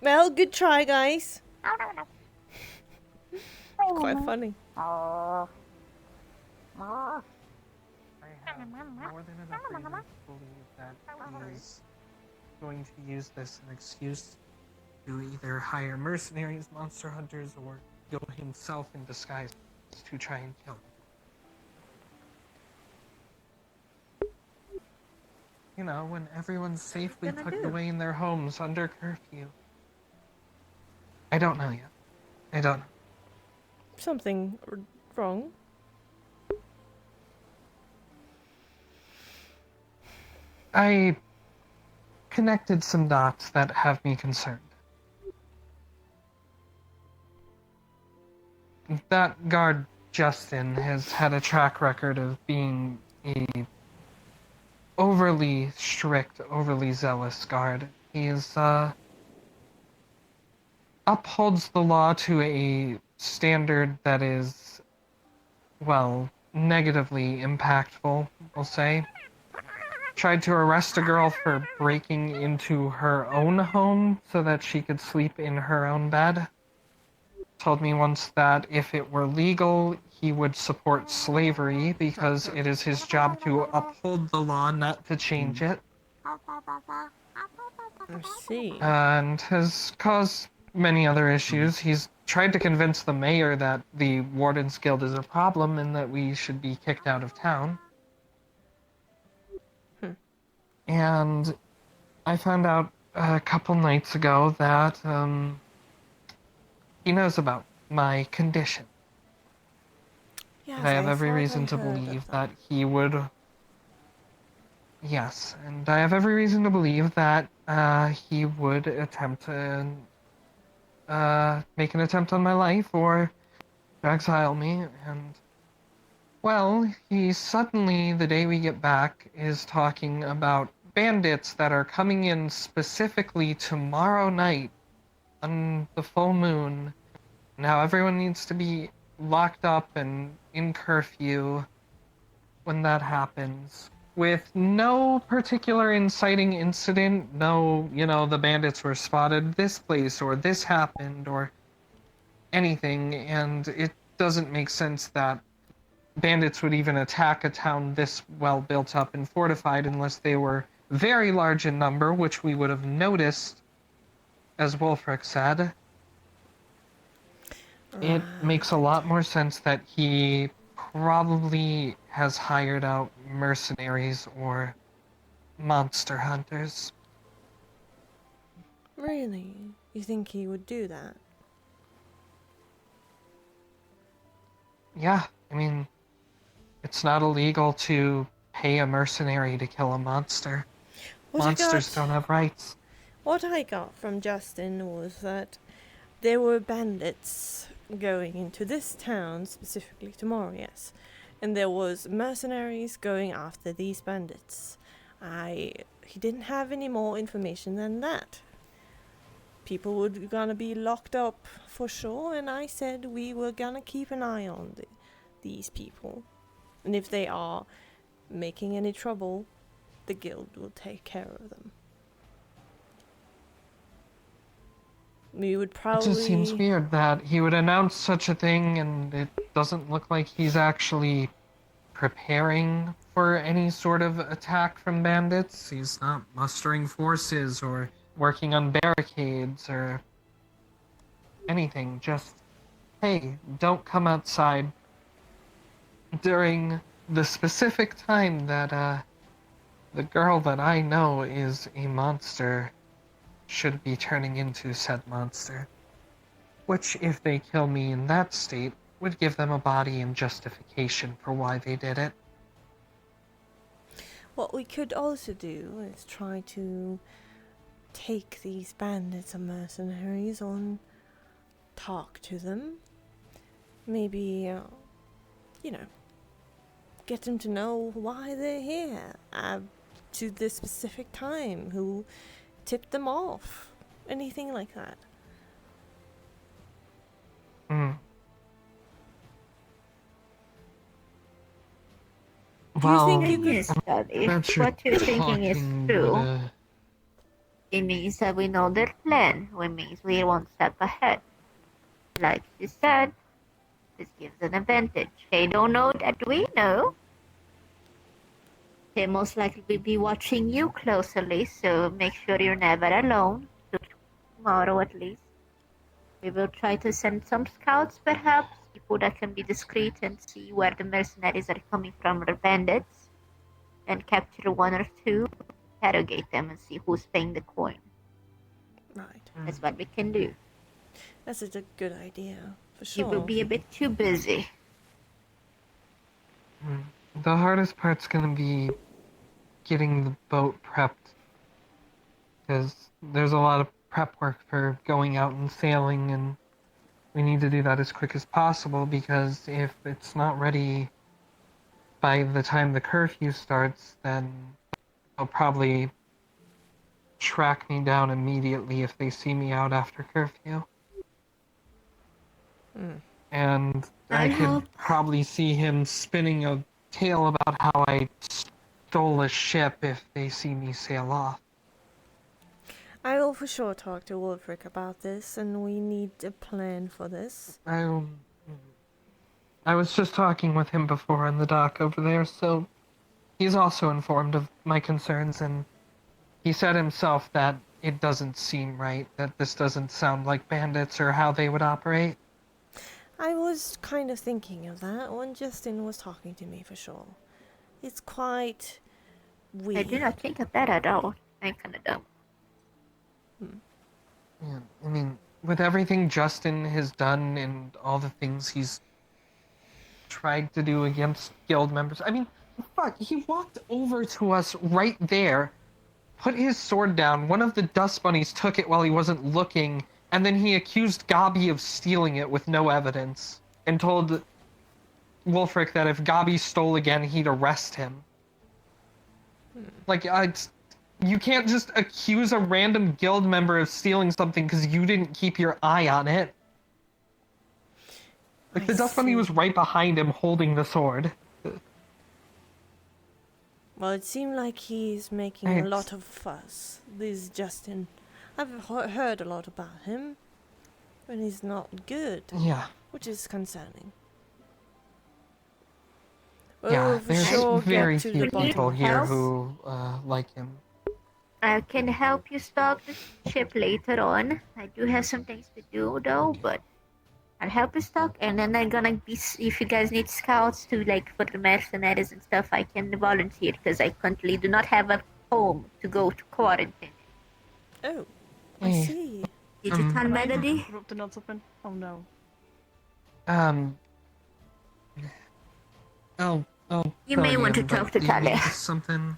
Well, good try, guys. Quite funny. I have more than enough reasons to believe that he's going to use this as an excuse to either hire mercenaries, monster hunters, or go himself in disguise to try and kill him. You know, when everyone's safely tucked away in their homes under curfew. I don't know yet. I don't know. Something wrong? I connected some dots that have me concerned. That guard, Justin, has had a track record of being a overly strict, overly zealous guard. He's, upholds the law to a standard that is, well, negatively impactful, I'll say. Tried to arrest a girl for breaking into her own home so that she could sleep in her own bed. Told me once that if it were legal, he would support slavery because it is his job to uphold the law, not to change it. I see. And has caused many other issues. He's tried to convince the mayor that the Wardens Guild is a problem and that we should be kicked out of town. And I found out a couple nights ago that he knows about my condition. Yes, and I have every thought reason I to heard of believe that he would. Yes, and I have every reason to believe that he would attempt to make an attempt on my life or exile me. And well, he suddenly, the day we get back, is talking about bandits that are coming in specifically tomorrow night on the full moon. Now everyone needs to be locked up and in curfew when that happens. With no particular inciting incident, no, the bandits were spotted this place or this happened or anything, and it doesn't make sense that bandits would even attack a town this well built up and fortified unless they were very large in number, which we would have noticed, as Wolfric said. It makes a lot more sense that he probably has hired out mercenaries or monster hunters. Really? You think he would do that? Yeah, I mean, it's not illegal to pay a mercenary to kill a monster. Monsters don't have rights. What I got from Justin was that there were bandits going into this town specifically tomorrow, yes. And there was mercenaries going after these bandits. He didn't have any more information than that. People were gonna be locked up for sure, and I said we were gonna keep an eye on these people. And if they are making any trouble, the guild will take care of them. We would probably... It just seems weird that he would announce such a thing and it doesn't look like he's actually preparing for any sort of attack from bandits. He's not mustering forces or working on barricades or anything. Just, hey, don't come outside during the specific time that the girl that I know is a monster should be turning into said monster. Which, if they kill me in that state, would give them a body and justification for why they did it. What we could also do is try to take these bandits and mercenaries on, talk to them, maybe, get them to know why they're here, to this specific time, who tipped them off, anything like that. Do you think you could... that if what you're thinking is true, it means that we know their plan, which means we're one step ahead. Like you said, this gives an advantage. They don't know that we know. They most likely will be watching you closely, so make sure you're never alone. Tomorrow at least. We will try to send some scouts, perhaps, people that can be discreet and see where the mercenaries are coming from or bandits, and capture one or two, interrogate them, and see who's paying the coin. Right. That's what we can do. That's a good idea, for sure. You will be a bit too busy. The hardest part's gonna be getting the boat prepped, because there's a lot of prep work for going out and sailing, and we need to do that as quick as possible, because if it's not ready by the time the curfew starts, then they'll probably track me down immediately if they see me out after curfew. And I could probably see him spinning a tale about how I stole a ship if they see me sail off. I will for sure talk to Wolfric about this, and we need a plan for this. I was just talking with him before on the dock over there, so he's also informed of my concerns, and he said himself that it doesn't seem right, that this doesn't sound like bandits or how they would operate. I was kind of thinking of that when Justin was talking to me, for sure. It's quite weird. I do not think of that at all. I'm kind of dumb. Yeah, I mean, with everything Justin has done and all the things he's tried to do against guild members, I mean, fuck, he walked over to us right there, put his sword down, one of the dust bunnies took it while he wasn't looking, and then he accused Gabi of stealing it with no evidence, and told Wolfric that if Gabi stole again, he'd arrest him. Like, you can't just accuse a random guild member of stealing something because you didn't keep your eye on it. Like, the dust bunny was right behind him holding the sword. Well, it seemed like he's making a lot of fuss. This Justin. I've heard a lot about him. And he's not good. Yeah. Which is concerning. Yeah, there's very get to few the bottom people of here this. who like him. I can help you stock the ship later on. I do have some things to do though, but I'll help you stock, and then I'm gonna be, if you guys need scouts to, like, for the mercenaries and stuff, I can volunteer, because I currently do not have a home to go to quarantine. Oh, I see. Did you tell Melody? Interrupting on something? Oh no. You may want to talk to Talia. Something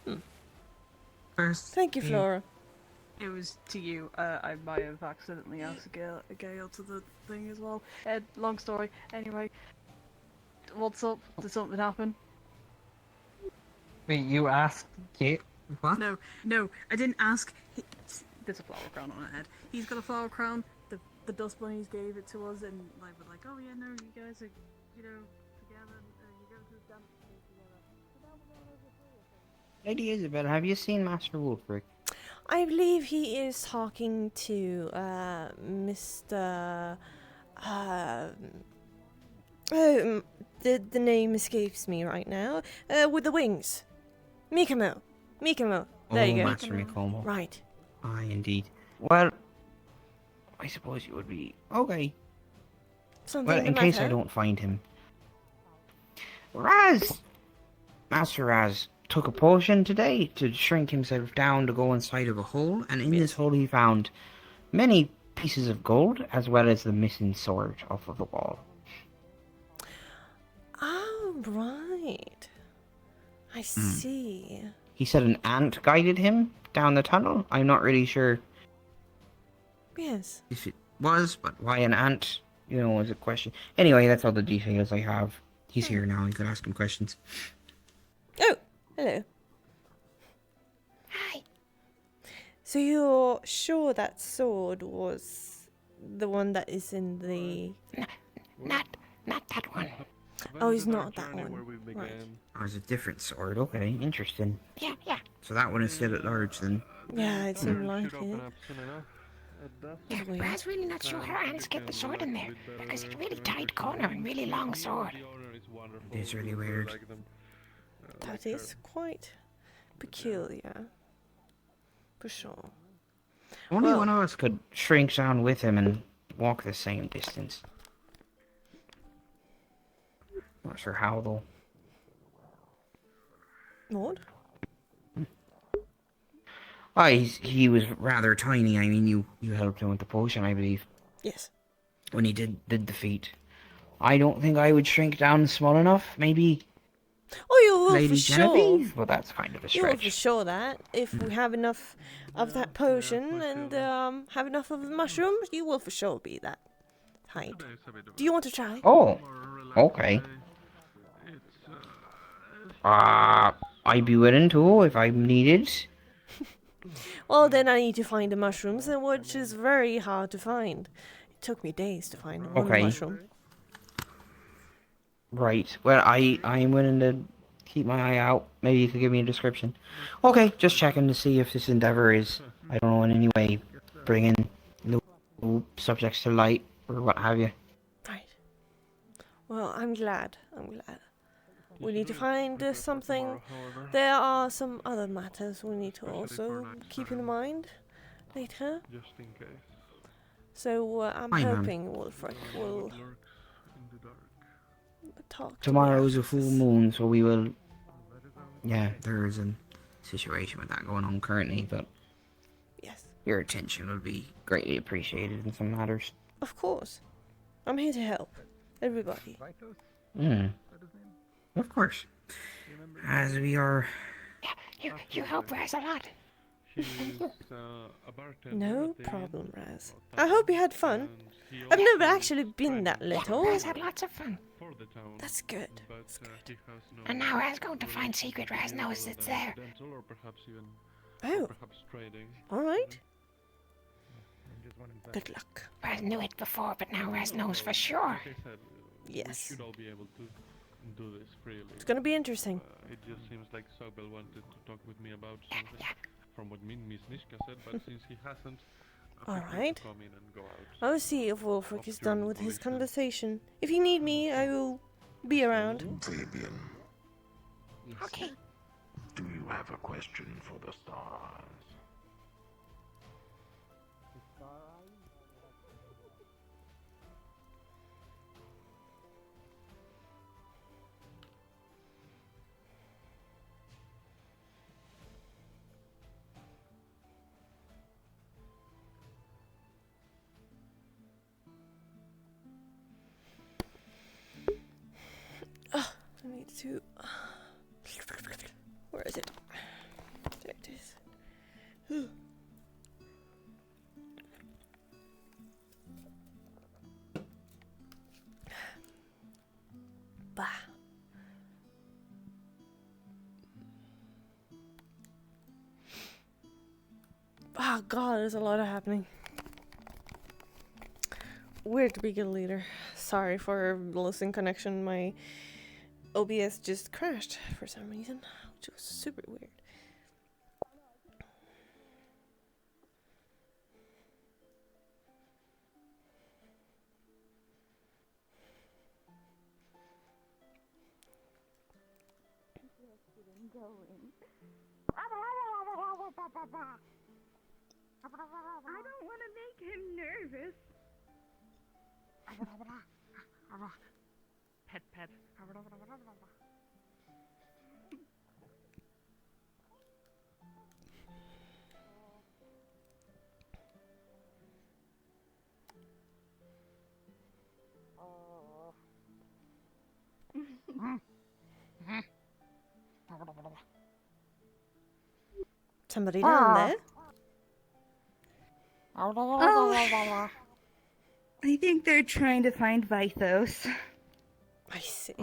first. Thank you, Flora. It was to you. I might have accidentally asked a Gale to the thing as well. Long story. Anyway, what's up? Did something happen? Wait, you asked Kate? What? No, I didn't ask. There's a flower crown on her head. He's got a flower crown. The dust bunnies gave it to us, and like we're like, oh yeah, no, you guys are, together. You go to dance together. Lady Isabel, have you seen Master Wolfric? I believe he is talking to Mr. The name escapes me right now. With the wings. Mikamo. There you go. Master Mikomo. Right. Aye, indeed. Well, I suppose you would be okay. Something Well, in the case I matter? don't find him. Master Raz took a potion today to shrink himself down to go inside of a hole, and in this hole he found many pieces of gold, as well as the missing sword off of the wall. Oh, right. I see. He said an ant guided him down the tunnel. I'm not really sure Yes. if it was, but why an ant, is a question. Anyway, that's all the details I have. He's here now, you could ask him questions. Oh, hello. Hi. So you're sure that sword was the one that is in the... Not that one. Oh, it's not that one. Right. Oh, it's a different sword. Okay, interesting. Yeah. So that one is still at large then. Yeah, it seemed like it. I was really not sure how ants get the sword in there, because it's really tight corner and really long sword. It's really weird. That is quite peculiar. For sure. Only Well- one of us could shrink down with him and walk the same distance. Not sure how, though. What? Oh, he was rather tiny. I mean, you helped him with the potion, I believe. Yes. When he did the feat. I don't think I would shrink down small enough. Maybe Oh, you will Lady for sure. Genevieve? Well, that's kind of a You will for stretch. sure that if we have enough of that potion and have enough of the mushrooms, you will for sure be that height. Do you want to try? Oh, okay. I'd be willing to if I'm needed. Well, then I need to find the mushrooms, which is very hard to find. It took me days to find one Okay. mushroom. Right. Well, I'm willing to keep my eye out. Maybe you could give me a description. Okay, just checking to see if this endeavor is, I don't know, in any way bringing new subjects to light or what have you. Well, I'm glad. We need to find something. There are some other matters we need to also keep in mind later. Just in case. So I'm Hi, ma'am. hoping Wolfric will talk to me Tomorrow's a after full this. moon, so we will... Yeah, there is a situation with that going on currently, but... Yes. Your attention would be greatly appreciated in some matters. Of course. I'm here to help. Everybody. Of course. As we are... You help Raz a lot. No problem, Raz. I hope you had fun. I've never actually been that little. Raz had lots of fun. That's good. And now Raz going to find secret. Raz knows it's there. Oh. Alright. Good luck. Raz knew it before, but now Raz knows for sure. Yes. We should all be able to do this freely. It's gonna be interesting. It just seems like Sobel wanted to talk with me about something. From what Miss Nishka said, but since he hasn't, I think Alright. come in and go out. I'll see if Wolfric is done with his conversation. If you need me, I will be around. Fabian, Okay. do you have a question for the stars? I need to... Where is it? There it is. Bah. Oh god, there's a lot of happening. Weird to be guild leader. Sorry for the listening connection. My OBS just crashed for some reason, which was super weird. I don't want to make him nervous. Pet, pet. Somebody down there? Oh, I think they're trying to find Vythos. I see.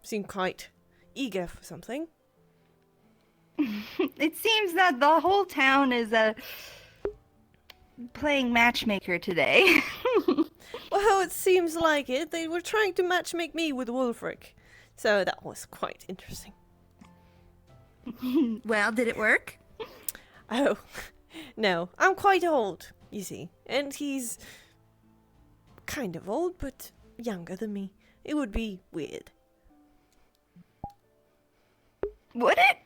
Seem quite eager for something. It seems that the whole town is playing matchmaker today. Well, it seems like it. They were trying to matchmake me with Wolfric. So that was quite interesting. Well, did it work? Oh, no. I'm quite old, you see. And he's kind of old, but younger than me. It would be weird. Would it?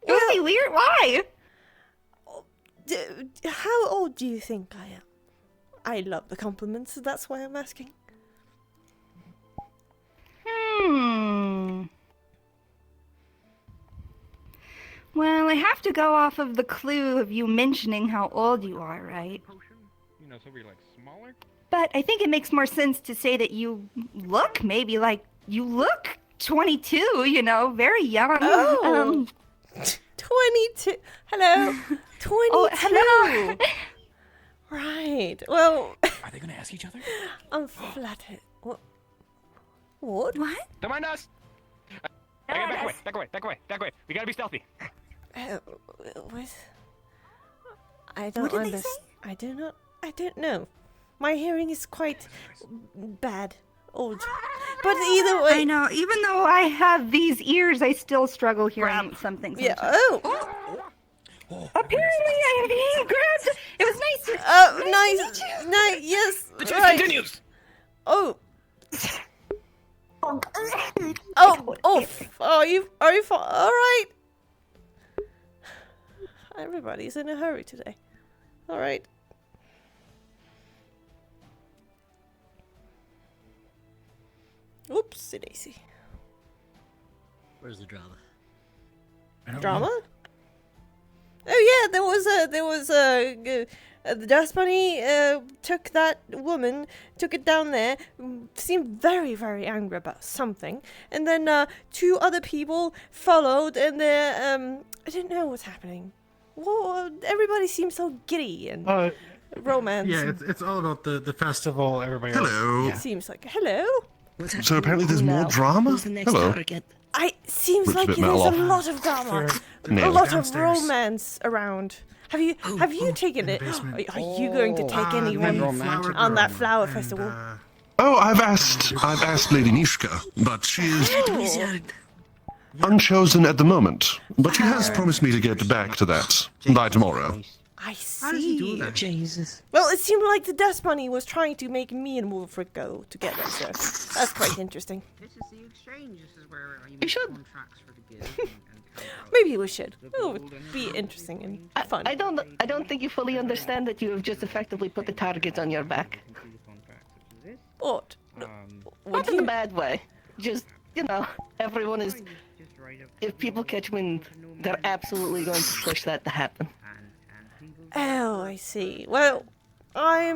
It would be weird. Why? How old do you think I am? I love the compliments, so that's why I'm asking. Well, I have to go off of the clue of you mentioning how old you are, right? You know, so we're like smaller. But I think it makes more sense to say that you look maybe like you look 22, you know, very young. Oh. 22. Hello. 22. Oh, hello. Right. Well. Are they gonna ask each other? I'm flattered. What? What? Don't mind us. Okay, back away. We gotta be stealthy. What? I don't What did they understand. I don't know. My hearing is quite bad. Old. But either way. I know. Even though I have these ears, I still struggle hearing something. Yeah. Sometimes. Apparently, I am being grabbed. It was nice. Nice. Nice. Yes. The chase right. continues. Oh. Are you fine? All right. Everybody's in a hurry today. All right. Oopsie daisy. Where's the drama? Drama? Oh yeah, there was the dust bunny took that woman, took it down there, seemed very, very angry about something, and then 2 other people followed, and I didn't know what's happening. Well, everybody seems so giddy and romance. Yeah, it's all about the festival. Everybody. Hello. It seems like hello. So apparently there's more drama? Hello. Seems Rips a like bit there's metal a off. lot of drama, a Nailed lot it. of romance around. Have you taken it? Are you going to take anyone on that flower festival? Oh, I've asked Lady Nishka, but she is unchosen at the moment. But she has promised me to get back to that by tomorrow. I see. How does he do that? Jesus. Well, it seemed like the dust bunny was trying to make me and Wolfric go together, so that's quite interesting. This is the exchange. This is where you make contracts for the guild. Maybe we should. It would be interesting and fun. I don't think you fully understand that you have just effectively put the target on your back. What? Not in a bad way. Just, you know, everyone is... If people catch wind, they're absolutely going to push that to happen. Oh, I see. Well, I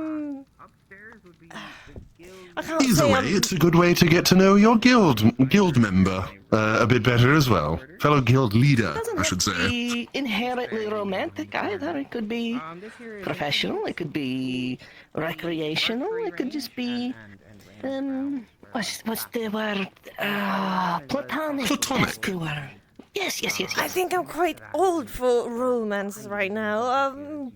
can't Either say way, I'm... it's a good way to get to know your guild member a bit better as well. Fellow guild leader, I should say. Be inherently romantic either. It could be professional, it could be recreational, it could just be what's the word? Platonic. That's the word. Yes. I think I'm quite old for romance right now.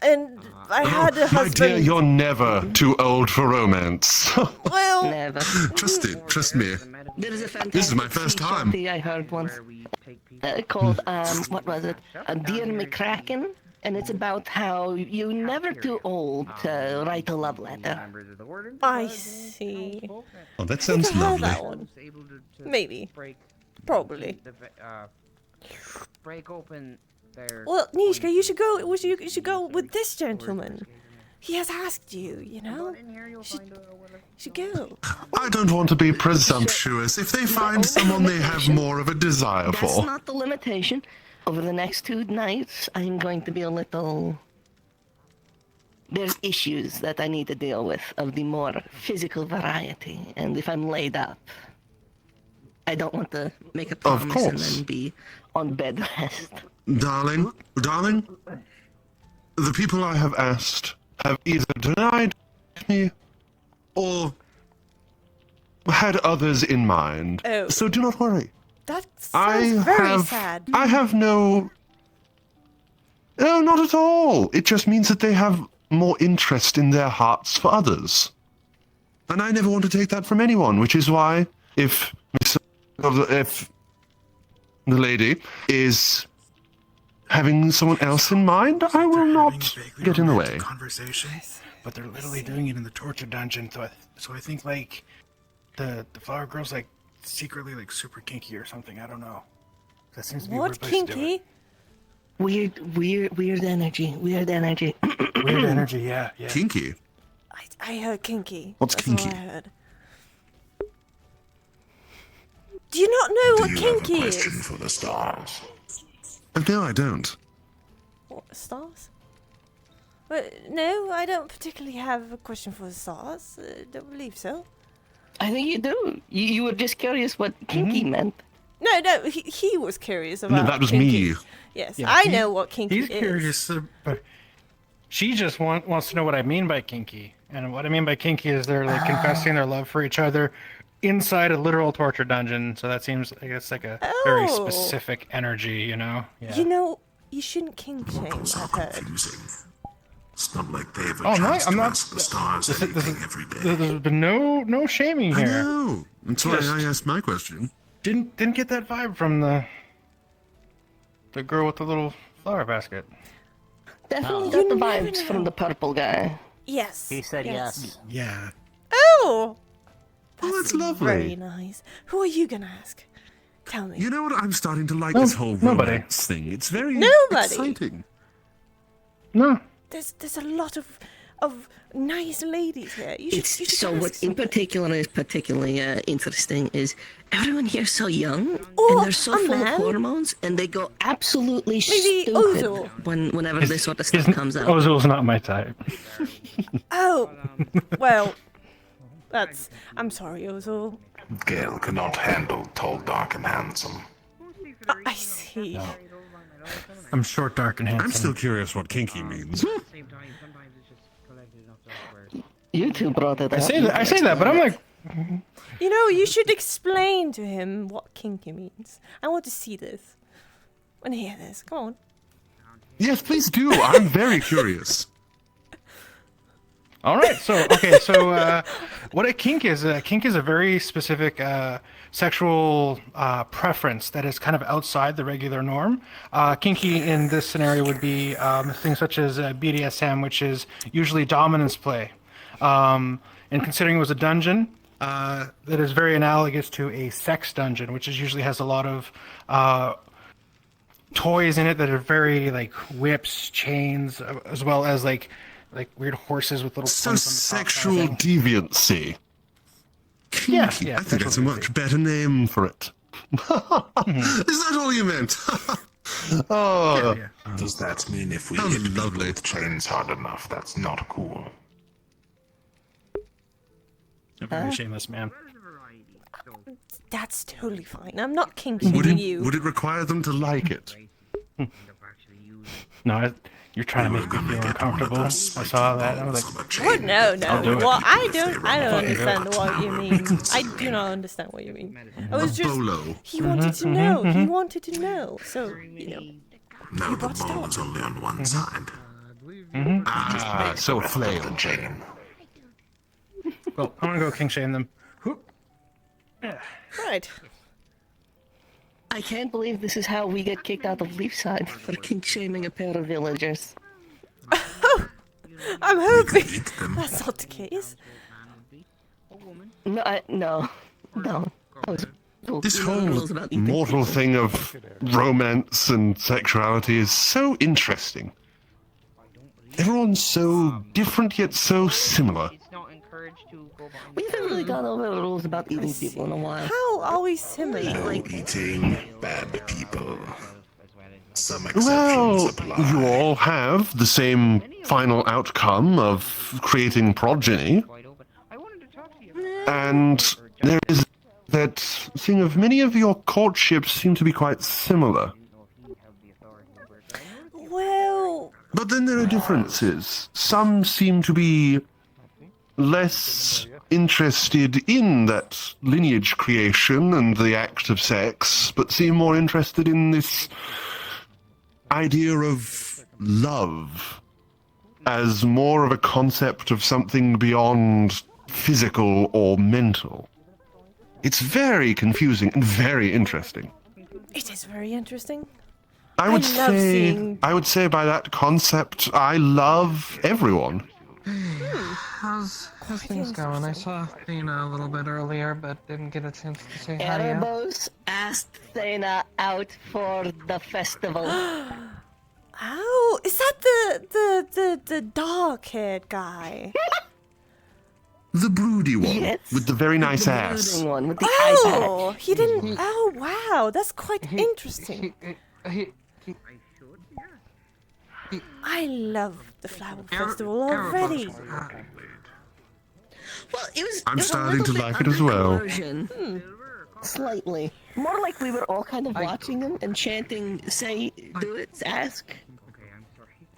And I had a My husband. dear, you're never too old for romance. Well, never. Trust me. There's a fantastic This is my first time. I heard once called what was it? Dear McCracken, and it's about how you're never too old to write a love letter. I see. Oh, that I sounds think I heard lovely. that one. Maybe. Probably. Break open their. Well, Nishka, you should go. You should go with this gentleman. He has asked you. You know. You should go. I don't want to be presumptuous. If they find someone they have more of a desire That's for. not the limitation. Over the next 2 nights, I'm going to be a little... There's issues that I need to deal with of the more physical variety, and if I'm laid up, I don't want to make a promise and course. then be on bed rest. Darling, the people I have asked have either denied me or had others in mind. Oh. So do not worry. That sounds very sad. I have no... No, not at all. It just means that they have more interest in their hearts for others. And I never want to take that from anyone, which is why if the lady is having someone else in mind, I will not get in the way. but they're literally doing it in the torture dungeon. So I think like the flower girl's like secretly like super kinky or something. I don't know. That seems to be a What weird place to do it. kinky? Weird energy. Weird energy. Weird energy. Yeah. Kinky. I heard kinky. What's That's kinky? All I heard. Do you not know what kinky is? for the stars? No, I don't. What, stars? Well, no, I don't particularly have a question for the stars. Don't believe so. I think you do. You were just curious what kinky meant. No, he was curious about. No, that was kinky. me. Yes, Yeah, I know what kinky He's is. curious, but she just wants to know what I mean by kinky. And what I mean by kinky is they're like confessing their love for each other inside a literal torture dungeon. So that seems, I guess, like a very Oh. specific energy, you know? Yeah. You know, you shouldn't kink shame. I've heard. It's not like they have a Oh, no, chance I'm to not. ask the stars anything every day. There's been no shaming I here. know. That's why I asked my question. Didn't get that vibe from the girl with the little flower basket. Definitely got the vibes from the purple guy. Yes. He said yes. Yeah. Oh! That's lovely. Very nice. Who are you gonna ask? Tell me. You know what? I'm starting to like No, this whole nobody. romance thing. It's very Nobody. exciting. No. There's a lot of nice ladies here. You should So ask what in some. particular is particularly interesting is everyone here's so young Oh, and they're so a full man? of hormones and they go absolutely Maybe stupid Ozil. whenever this sort of stuff comes out. Ozil's not my type. Oh, well, that's. I'm sorry, Ozil. Gale cannot handle tall, dark, and handsome. I see. I'm short, dark, and handsome. I'm still curious what kinky means. You two brought it up. I say that, but I'm like, You know, you should explain to him what kinky means. I want to see this. I want to hear this. Come on. Yes, please do. I'm very curious. all right. So what a kink is a very specific sexual preference that is kind of outside the regular norm. Kinky in this scenario would be things such as BDSM, which is usually dominance play. And considering it was a dungeon, that is very analogous to a sex dungeon, which usually has a lot of toys in it that are very like whips, chains, as well as like weird horses with little. So plumes on the top kind of sexual thing. deviancy. Kinky. Yeah, I think that's a much better name for it. Is that all you meant? Oh, Does that mean if we how hit lovely. with chains hard enough, that's not cool? A very shameless man. That's totally fine. I'm not kink Would shaming it, you. would it require them to like it? No, you're trying to make me feel uncomfortable. I saw that. I was like, What? No, I'll do no. it. Well, I don't understand what you mean. I do not understand what you mean. I was just. bolo. He wanted to know. He wanted to know. So, you know. No, the ball is only on one side. Ah, so flail. The chain. well, I'm gonna go king shame them. Right. I can't believe this is how we get kicked out of Leafside for kink shaming a pair of villagers. I'm hoping that's not the case. No. This You know the whole rules about eating mortal people. thing of romance and sexuality is so interesting. Everyone's so different yet so similar. We haven't really gone over the rules about eating people in a while. How are we similar? Eating bad people. Some Well, exceptions apply. you all have the same final outcome of creating progeny. And there is that thing of many of your courtships seem to be quite similar. Well, But then there are differences. Some seem to be less interested in that lineage creation and the act of sex, but seem more interested in this idea of love as more of a concept of something beyond physical or mental. It's very confusing and very interesting. it is very interesting. I would love seeing- say by that concept, I love everyone. How's things going? I saw Thena a little bit earlier, but didn't get a chance to say hi yet. Erebos asked Thena out for the festival. Oh, is that the dark-haired guy? The broody one Yes. with the very nice The ass. brooding one with the Oh, eye patch. he didn't. Oh, wow, that's quite interesting. I love the flower festival already. Well, it was. I'm it was a starting little to bit like it under as well. coercion. Slightly. More like we were all kind of watching him and chanting, say, do it, ask.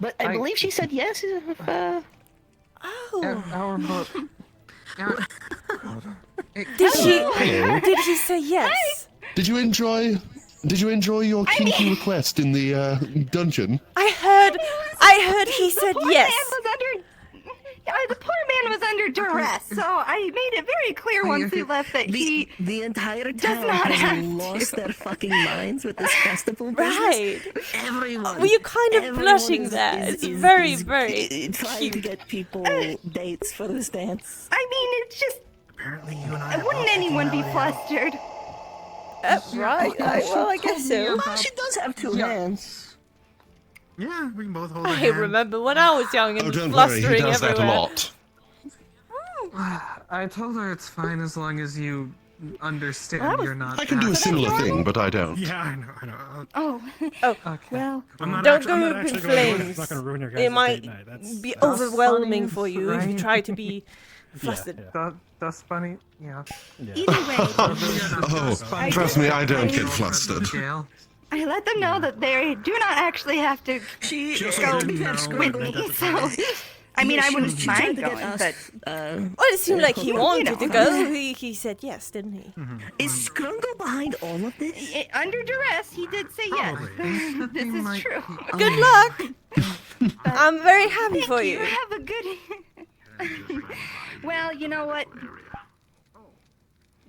But I believe she said yes. Oh. Did she say yes? Did you enjoy your kinky request in the dungeon? I heard he said yes. The poor man was under duress, so I made it very clear once he left that the entire does town not has have lost to. their fucking minds with this festival business. Right. Everyone. Were you kind of everyone blushing is- there? is- It's is- very, is very trying to get people dates for this dance. I mean, it's just. Apparently, you and I. Wouldn't anyone be flustered? Right. Well, I guess so. Well, she does have two hands. Yeah, we can both hold a I hand. remember when I was young and Oh, don't worry, he flustering does everywhere. that a lot. I told her it's fine as long as you understand you're not. I can do a similar thing, but I don't. Yeah, I know. Oh. Well. Don't go up in flames. It's not going to ruin your guys' It date might night. That's be That's overwhelming funny, for you if you right? try to be flustered. That's funny. Yeah. Either way. Oh, trust me, I don't get flustered. I let them know that they do not actually have to go with me, so. I mean, I wouldn't mind going, but. Well, it seemed like he wanted to go. He said yes, didn't he? Is Scrungo behind all of this? Under duress, he did say yes. This is true. Good luck. I'm very happy for you. Have a good. Well, you know what?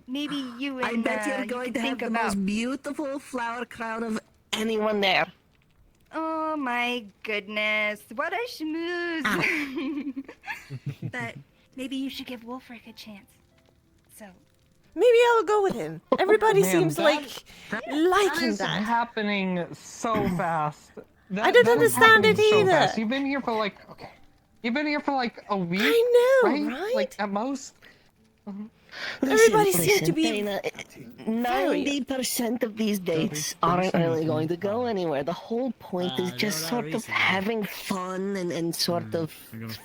Maybe you and I bet you're going you to have think the about. most beautiful flower crown of anyone there. Oh my goodness! What a schmooze! But maybe you should give Wolfric a chance. So. Maybe I'll go with him. Everybody Man, seems that- like liking is that. happening so fast. I don't that is understand it happening so either. fast. You've been here for like You've been here for like a week. I know, right? Like at most. Everybody seems to be 90% of these dates aren't really going to go anywhere. The whole point is just sort of having fun and sort of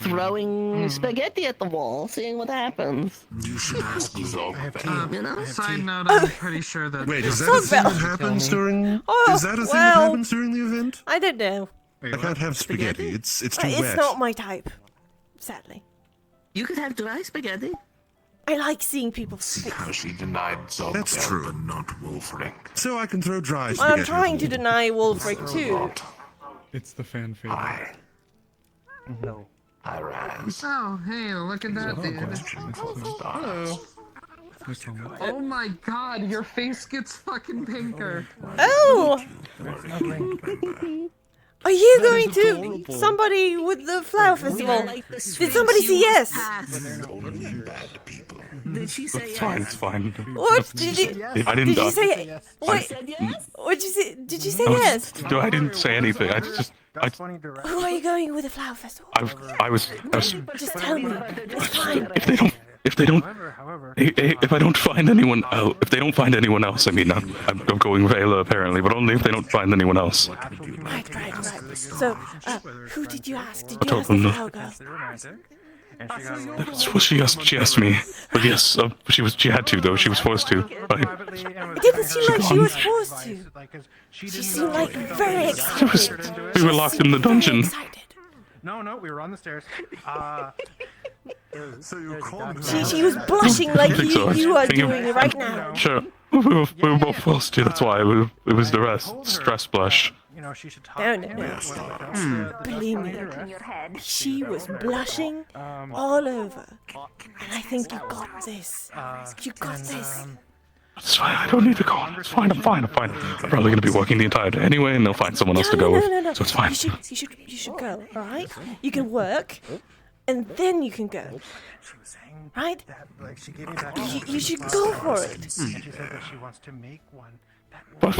throwing spaghetti at the wall, seeing what happens. You should ask Zog. You know? Side note, I'm pretty sure that. Wait, is that a thing that happens during? Oh, Is that a thing that well, happens during the event? I don't know. I can't have spaghetti. It's too It's wet. not my type, sadly. You could have dry spaghetti. I like seeing people's See face. how she denied Zog, That's true. but not Wolfric. So I can throw dry Well, spaghetti. I'm trying to deny Wolfric too. It's the fan favorite. No. I rise. Oh, hey, look at that, dude. Hello. Oh my god, your face gets fucking pinker. Oh! Are you going to somebody with the flower festival? Did somebody say yes? Only bad people. Did she say It's fine, it's fine. What did you? I didn't. Did you say? Wait. What did you say? Did you say I was- yes? No, I didn't say anything. I just. Who are you going with the flower festival? I was. Just tell me. It's fine. If they don't, if I don't find anyone else, if they don't find anyone else, I mean, I'm going Vela apparently, but only if they don't find anyone else. Right. So, who did you ask? Did I you told ask the them no. flower girl? That's what she asked me. But yes, she had to though. She was forced to. It didn't seem like she was forced to. She seemed like very excited. We were locked in the dungeon. No, we were on the stairs. So you called She was blushing like I think so. you are I think doing right now. Sure, we were both forced to. That's why it was the rest. Stress blush. You know, she should talk. No. Believe me, she was blushing all over. And I think you got this. You got this. It's fine. I don't need to go. It's fine. I'm fine. I'm probably gonna be working the entire day anyway, and they'll find someone else to go with. No. So it's fine. You should go. All right. You can work. and then you can go. Right? Like she gave me back. You should go for it. And she said that she wants to make one. But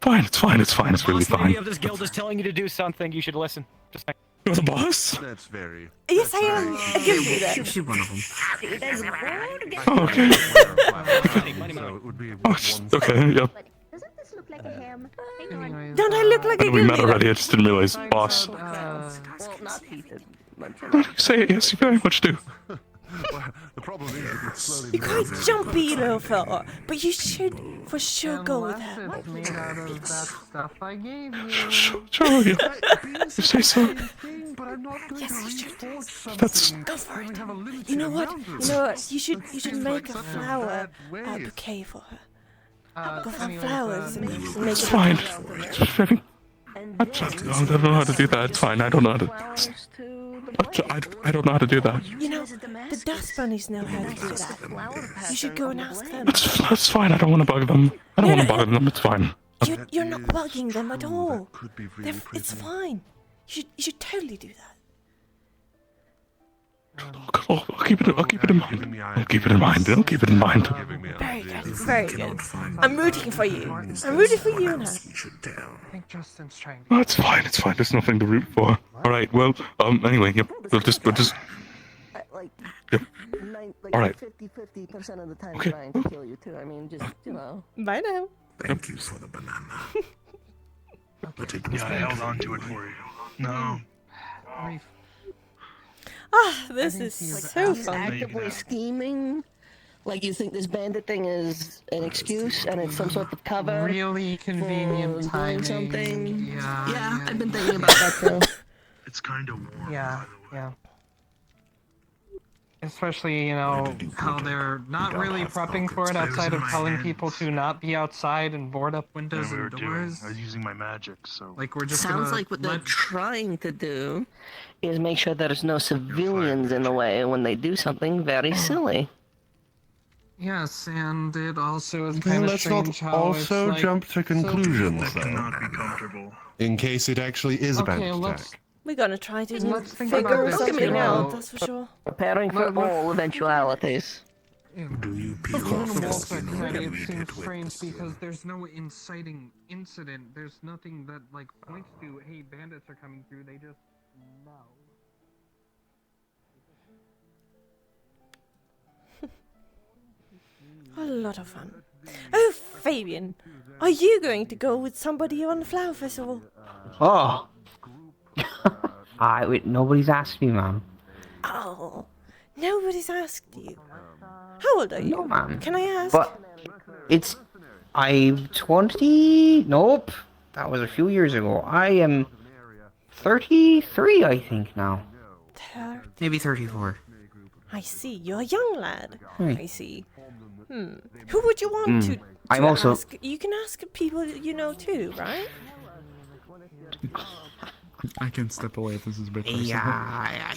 fine, it's fine, it's fine, it's really Boss lady fine. of this guild is telling you to do something. You should listen. Just like You're the boss? That's very. Yes, I am. I give you that. She's one of them. Oh, okay. Oh, okay, yep. Doesn't this look like a ham? Don't I look like a We met guild already, I leader? just didn't realize. Boss. Well, not heated. Say it, yes, you very much do. The problem is that it's slowly. You're quite jumpy, little fella, but you should for sure go with her. Unless it's made out of that stuff I gave you. Sure, yeah. You say so. But I'm not going Yes, to you should. reforge something. Go for when we it. have a limited You know what? amount of You know it. what? You should make a such a flower bad waste. bouquet for her. Go for anyways, flowers and make It's it. fine. I don't know how to do that, it's fine, I don't know how to... I don't know how to do that. You know, the dust bunnies know how to do that. You should go and ask them. It's fine, I don't want to bug them. I don't want to bug them, it's fine. You're not bugging them at all. Could be really It's fine. You should totally do that. I'll keep it in mind. I'll keep it in mind. I'll keep it in mind. Very good. Very good. I'm rooting for you. I'm rooting for you now. I think Justin's trying. Oh, it's fine, it's fine. There's nothing to root for. Alright, well, anyway, yep. We'll just... Yep. Alright. 50% of the time Okay. trying to kill you too. I mean, just, you know. Bye now. Thank you for the banana. But it was Yeah, I held on to it for you. No. Ah, this is so He's fun. actively scheming. Like you think this bandit thing is an excuse and it's some sort of cover. Really convenient for doing timing. something. Yeah, I've been thinking about that too. It's kind of warm. Yeah, yeah. Especially, you know, how they're not really prepping for it outside of telling people to not be outside and board up windows and doors. I was using my magic, so. Like, we're just Sounds gonna like what they're let... trying to do is make sure there's no civilians in the way when they do something very silly. Yes, and it also is Then kind of let's not strange how also it's like... jump to conclusions, That though. cannot be comfortable. In case it actually is a Okay, bandit let's... attack. We're gonna try to Let's think about figure this something too. out, that's for sure. Preparing for all eventualities. Do you For peel off criminal the skin side, it when you seems get strange witness? because there's no inciting incident. There's nothing that, like, points to, hey, bandits are coming through. They just know. A lot of fun. Oh, Fabian, are you going to go with somebody on the flower festival? Oh. Nobody's asked me, ma'am. Oh, nobody's asked you. How old are you? No, ma'am. Can I ask? But I'm 20. Nope, that was a few years ago. I am 33, I think now. Maybe 34. I see. You're a young lad. Right. I see. Who would you want to I'm also- ask? You can ask people you know too, right? I can step away if this is a bit personal. Yeah.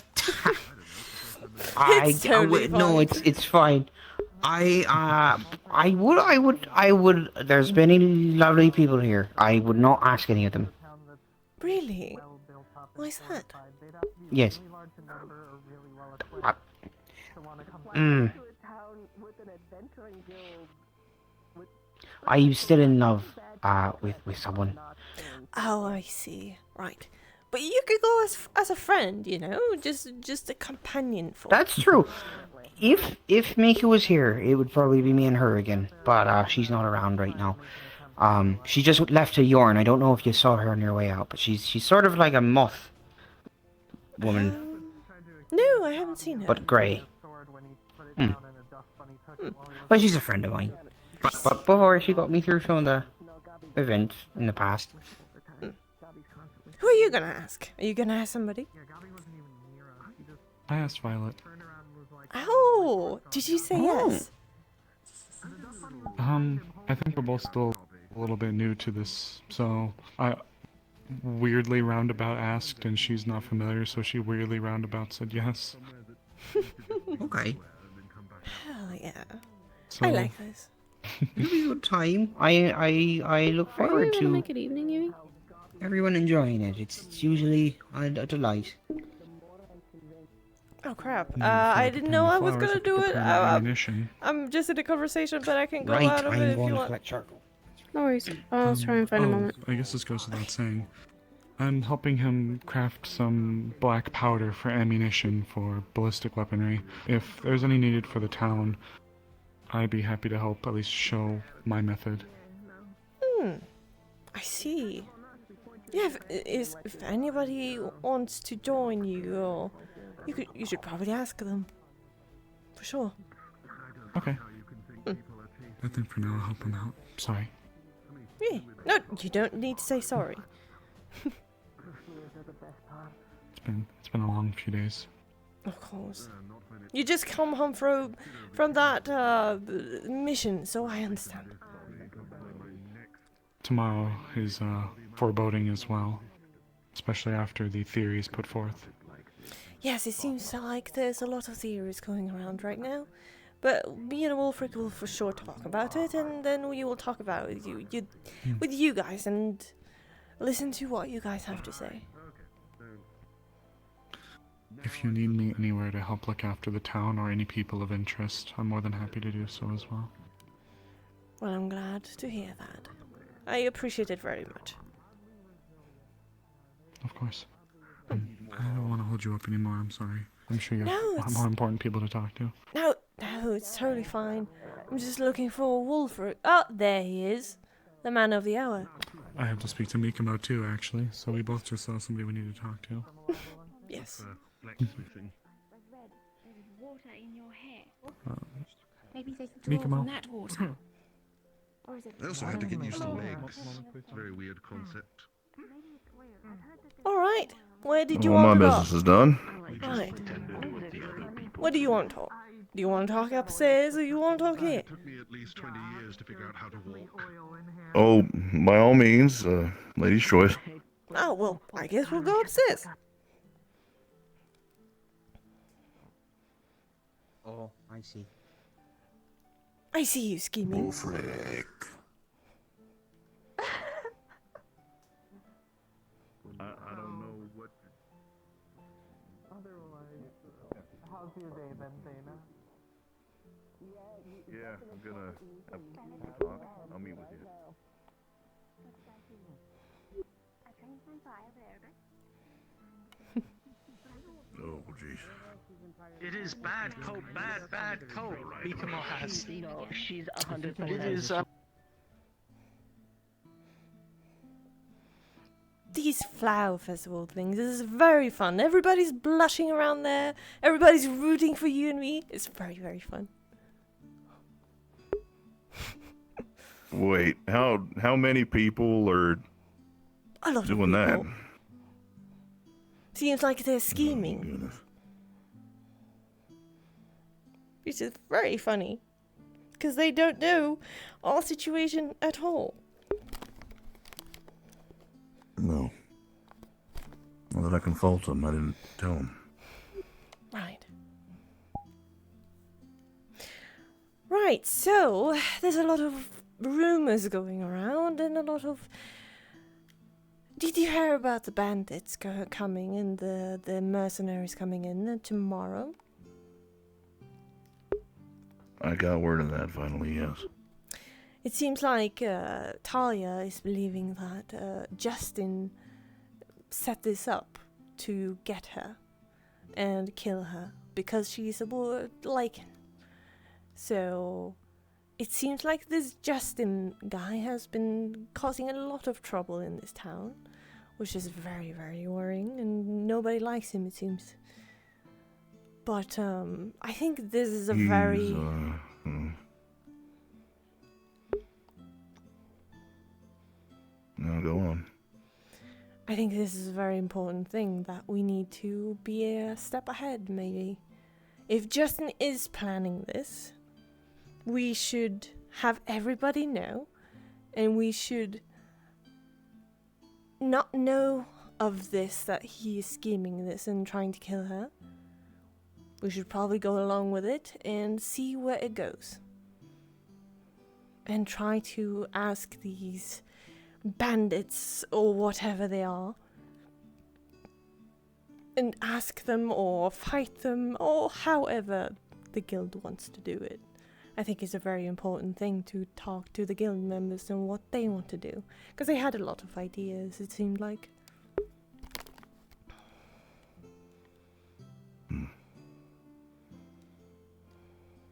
It's totally No, fine. it's fine. I would. There's many lovely people here. I would not ask any of them. Really? Why is that? Yes. I'm still in love with someone. Oh, I see. Right. But you could go as a friend, you know, just a companion for. That's true. If Mika was here, it would probably be me and her again. But she's not around right now. She just left to Yorn. I don't know if you saw her on your way out, but she's sort of like a moth woman, No, I haven't seen her. but grey. Well, she's a friend of mine. But before she got me through some of the events in the past. Who are you gonna ask? Are you gonna ask somebody? I asked Violet. Oh, did you say yes? I think we're both still a little bit new to this, so I weirdly roundabout asked, and she's not familiar, so she weirdly roundabout said yes. Okay. Hell yeah. So, I like this. It'll be a good time. I look forward to Make it evening, Yui? everyone enjoying it. It's usually a delight. Oh crap! You know, I fill didn't up know the I was flowers, gonna I do could it. prepare ammunition. I'm just in a conversation, but I can go Right, out of I'm it if going you to want. collect charcoal. No worries. I'll try and find a moment. I guess this goes without saying. I'm helping him craft some black powder for ammunition for ballistic weaponry. If there's any needed for the town, I'd be happy to help, at least show my method. I see. Yeah, if anybody wants to join you, or you should probably ask them. For sure. Okay. I think for now I'll help him out. Sorry. Yeah. No, you don't need to say sorry. It's been a long few days. Of course. You just come home from that mission, so I understand. Tomorrow is foreboding as well, especially after the theories put forth. Yes, it seems like there's a lot of theories going around right now, but me and Wolfric will for sure talk about it, and then we will talk about it with you guys and listen to what you guys have to say. If you need me anywhere to help look after the town or any people of interest, I'm more than happy to do so as well. Well, I'm glad to hear that. I appreciate it very much. Of course. I don't want to hold you up anymore, I'm sorry. I'm sure you have No, it's... more important people to talk to. No, it's totally fine. I'm just looking for Wolfric. Oh, there he is. The man of the hour. I have to speak to Mikamo too, actually, so we both just saw somebody we need to talk to. Yes. Water in your hair. Maybe they can draw from that water. Or is it I also had to get used to legs. It's a very weird concept. Alright, where did you Well, want my to go? business is done. Right. What do you want to talk? Do you want to talk upstairs or you want to talk here? It took me at least 20 years to figure out how to walk. Oh, by all means, lady's choice. Oh, well, I guess we'll go upstairs. Oh, I see. I see you scheming. Wolfric. I don't know what... How's your day been, Dana? Yeah, I'm gonna have a talk. I'll meet with you. Oh, jeez. It is bad coat, bad coat. Mikamo has. No, she's 100%. It is. These flower festival things, this is very fun. Everybody's blushing around there. Everybody's rooting for you and me. It's very, very fun. Wait, how many people are A lot doing of that? people. Seems like they're scheming. Which is very funny. Because they don't know our situation at all. No. Not that I can fault them. I didn't tell them. Right. Right, so there's a lot of rumors going around and a lot of... Did you hear about the bandits coming and the mercenaries coming in tomorrow? I got word of that finally, yes. It seems like Talia is believing that Justin set this up to get her and kill her because she's a Lycan. So it seems like this Justin guy has been causing a lot of trouble in this town, which is very, very worrying, and nobody likes him, it seems. But I think this is a very... No, go on. I think this is a very important thing that we need to be a step ahead, maybe. If Justin is planning this, we should have everybody know, and we should not know of this, that he is scheming this and trying to kill her. We should probably go along with it and see where it goes. And try to ask these bandits or whatever they are and ask them or fight them or however the guild wants to do it. I think it's a very important thing to talk to the guild members and what they want to do, because they had a lot of ideas, it seemed like.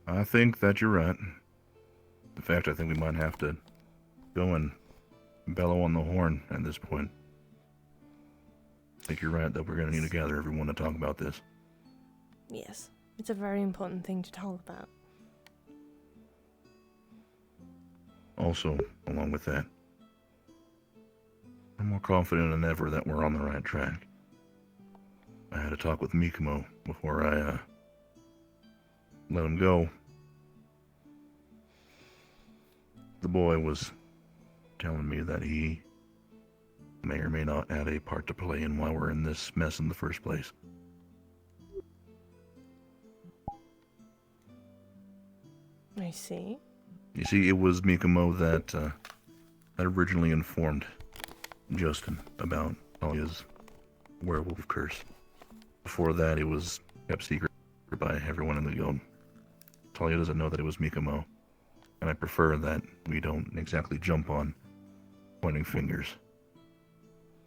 I think that you're right. In fact, I think we might have to go and bellow on the horn at this point. I think you're right that we're going to need to gather everyone to talk about this. Yes, it's a very important thing to talk about. Also, along with that, I'm more confident than ever that we're on the right track. I had a talk with Mikomo before I let him go. The boy was telling me that he may or may not have a part to play in why we're in this mess in the first place. I see. You see, it was Mikomo that had originally informed Justin about Talia's werewolf curse. Before that, it was kept secret by everyone in the guild. Talia doesn't know that it was Mikomo, and I prefer that we don't exactly jump on pointing fingers.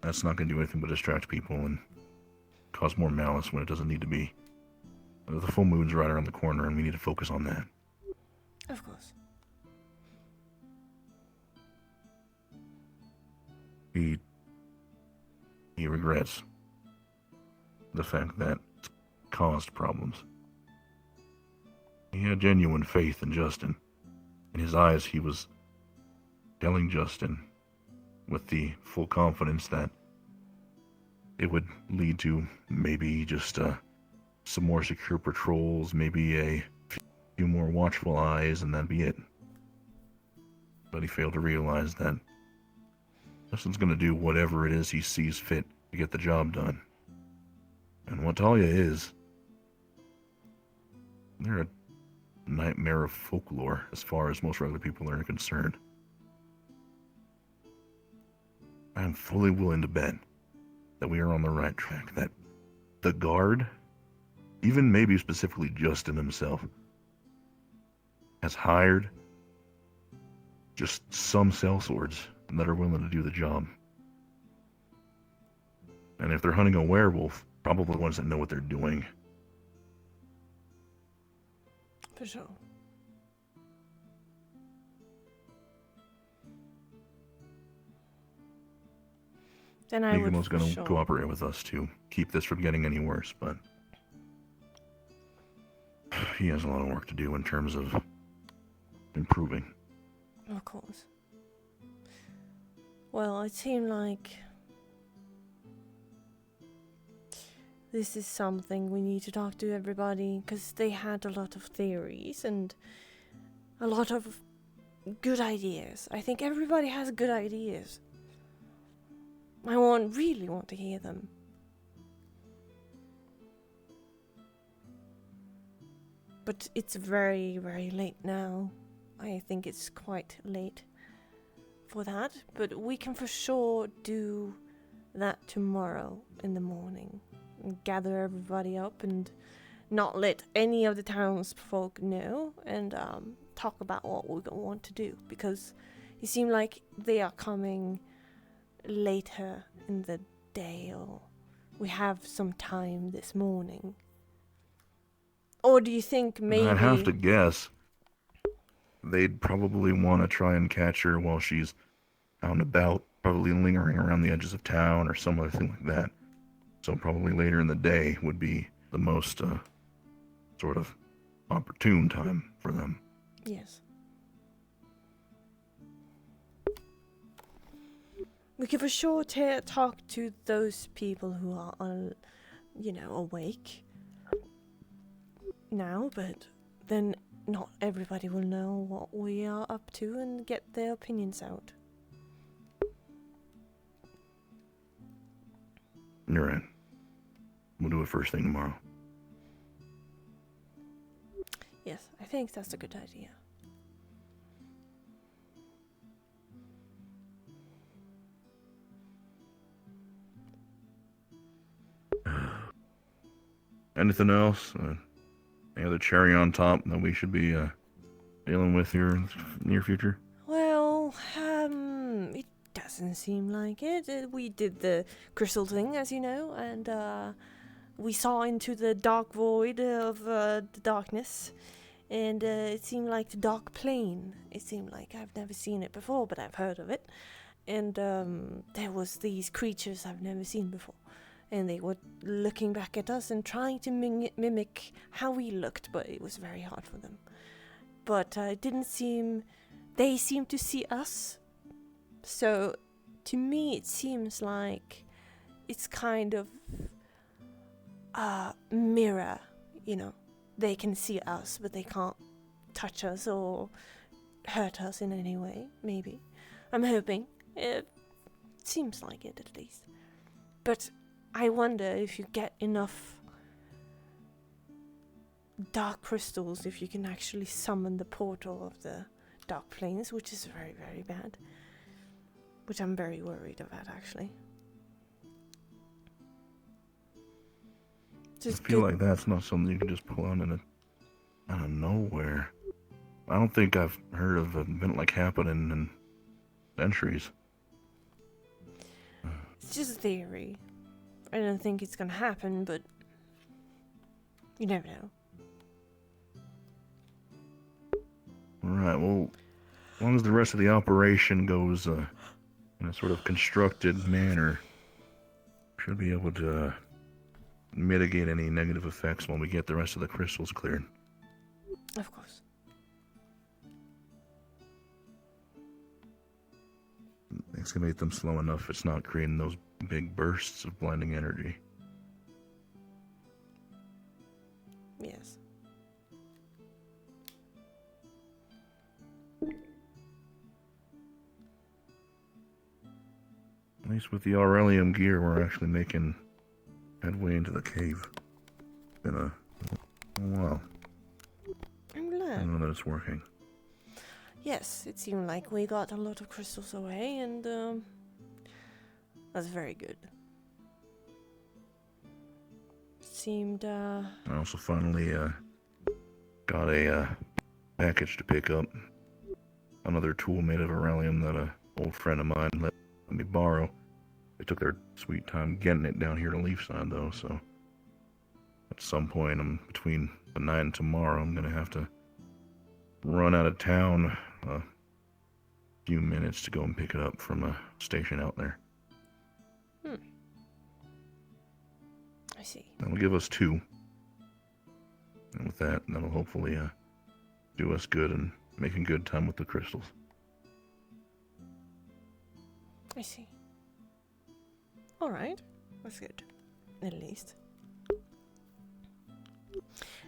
That's not going to do anything but distract people and cause more malice when it doesn't need to be. The full moon's right around the corner, and we need to focus on that. Of course. He regrets the fact that it's caused problems. He had genuine faith in Justin. In his eyes, he was telling Justin with the full confidence that it would lead to maybe just some more secure patrols, maybe a few more watchful eyes, and that'd be it. But he failed to realize that Justin's going to do whatever it is he sees fit to get the job done. And what Talia is, they're a nightmare of folklore as far as most regular people are concerned. I am fully willing to bet that we are on the right track, that the guard, even maybe specifically Justin himself, has hired just some sellswords that are willing to do the job. And if they're hunting a werewolf, probably ones that know what they're doing. For sure. Then I would Mikomo's for going to sure. cooperate with us to keep this from getting any worse, but he has a lot of work to do in terms of improving. Of course. Well, it seemed like this is something we need to talk to everybody, because they had a lot of theories and a lot of good ideas. I think everybody has good ideas. I really want to hear them. But it's very, very late now. I think it's quite late for that, but we can for sure do that tomorrow in the morning. And gather everybody up and not let any of the townsfolk know, and talk about what we want to do, because it seems like they are coming later in the day, or we have some time this morning. Or do you think maybe... I'd have to guess they'd probably want to try and catch her while she's out and about, probably lingering around the edges of town or some other thing like that. So probably later in the day would be the most sort of opportune time for them. Yes. We can for sure talk to those people who are, awake now, but then not everybody will know what we are up to and get their opinions out. You're right. We'll do it first thing tomorrow. Yes, I think that's a good idea. anything else? Any other cherry on top that we should be dealing with here in the near future? Well, it doesn't seem like it. We did the crystal thing, as you know, and we saw into the dark void of the darkness, and it seemed like the dark plane. It seemed like I've never seen it before, but I've heard of it. And there was these creatures I've never seen before, and they were looking back at us and trying to mimic how we looked, but it was very hard for them. But it didn't seem... They seemed to see us. So, to me, it seems like it's kind of a mirror, you know. They can see us, but they can't touch us or hurt us in any way, maybe. I'm hoping. It seems like it, at least. But I wonder if you get enough dark crystals, if you can actually summon the portal of the dark planes, which is very, very bad. Which I'm very worried about, actually. I feel like that's not something you can just pull out of nowhere. I don't think I've heard of an event like happening in centuries. It's just a theory. I don't think it's gonna happen, but you never know. Alright, well, as long as the rest of the operation goes in a sort of constructed manner, should be able to mitigate any negative effects when we get the rest of the crystals cleared. Of course. Excavate them slow enough it's not creating those big bursts of blinding energy. Yes. At least with the Aurelium gear, we're actually making headway into the cave. Been a while. I'm glad. I know that it's working. Yes, it seemed like we got a lot of crystals away, and that's very good. Seemed I also finally got a package to pick up. Another tool made of Aurelium that a old friend of mine let me borrow. They took their sweet time getting it down here to Leafside, though, so at some point between tonight and tomorrow, I'm going to have to run out of town a few minutes to go and pick it up from a station out there. I see. That'll give us 2. And with that, that'll hopefully do us good and making good time with the crystals. I see. Alright. That's good. At least.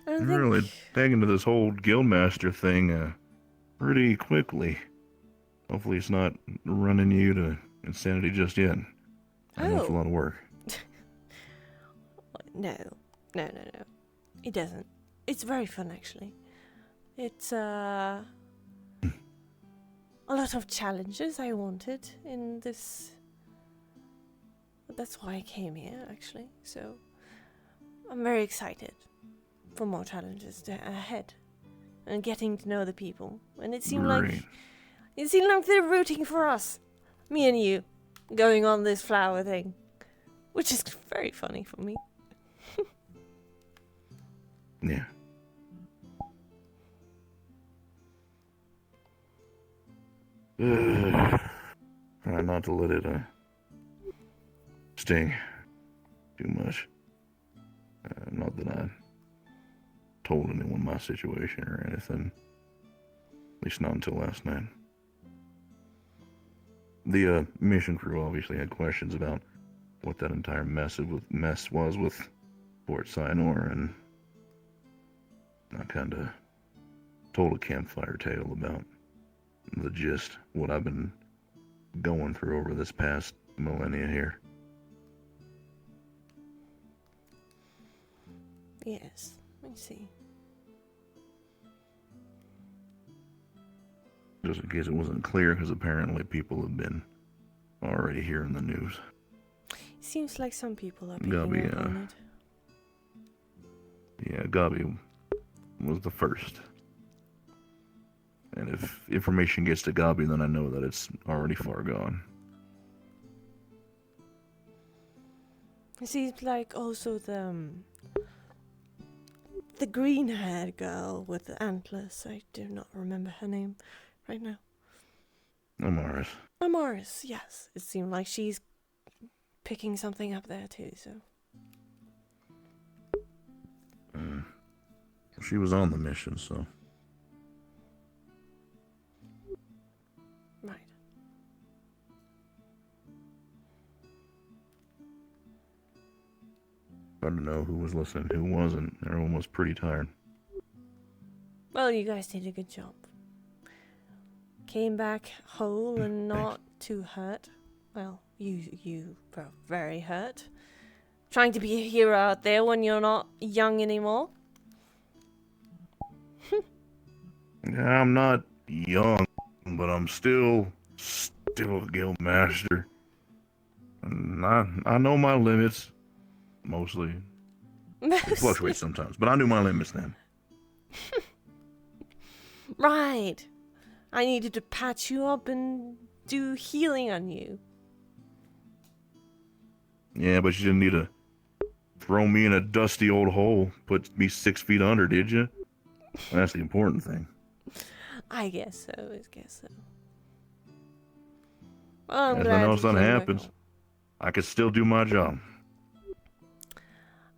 You're really taking to this whole Guildmaster thing pretty quickly. Hopefully it's not running you to insanity just yet. I know it's a lot of work. No. It doesn't. It's very fun, actually. It's a lot of challenges I wanted in this. That's why I came here, actually. So I'm very excited for more challenges ahead and getting to know the people. And it seemed like they're rooting for us, me and you, going on this flower thing, which is very funny for me. Yeah. Try not to let it sting too much. Not that I told anyone my situation or anything. At least not until last night. The mission crew obviously had questions about what that entire mess was with Fort Sinor, and I kind of told a campfire tale about the gist, what I've been going through over this past millennia here. Yes, I see. Just in case it wasn't clear, because apparently people have been already hearing the news. Seems like some people are picking Gotta be up on Yeah, Gabi was the first. And if information gets to Gabi, then I know that it's already far gone. It seems like also the green-haired girl with the antlers. I do not remember her name right now. Amaris. Amaris, yes. It seemed like she's picking something up there too, so. She was on the mission, so. Right. Hard to know who was listening, who wasn't. Everyone was pretty tired. Well, you guys did a good job. Came back whole and not too hurt. Well, you were very hurt. Trying to be a hero out there when you're not young anymore. Yeah, I'm not young, but I'm still a guild master. And I know my limits, mostly. It fluctuates sometimes, but I knew my limits then. Right. I needed to patch you up and do healing on you. Yeah, but you didn't need to throw me in a dusty old hole, put me 6 feet under, did you? That's the important thing. I guess so. Well, I'm If glad nothing else you that came back happens, home. I could still do my job.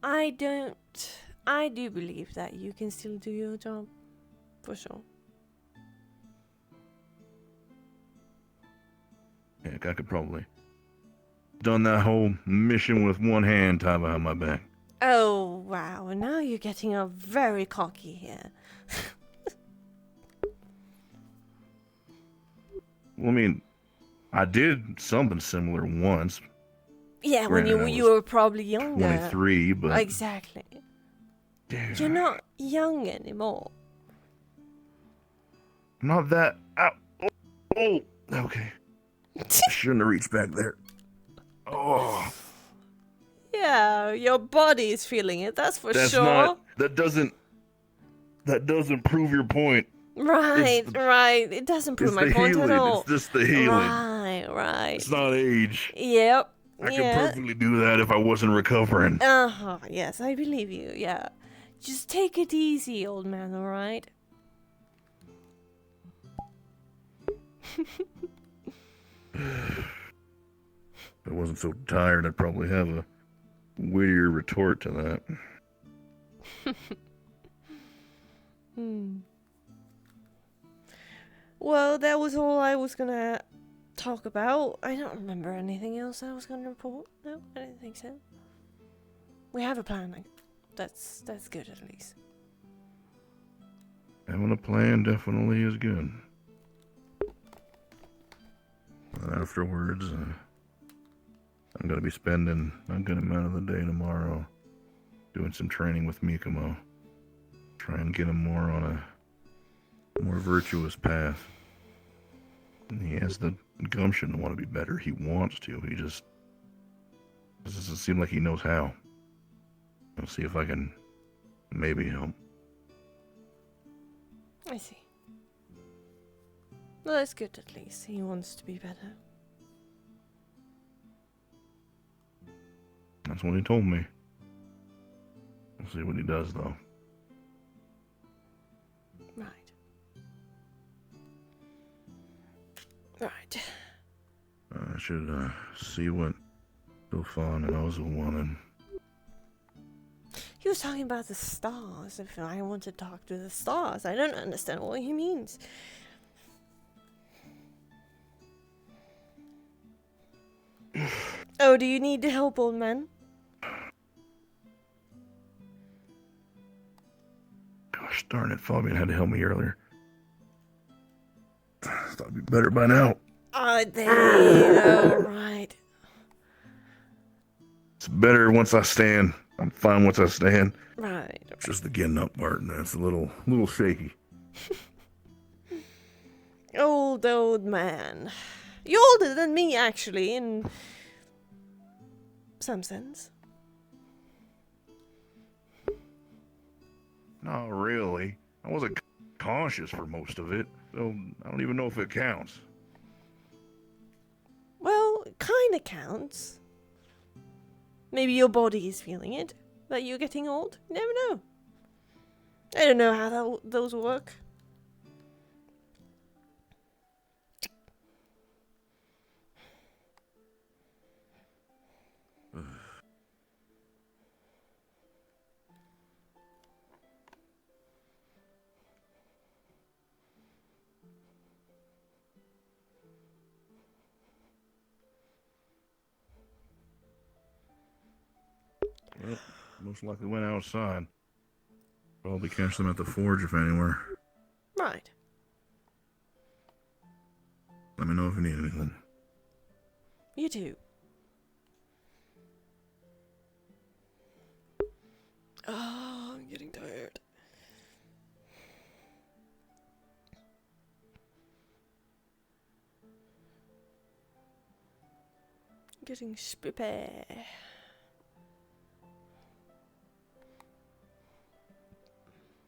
I do believe that you can still do your job. For sure. Heck, I could probably done that whole mission with one hand tied behind my back. Oh, wow. Now you're getting very cocky here. Well, I mean, I did something similar once. Yeah, when Granted, you were probably younger. 23, but... Exactly. You're not young anymore. Not that... Oh! Okay. I shouldn't have reached back there. Oh. Yeah, your body is feeling it, that's for That's sure. not... That doesn't prove your point. Right. It doesn't prove my point at all. It's just the healing. Right. It's not age. Yep. I could perfectly do that if I wasn't recovering. Yes, I believe you, yeah. Just take it easy, old man, alright? If I wasn't so tired, I'd probably have a wittier retort to that. Well, that was all I was gonna talk about. I don't remember anything else I was gonna report. No, I didn't think so. We have a plan. That's good at least. Having a plan definitely is good. But afterwards, I'm going to be spending a good amount of the day tomorrow doing some training with Mikamo. Try and get him more on a more virtuous path. And he has the gumption to want to be better. He wants to. He just doesn't seem like he knows how. I'll see if I can maybe help. I see. Well, that's good at least. He wants to be better. That's what he told me. We'll see what he does, though. Right. I should see what Bilfon and Oza wanted. He was talking about the stars. If I want to talk to the stars, I don't understand what he means. Oh, do you need help, old man? Gosh darn it, Fabian had to help me earlier. Thought I'd be better by now. There you go, right. It's better once I stand. I'm fine once I stand. Right. Just the getting up part, and that's a little shaky. Old man. You're older than me, actually, in some sense. Not really. I wasn't conscious for most of it, so I don't even know if it counts. Well, it kinda counts. Maybe your body is feeling it, that you're getting old. You never know. I don't know how those work. Well, most likely went outside. Probably catch them at the forge if anywhere. Right. Let me know if you need anything. You too. Oh, I'm getting tired. Getting spippy.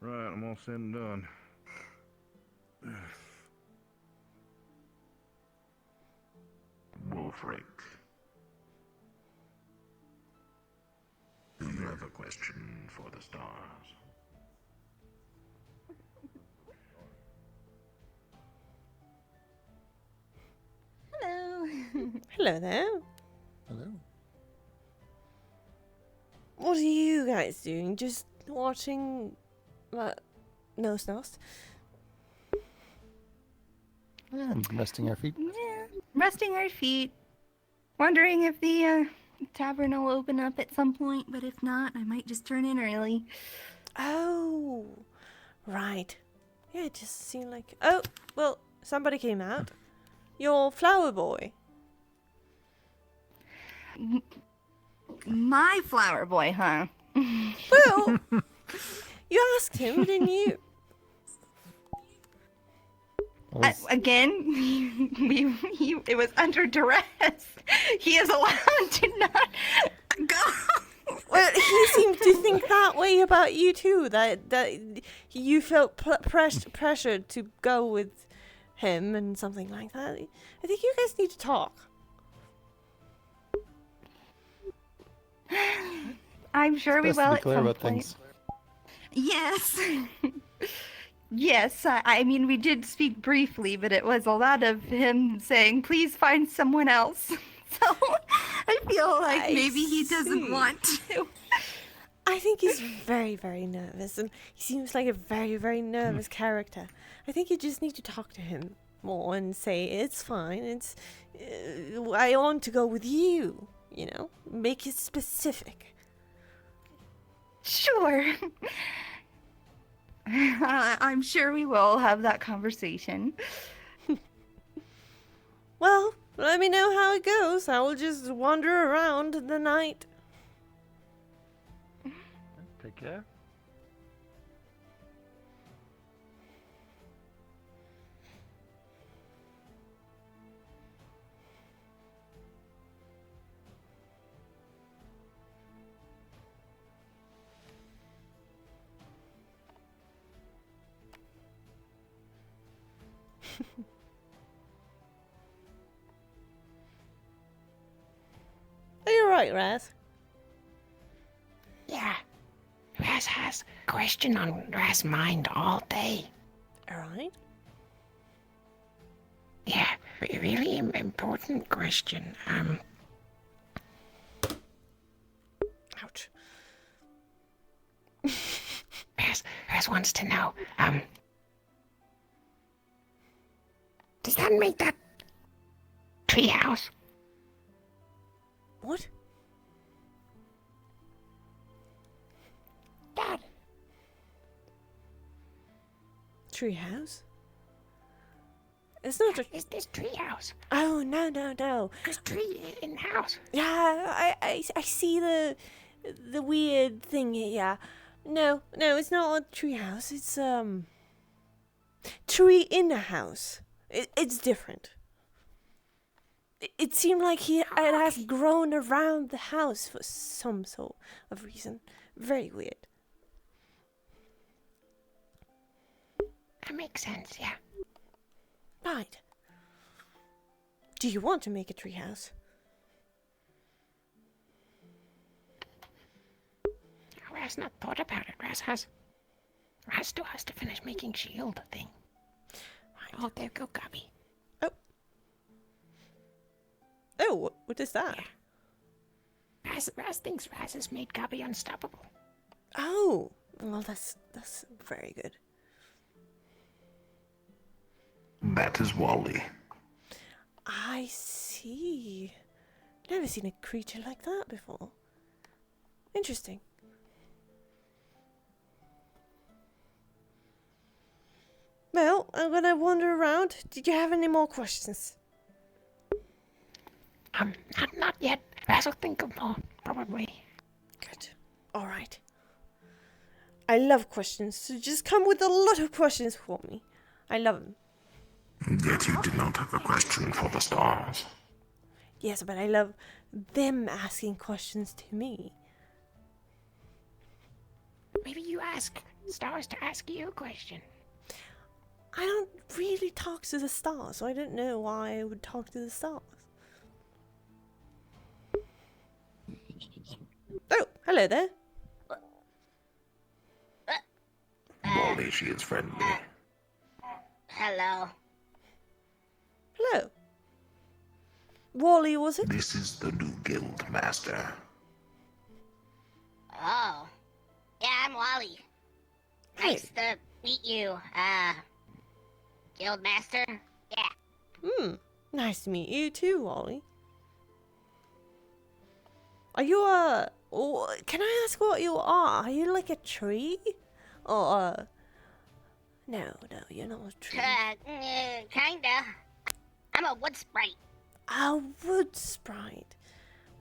Right, I'm all said and done. Wolfric. Do you have a question for the stars? Hello. Hello there. Hello. What are you guys doing? Just watching No Snost? Yeah, resting our feet. Yeah, resting our feet. Wondering if the tavern will open up at some point, but if not, I might just turn in early. Oh, right. Yeah, it just seemed like... Oh, well, somebody came out. Your flower boy. My flower boy, huh? Well, you asked him, didn't you? Again, it was under duress. He is allowed to not go. Well, he seemed to think that way about you too. That you felt pressured to go with him and something like that. I think you guys need to talk. I'm sure we Best will to be at clear some about point. things. Yes. Yes, I mean, we did speak briefly, but it was a lot of him saying, please find someone else. So I feel like maybe he doesn't want to. I think he's very, very nervous, and he seems like a very, very nervous character. I think you just need to talk to him more and say, it's fine, it's... I want to go with you, you know? Make it specific. Sure. I'm sure we will have that conversation. Well, let me know how it goes. I will just wander around the night. Take care. Are you right, Raz? Yeah. Raz has question on Raz's mind all day. Alright. Yeah, really important question. Ouch. Raz wants to know, does that make that treehouse? What? Dad. Treehouse? It's not a... Is this treehouse? Oh, no. There's tree in the house. Yeah, I see the weird thing here, yeah. No, it's not a treehouse. It's, tree in a house. It's different. It seemed like it has grown around the house for some sort of reason. Very weird. That makes sense, yeah. Right. Do you want to make a treehouse? Raz not thought about it. Raz still has to finish making shield thing. Right. Oh, there go Gabby. Oh, what is that? Yeah. Raz thinks Raz has made Gabby unstoppable. Oh, well, that's very good. That is Wally. I see. Never seen a creature like that before. Interesting. Well, I'm gonna wander around. Did you have any more questions? Not yet. Raz will think of more, probably. Good. All right. I love questions, so just come with a lot of questions for me. I love them. Yet you did not have a question for the stars. Yes, but I love them asking questions to me. Maybe you ask stars to ask you a question. I don't really talk to the stars, so I don't know why I would talk to the stars. Oh, hello there. Wally, she is friendly. Hello. Hello. Wally, was it? This is the new guild master. Oh. Yeah, I'm Wally. Nice to meet you, guild master. Yeah. Nice to meet you too, Wally. Are you can I ask what you are? Are you like a tree? Or no, you're not a tree. Kinda. I'm a wood sprite. A wood sprite.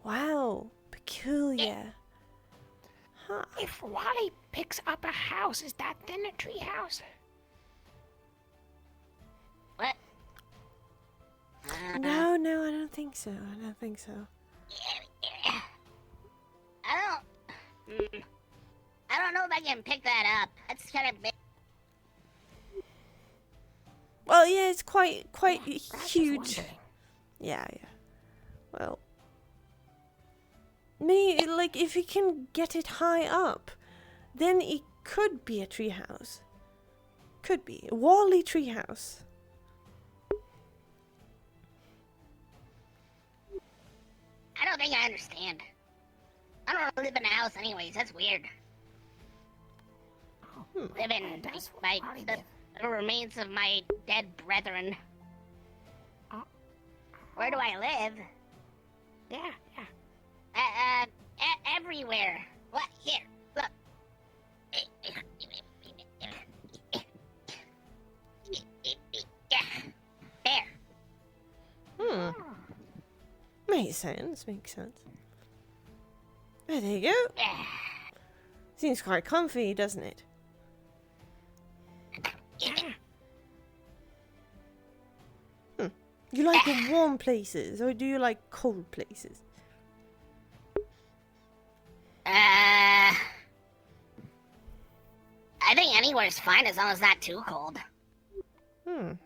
Wow, peculiar. Huh. If Wally picks up a house, is that then a tree house? What? No, I don't think so. I don't know if I can pick that up. That's kind of big. Well, yeah, it's quite huge. Yeah. Well, like if you can get it high up, then it could be a treehouse. Could be a Wally treehouse. I don't think I understand. I don't want to live in a house anyways. That's weird. Live in the remains of my dead brethren. Where do I live? Yeah. Everywhere. What? Here, look. There. Makes sense. There you go. Seems quite comfy, doesn't it? Yeah. You like warm places, or do you like cold places? I think anywhere's fine as long as not too cold. I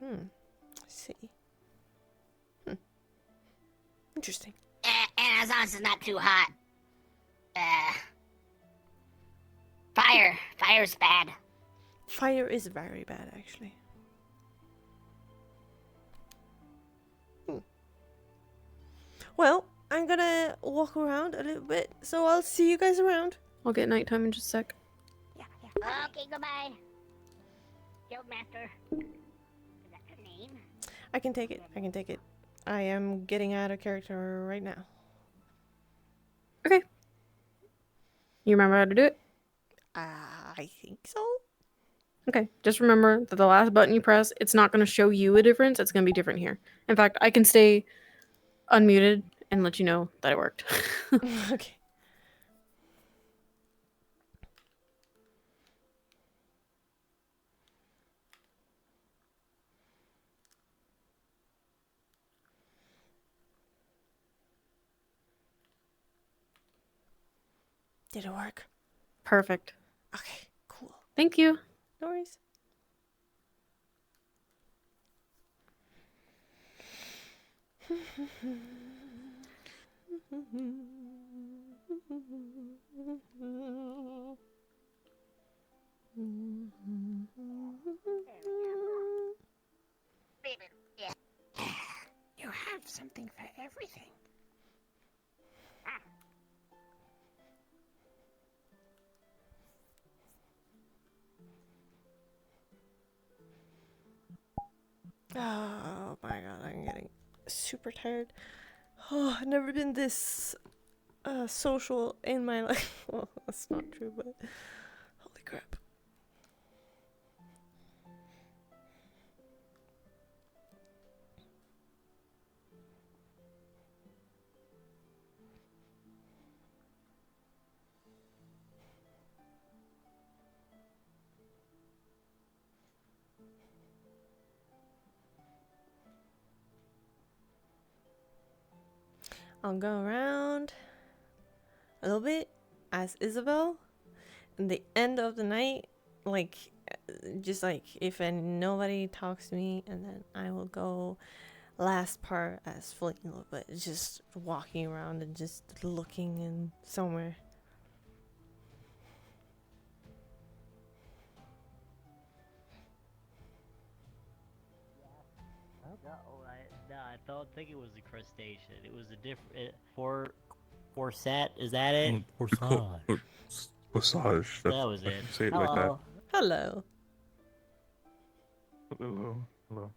see. Interesting. And as long as it's not too hot. Fire's bad. Fire is very bad, actually. Well, I'm gonna walk around a little bit, so I'll see you guys around. I'll get nighttime in just a sec. Okay, goodbye. Guildmaster. Is that your name? I can take it. I am getting out of character right now. Okay. You remember how to do it? I think so. Okay, just remember that the last button you press, it's not going to show you a difference. It's going to be different here. In fact, I can stay unmuted and let you know that it worked. Okay. Did it work? Perfect. Okay, cool. Thank you. No worries. You have something for everything. Oh my god, I'm getting super tired. Oh, I've never been this social in my life. Well, that's not true, but holy crap. I'll go around a little bit as Isabel. And the end of the night, like, just like if nobody talks to me, and then I will go last part as Flaking, but just walking around and just looking in somewhere. No, I don't think it was a crustacean. It was a different Forsat. Is that it? Massage. That was it. Say it like that. Hello. Hello. Hello.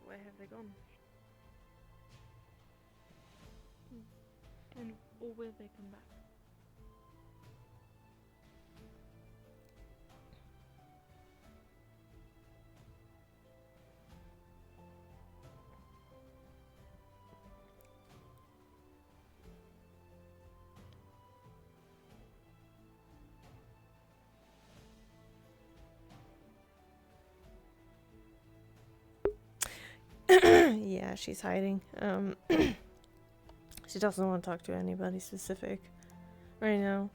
Where have they gone? And or will they come back? Yeah, she's hiding. She doesn't want to talk to anybody specific right now.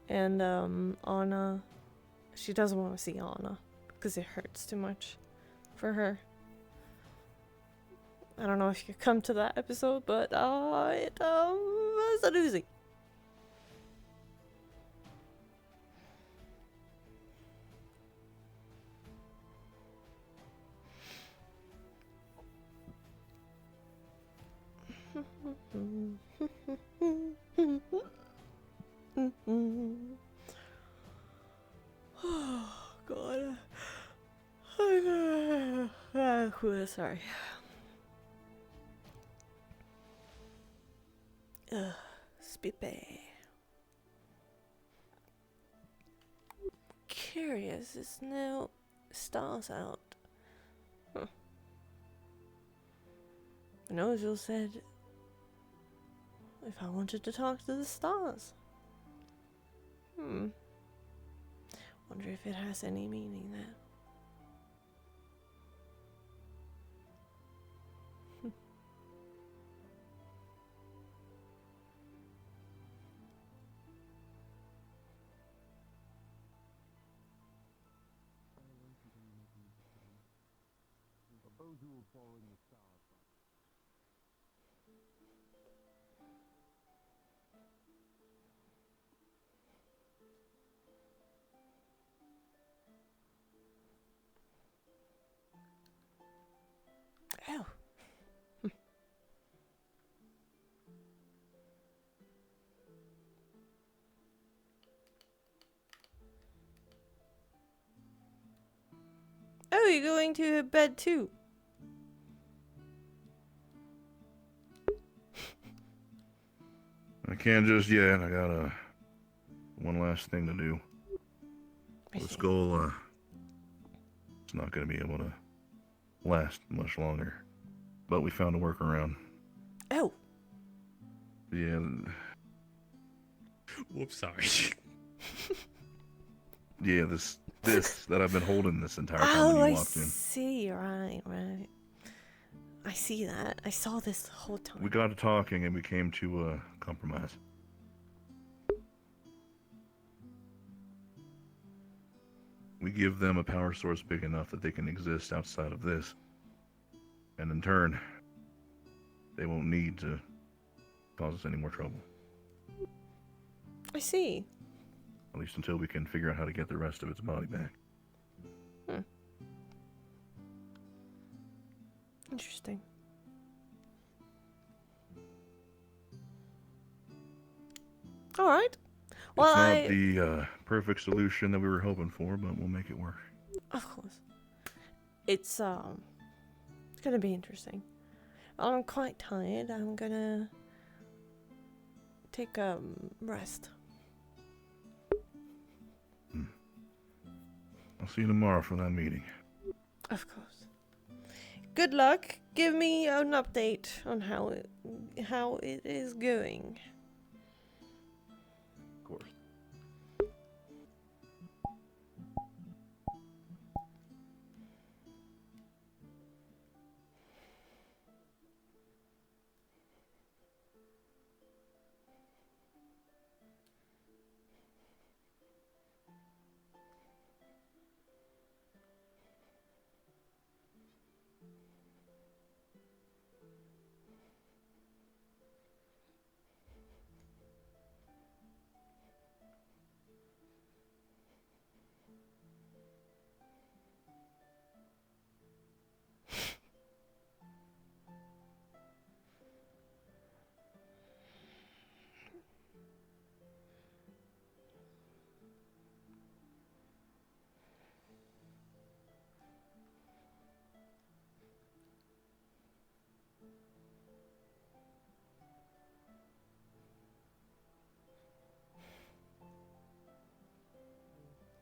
And Anna, she doesn't want to see Anna because it hurts too much for her. I don't know if you could come to that episode, but it's a doozy. Oh god. Sorry. Spipe. Curious, there's no stars out. Huh. Nozul said if I wanted to talk to the stars. Wonder if it has any meaning there. Those who will fall in the stars. Oh. you going to bed too? I can't just yet. I got one last thing to do. The skull, it's not going to be able to last much longer. But we found a workaround. Oh. Yeah. Whoops, sorry. Yeah, this that I've been holding this entire time Oh, when I you walked in. see. Right. I see that. I saw this the whole time. We got to talking and we came to a compromise. We give them a power source big enough that they can exist outside of this. And in turn, they won't need to cause us any more trouble. I see. At least until we can figure out how to get the rest of its body back. Interesting. All right. Well, it's not the perfect solution that we were hoping for, but we'll make it work. Of course. It's gonna be interesting. Well, I'm quite tired. I'm gonna take a rest. I'll see you tomorrow for that meeting. Of course. Good luck. Give me an update on how it is going. Of course.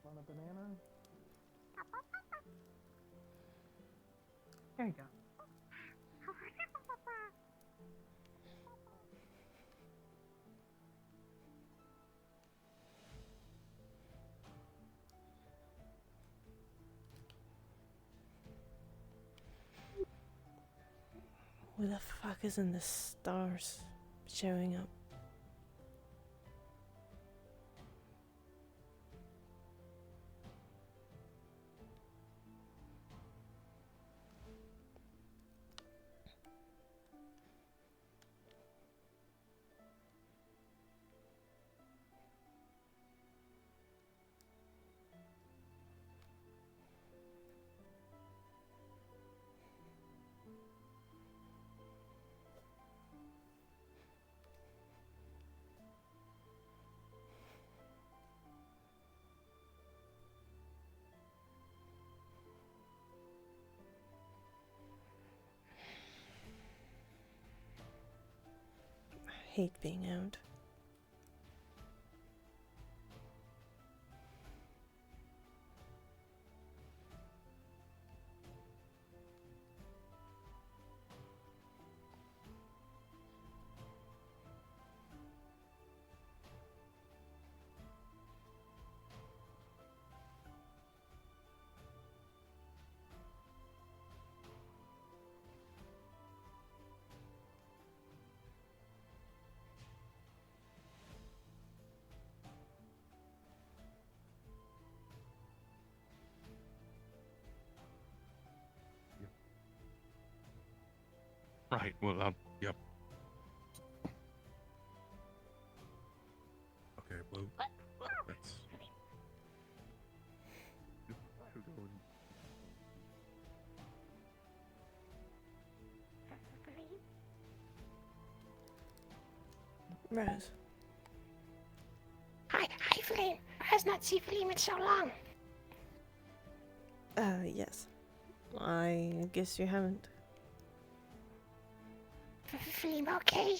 Want a banana? There you go. Who the fuck is in the stars showing up? I hate being out. Right, well, yep. Okay, well, let's... Rose. Hi, Flame. I has not seen Flame in so long. Yes. I guess you haven't. Feeling okay?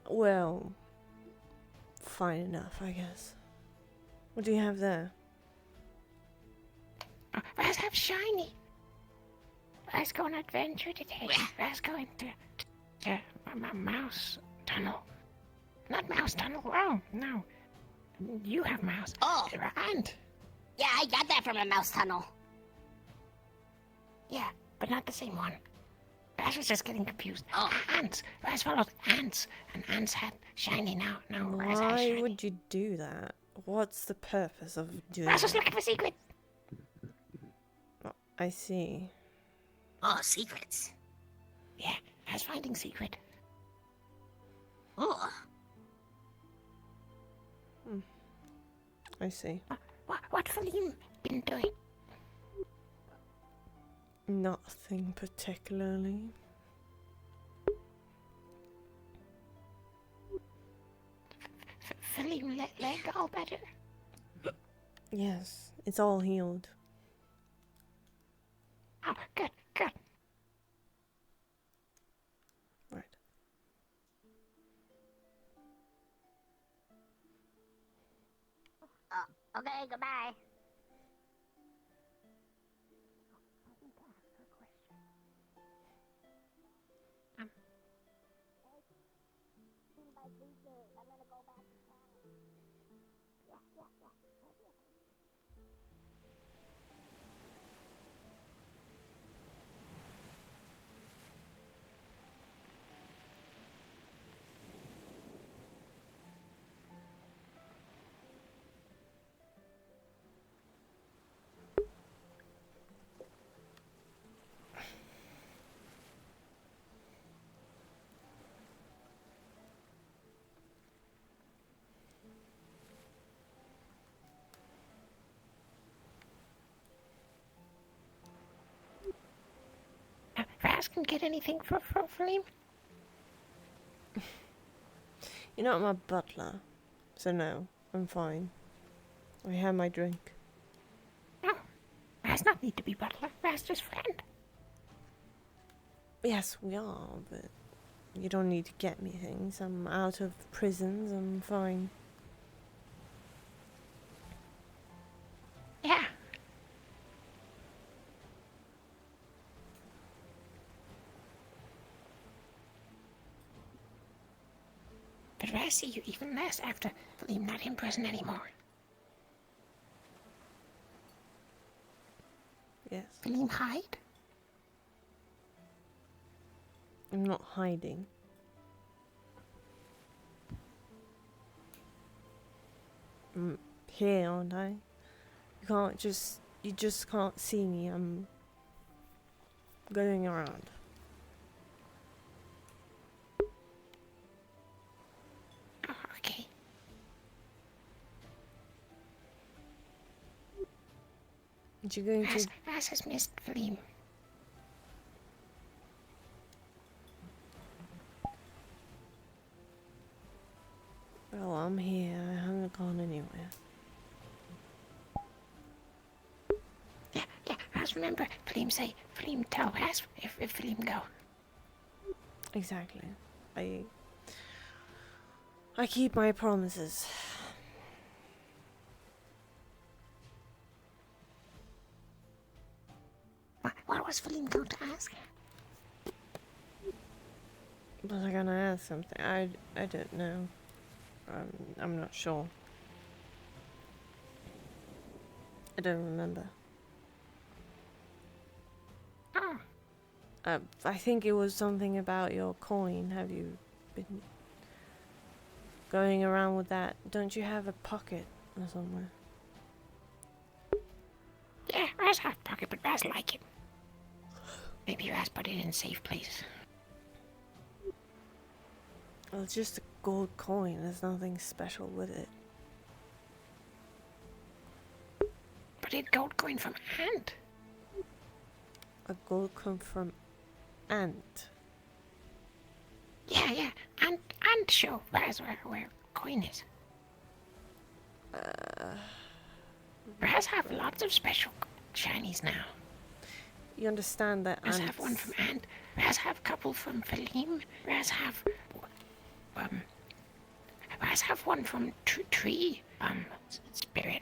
Well, fine enough, I guess. What do you have there? Let's have shiny. Let's go on an adventure today. Let's go into a mouse tunnel. Not mouse tunnel. Oh, no. You have mouse. Oh. And Yeah, I got that from a mouse tunnel. yeah, but not the same one. I was just getting confused. Oh. Ants. Raz followed ants, and ants had shiny now. No, Raz has Why shiny. would you do that? What's the purpose of doing Raz was that? looking for secrets. Oh, I see. Oh, secrets. Yeah, Raz finding secret. Oh. I see. What Felim been doing? Nothing particularly. Felim leg all better? Yes, it's all healed. Oh, good, good. Right. Oh, okay, goodbye. Raz can get anything for Felim? You're not my butler, so no, I'm fine. I have my drink. No, Raz not need to be butler. Raz just friend. Yes, we are, but you don't need to get me things. I'm out of prisons, I'm fine. Yeah. But Raz see you even less after Felim not in prison anymore. Yes. Felim hide? I'm not hiding. I'm here, aren't I? You just can't see me. I'm going around. Oh, okay. Aren't you going to... Raz has missed Felim. Well, I'm here. I haven't gone anywhere. Yeah, Raz remember, Felim tell Raz if Felim go. Exactly. I keep my promises. What was Felim going to ask? Was I gonna ask something? I don't know. I'm not sure. I don't remember. Oh. I think it was something about your coin. Have you been going around with that? Don't you have a pocket or somewhere? Yeah, Raz have pocket, but Raz like it. Maybe Raz put it in a safe place. Well, it's just a gold coin. There's nothing special with it. But it gold coin from Ant. A gold coin from Ant. Yeah, Ant show Raz where coin is. Raz have lots of special shinies now. You understand that Raz have one from Ant. Raz have a couple from Felim. Raz have one from Tree. Spirit.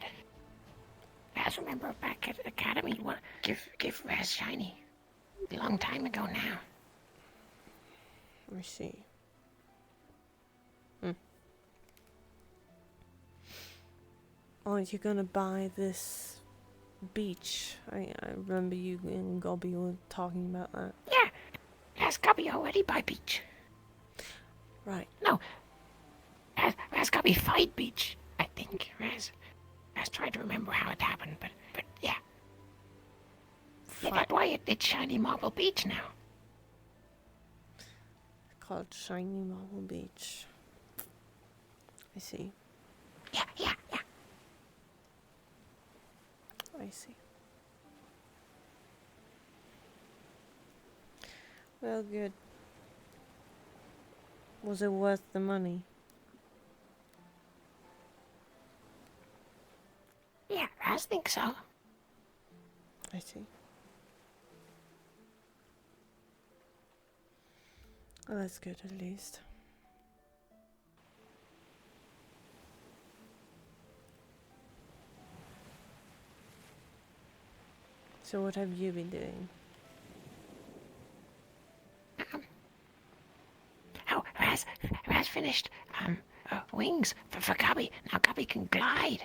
Raz, remember back at Academy? Give Raz shiny. A long time ago now. Let me see. Aren't you gonna buy this beach? I remember you and Gobby were talking about that. Yeah, Raz Gobby already by beach. Right. No, Raz Gobby fight beach, I think. Raz tried to remember how it happened, but yeah. Yeah, that's why it's Shiny Marble Beach now. Called Shiny Marble Beach. I see. Yeah. I see. Well, good. Was it worth the money? Yeah, I think so. I see. Well, that's good at least. So what have you been doing? Raz finished wings for Gobby. Now Gobby can glide.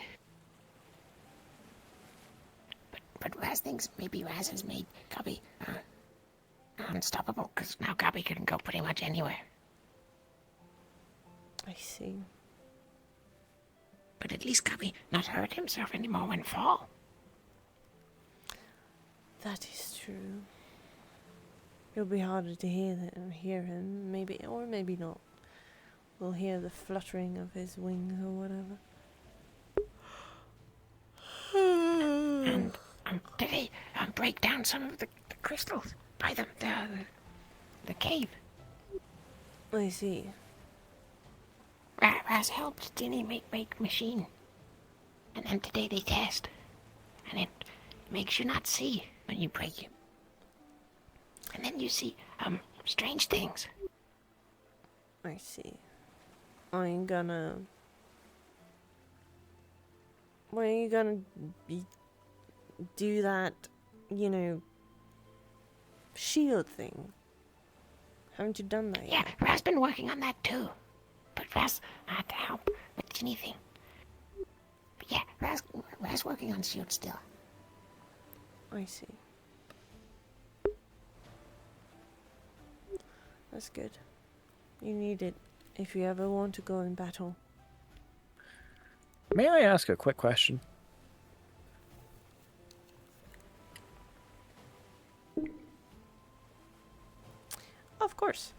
But Raz thinks maybe Raz has made Gobby unstoppable, because now Gobby can go pretty much anywhere. I see. But at least Gobby not hurt himself anymore when fall. That is true. It'll be harder to hear him, maybe, or maybe not. We'll hear the fluttering of his wings or whatever. And today, break down some of the crystals by the cave. I see. Raz helped Ginny make machine. And then today they test. And it makes you not see when you break it. And then you see strange things. I see. Are you gonna do that, shield thing? Haven't you done that yet? Yeah, Raz been working on that too. But Raz had to help with anything. But yeah, Raz working on shield still. I see. That's good. You need it if you ever want to go in battle. May I ask a quick question? Of course.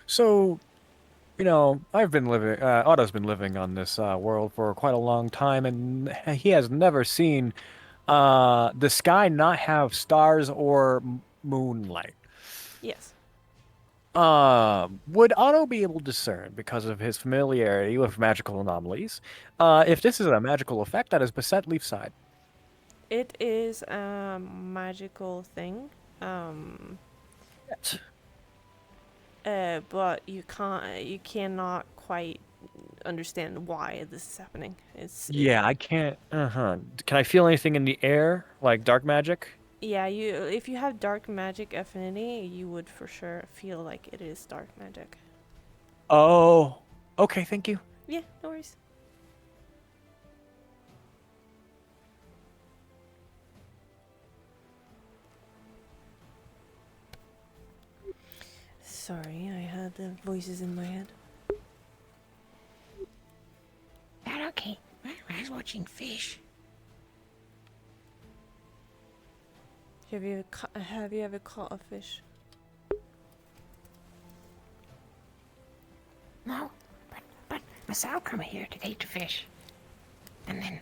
So, I've been living, Otto's been living on this world for quite a long time, and he has never seen the sky not have stars or moonlight. Yes. Would Otto be able to discern, because of his familiarity with magical anomalies, if this is a magical effect that is beset Leafside? It is a magical thing. But you cannot quite understand why this is happening. I can't. Can I feel anything in the air, like dark magic? Yeah, if you have dark magic affinity, you would for sure feel like it is dark magic. Oh, okay, thank you. Yeah, no worries. Sorry, I had the voices in my head. That okay. I was watching fish. Have you ever caught a fish? No, but Masao come here today to fish. And then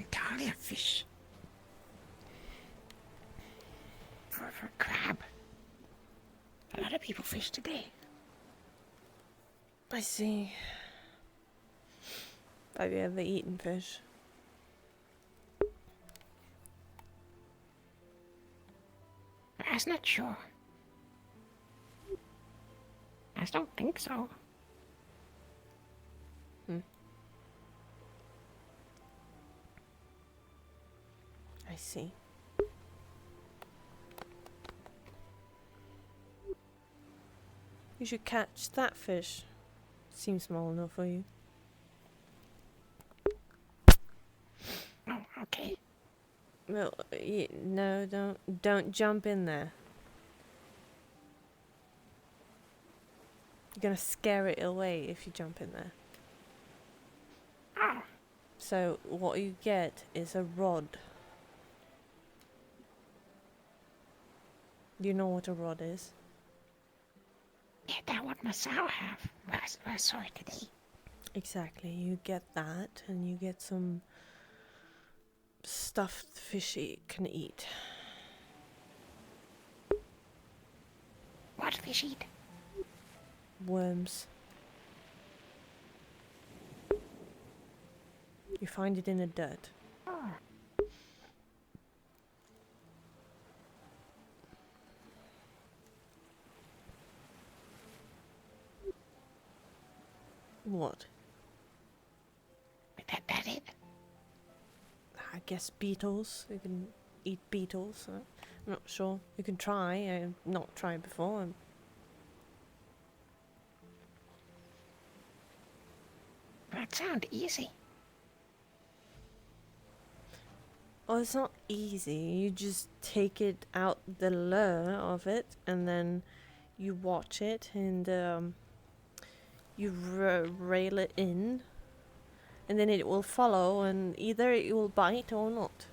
Talia fish for crab. A lot of people fish today. I see. Have you ever eaten fish? I was not sure. I don't think so. I see. You should catch that fish. Seems small enough for you. Oh, okay. Well, no, don't jump in there. You're gonna scare it away if you jump in there. Oh. So what you get is a rod. You know what a rod is? Yeah, that what Masao have. I saw it today. Exactly. You get that, and you get some stuffed fish it can eat. What fish eat? Worms. You find it in the dirt. Oh. What? That it? I guess beetles. You can eat beetles. I'm not sure. You can try. I've not tried before. That sounds easy. Oh, it's not easy. You just take it out the lure of it, and then you watch it, and you rail it in, and then it will follow, and either it will bite or not.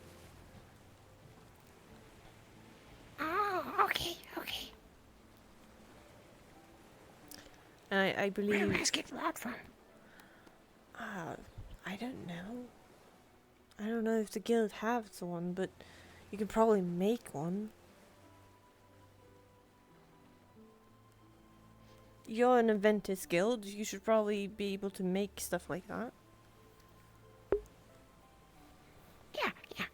Oh, okay, okay. And I believe. Where do I get rod from? I don't know. I don't know if the guild has one, but you can probably make one. You're an Inventors Guild, you should probably be able to make stuff like that. Yeah, yeah.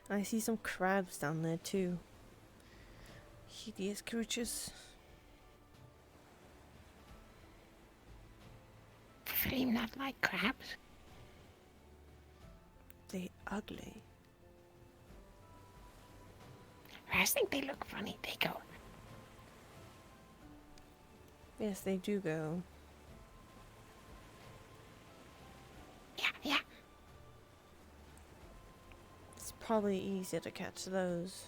I see some crabs down there too. Hideous creatures. Really not like crabs. They ugly. I think they look funny. They go. Yes, they do go. Yeah, yeah. It's probably easier to catch those.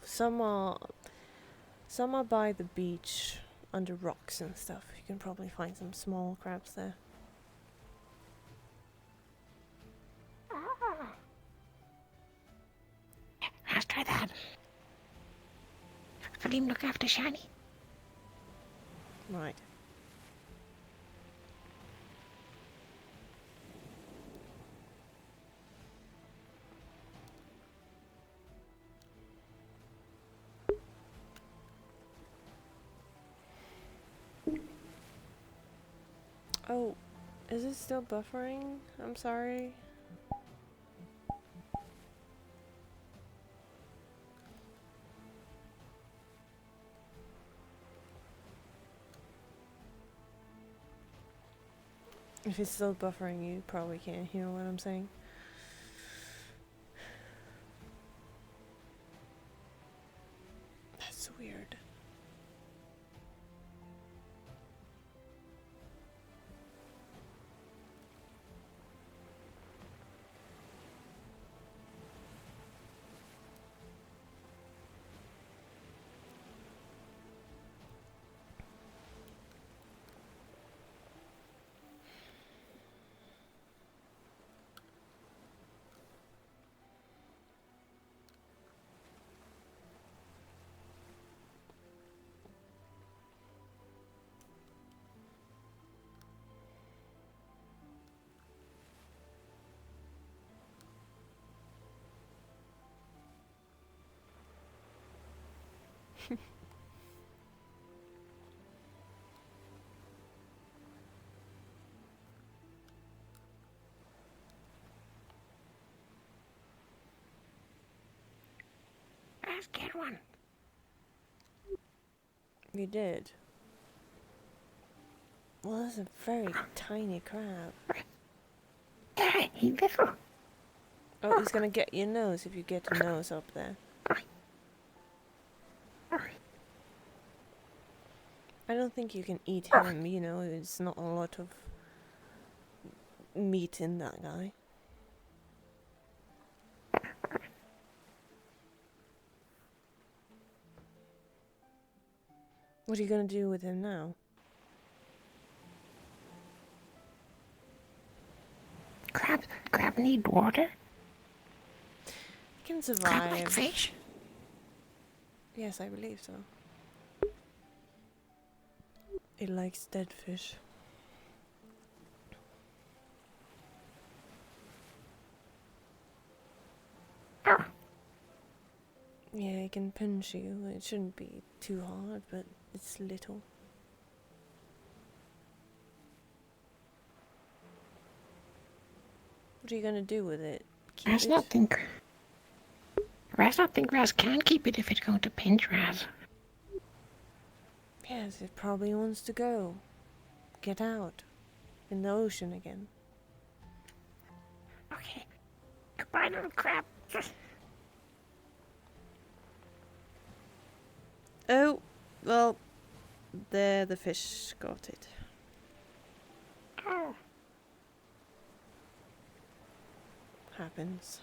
Some are by the beach under rocks and stuff. You can probably find some small crabs there. Let's try that. Let him look after Shiny. Right. Oh, is it still buffering? I'm sorry. If it's still buffering, you probably can't hear what I'm saying. That's weird. Raz get one? You did. Well, that's a very tiny crab. Tiny little. Oh, he's gonna get your nose if you get your nose up there. I don't think you can eat him, you know, it's not a lot of meat in that guy. What are you gonna do with him now? Crab need water? He can survive. Crab like fish? Yes, I believe so. It likes dead fish. Yeah, it can pinch you. It shouldn't be too hard, but it's little. What are you gonna do with it? Keep Raz it? not think Raz can keep it if it's going to pinch Raz. Yes, it probably wants to go. Get out. In the ocean again. Okay. Goodbye, little crab. Oh, well, there the fish got it. Oh. Happens.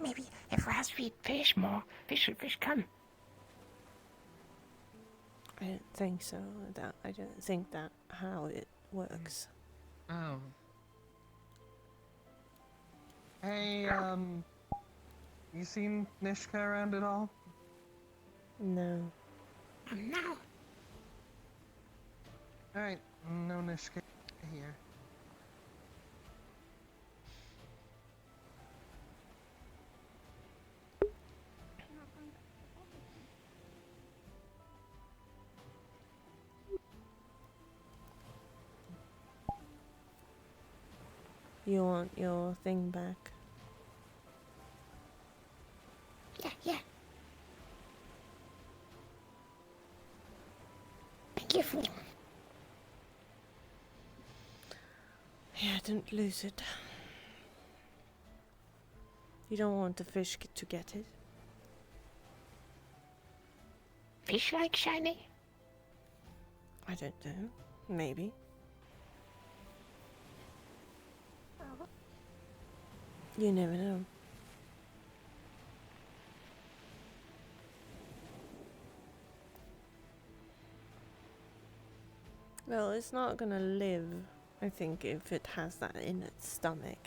Maybe if Raz feed fish more, fish come. I don't think so. I don't think that how it works. Oh. Hey, you seen Nishka around at all? No. No. Alright, no Nishka here. You want your thing back? Yeah. Thank you for... Yeah, don't lose it. You don't want the fish to get it. Fish like shiny? I don't know. Maybe. You never know. Well, it's not gonna live, I think, if it has that in its stomach.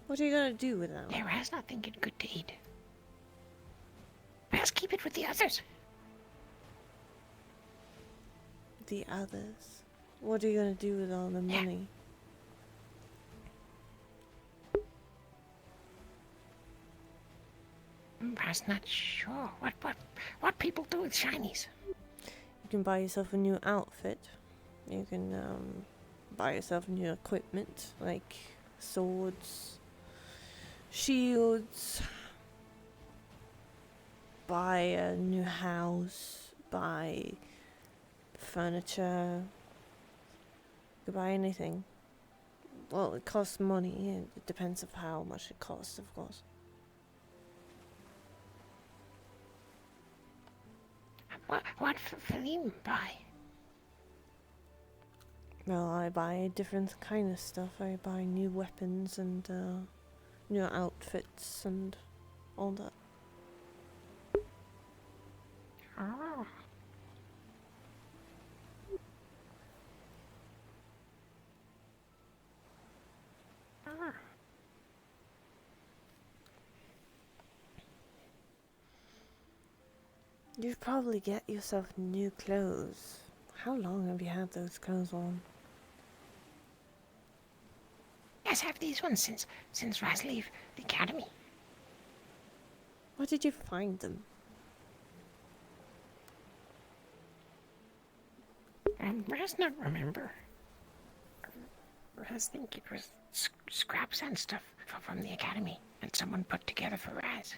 What are you gonna do with that? Yeah, Raz not thinking good to eat. Raz keep it with the others. The others? What are you gonna do with all the money? Raz not sure what people do with shinies. You can buy yourself a new outfit. You can buy yourself new equipment like swords, shields, buy a new house, buy furniture. You could buy anything. Well, it costs money. It depends of how much it costs, of course. What Felim buy? Well, I buy different kind of stuff. I buy new weapons and new outfits and all that. Oh. You'd probably get yourself new clothes. How long have you had those clothes on? Yes, I have these ones since Raz leave the academy. Where did you find them? Raz not remember. Raz think it was scraps and stuff from the academy, and someone put together for Raz.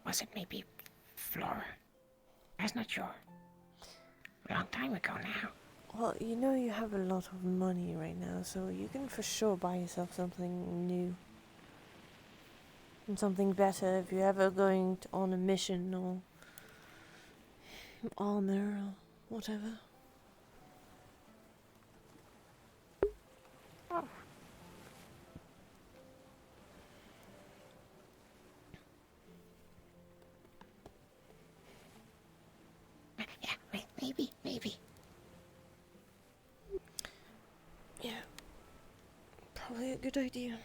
Was it maybe Flora? Raz not sure. A long time ago now. Well, you know you have a lot of money right now, so you can for sure buy yourself something new. And something better if you're ever going on a mission or armor or whatever. Oh. Yeah, maybe. Yeah. Probably a good idea.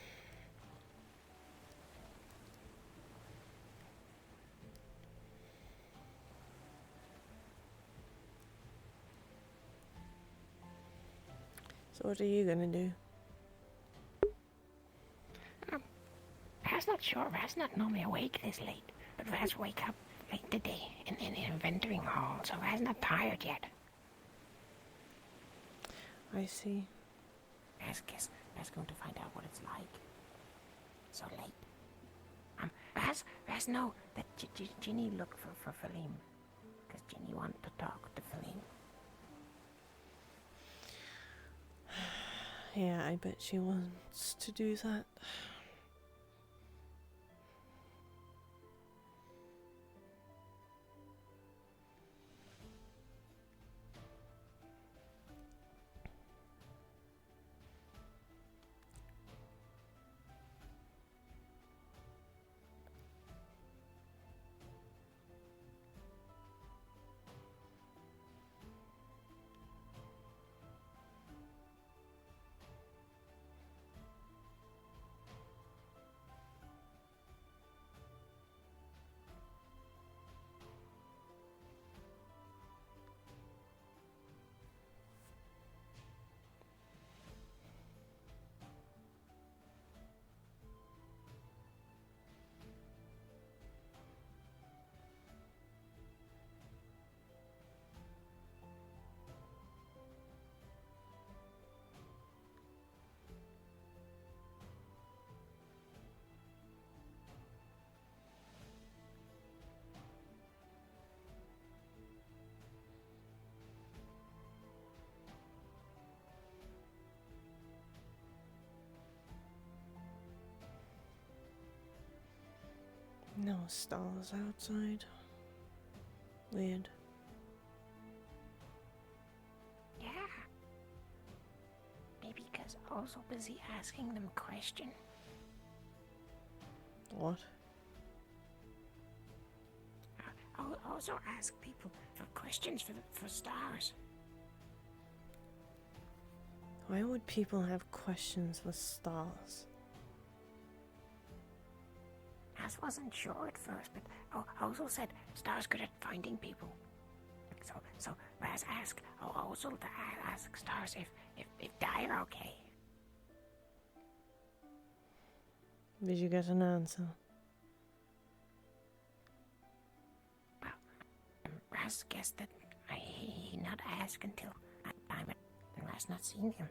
So what are you gonna do? Raz not sure. Raz not normally awake this late. But Raz wake up late today in inventoring hall, so Raz not tired yet. I see. Raz going to find out what it's like. So late. Raz know that Ginny look for Falim. Because Ginny want to talk to Falim. Yeah, I bet she wants to do that. No stars outside. Weird. Yeah. Maybe because also busy asking them question. What? I'll also ask people for questions for stars. Why would people have questions for stars? I wasn't sure at first, but also said stars good at finding people. So Raz asked also to ask stars if they're okay. Did you get an answer? Raz guessed that he not ask until that time, and Raz not seen him.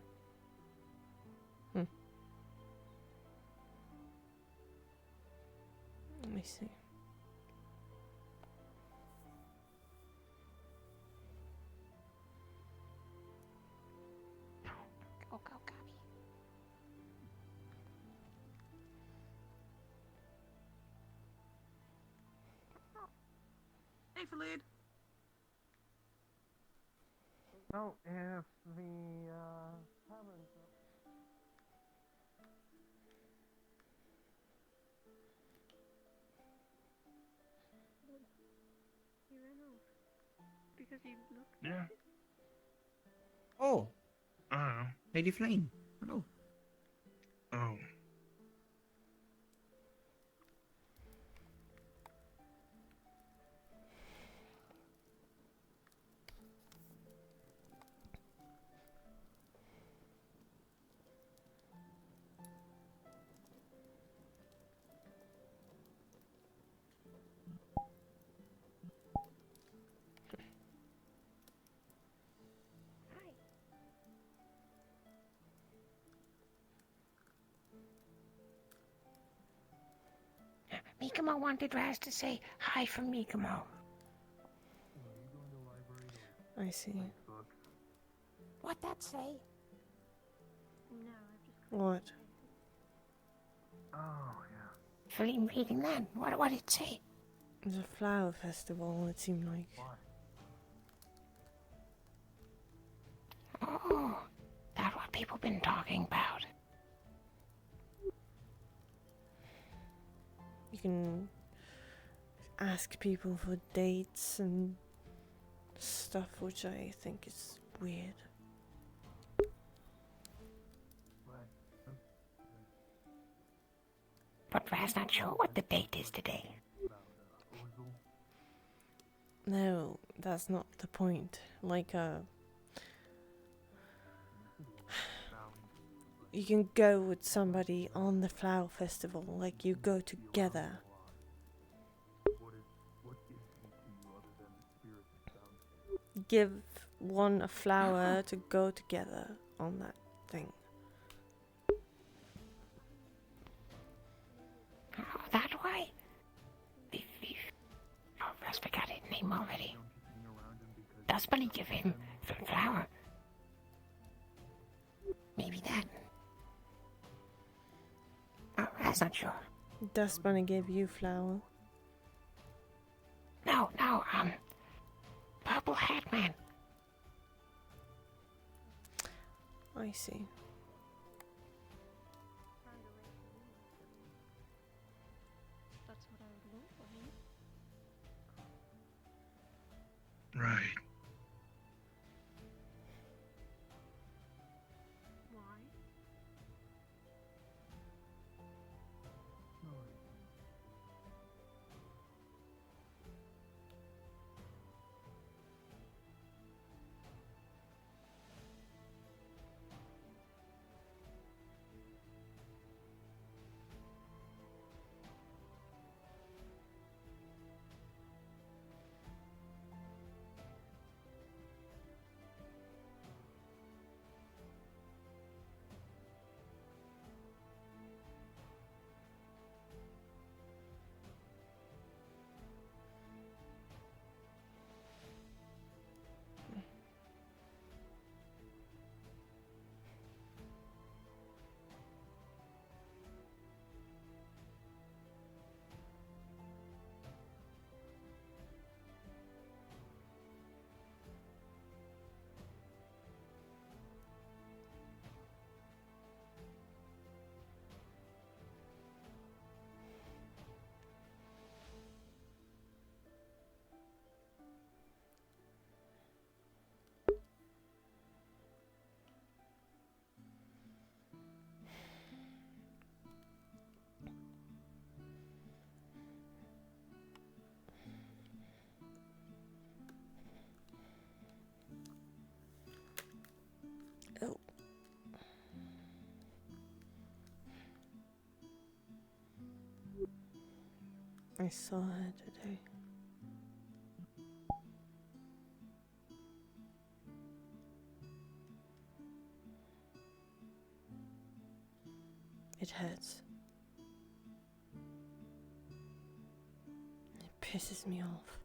Let me see. Go, Gabby. Hey, Philid. Oh, if the tavern's up. He ran off because he looked. Yeah. Oh. Lady Flame. Hello. Oh. Mikamo wanted Raz to say hi from Mikamo. I see. What that say? What? Oh, yeah. For him reading that, what did it say? It's a flower festival, it seemed like. Oh, that's what people been talking about. You can ask people for dates and stuff, which I think is weird. But Raz not sure what the date is today. No, that's not the point. Like, you can go with somebody on the flower festival, like you go together. Give one a flower to go together on that thing. Oh, that way? Oh, Raz forgot his name already. Does Bunny give him a flower? Maybe that. Oh, Raz not sure. Dust Bunny gave you flower. No, Purple Hat Man. I see. That's what I would want for him. Right. Why? Oh. I saw her today. It hurts. It pisses me off.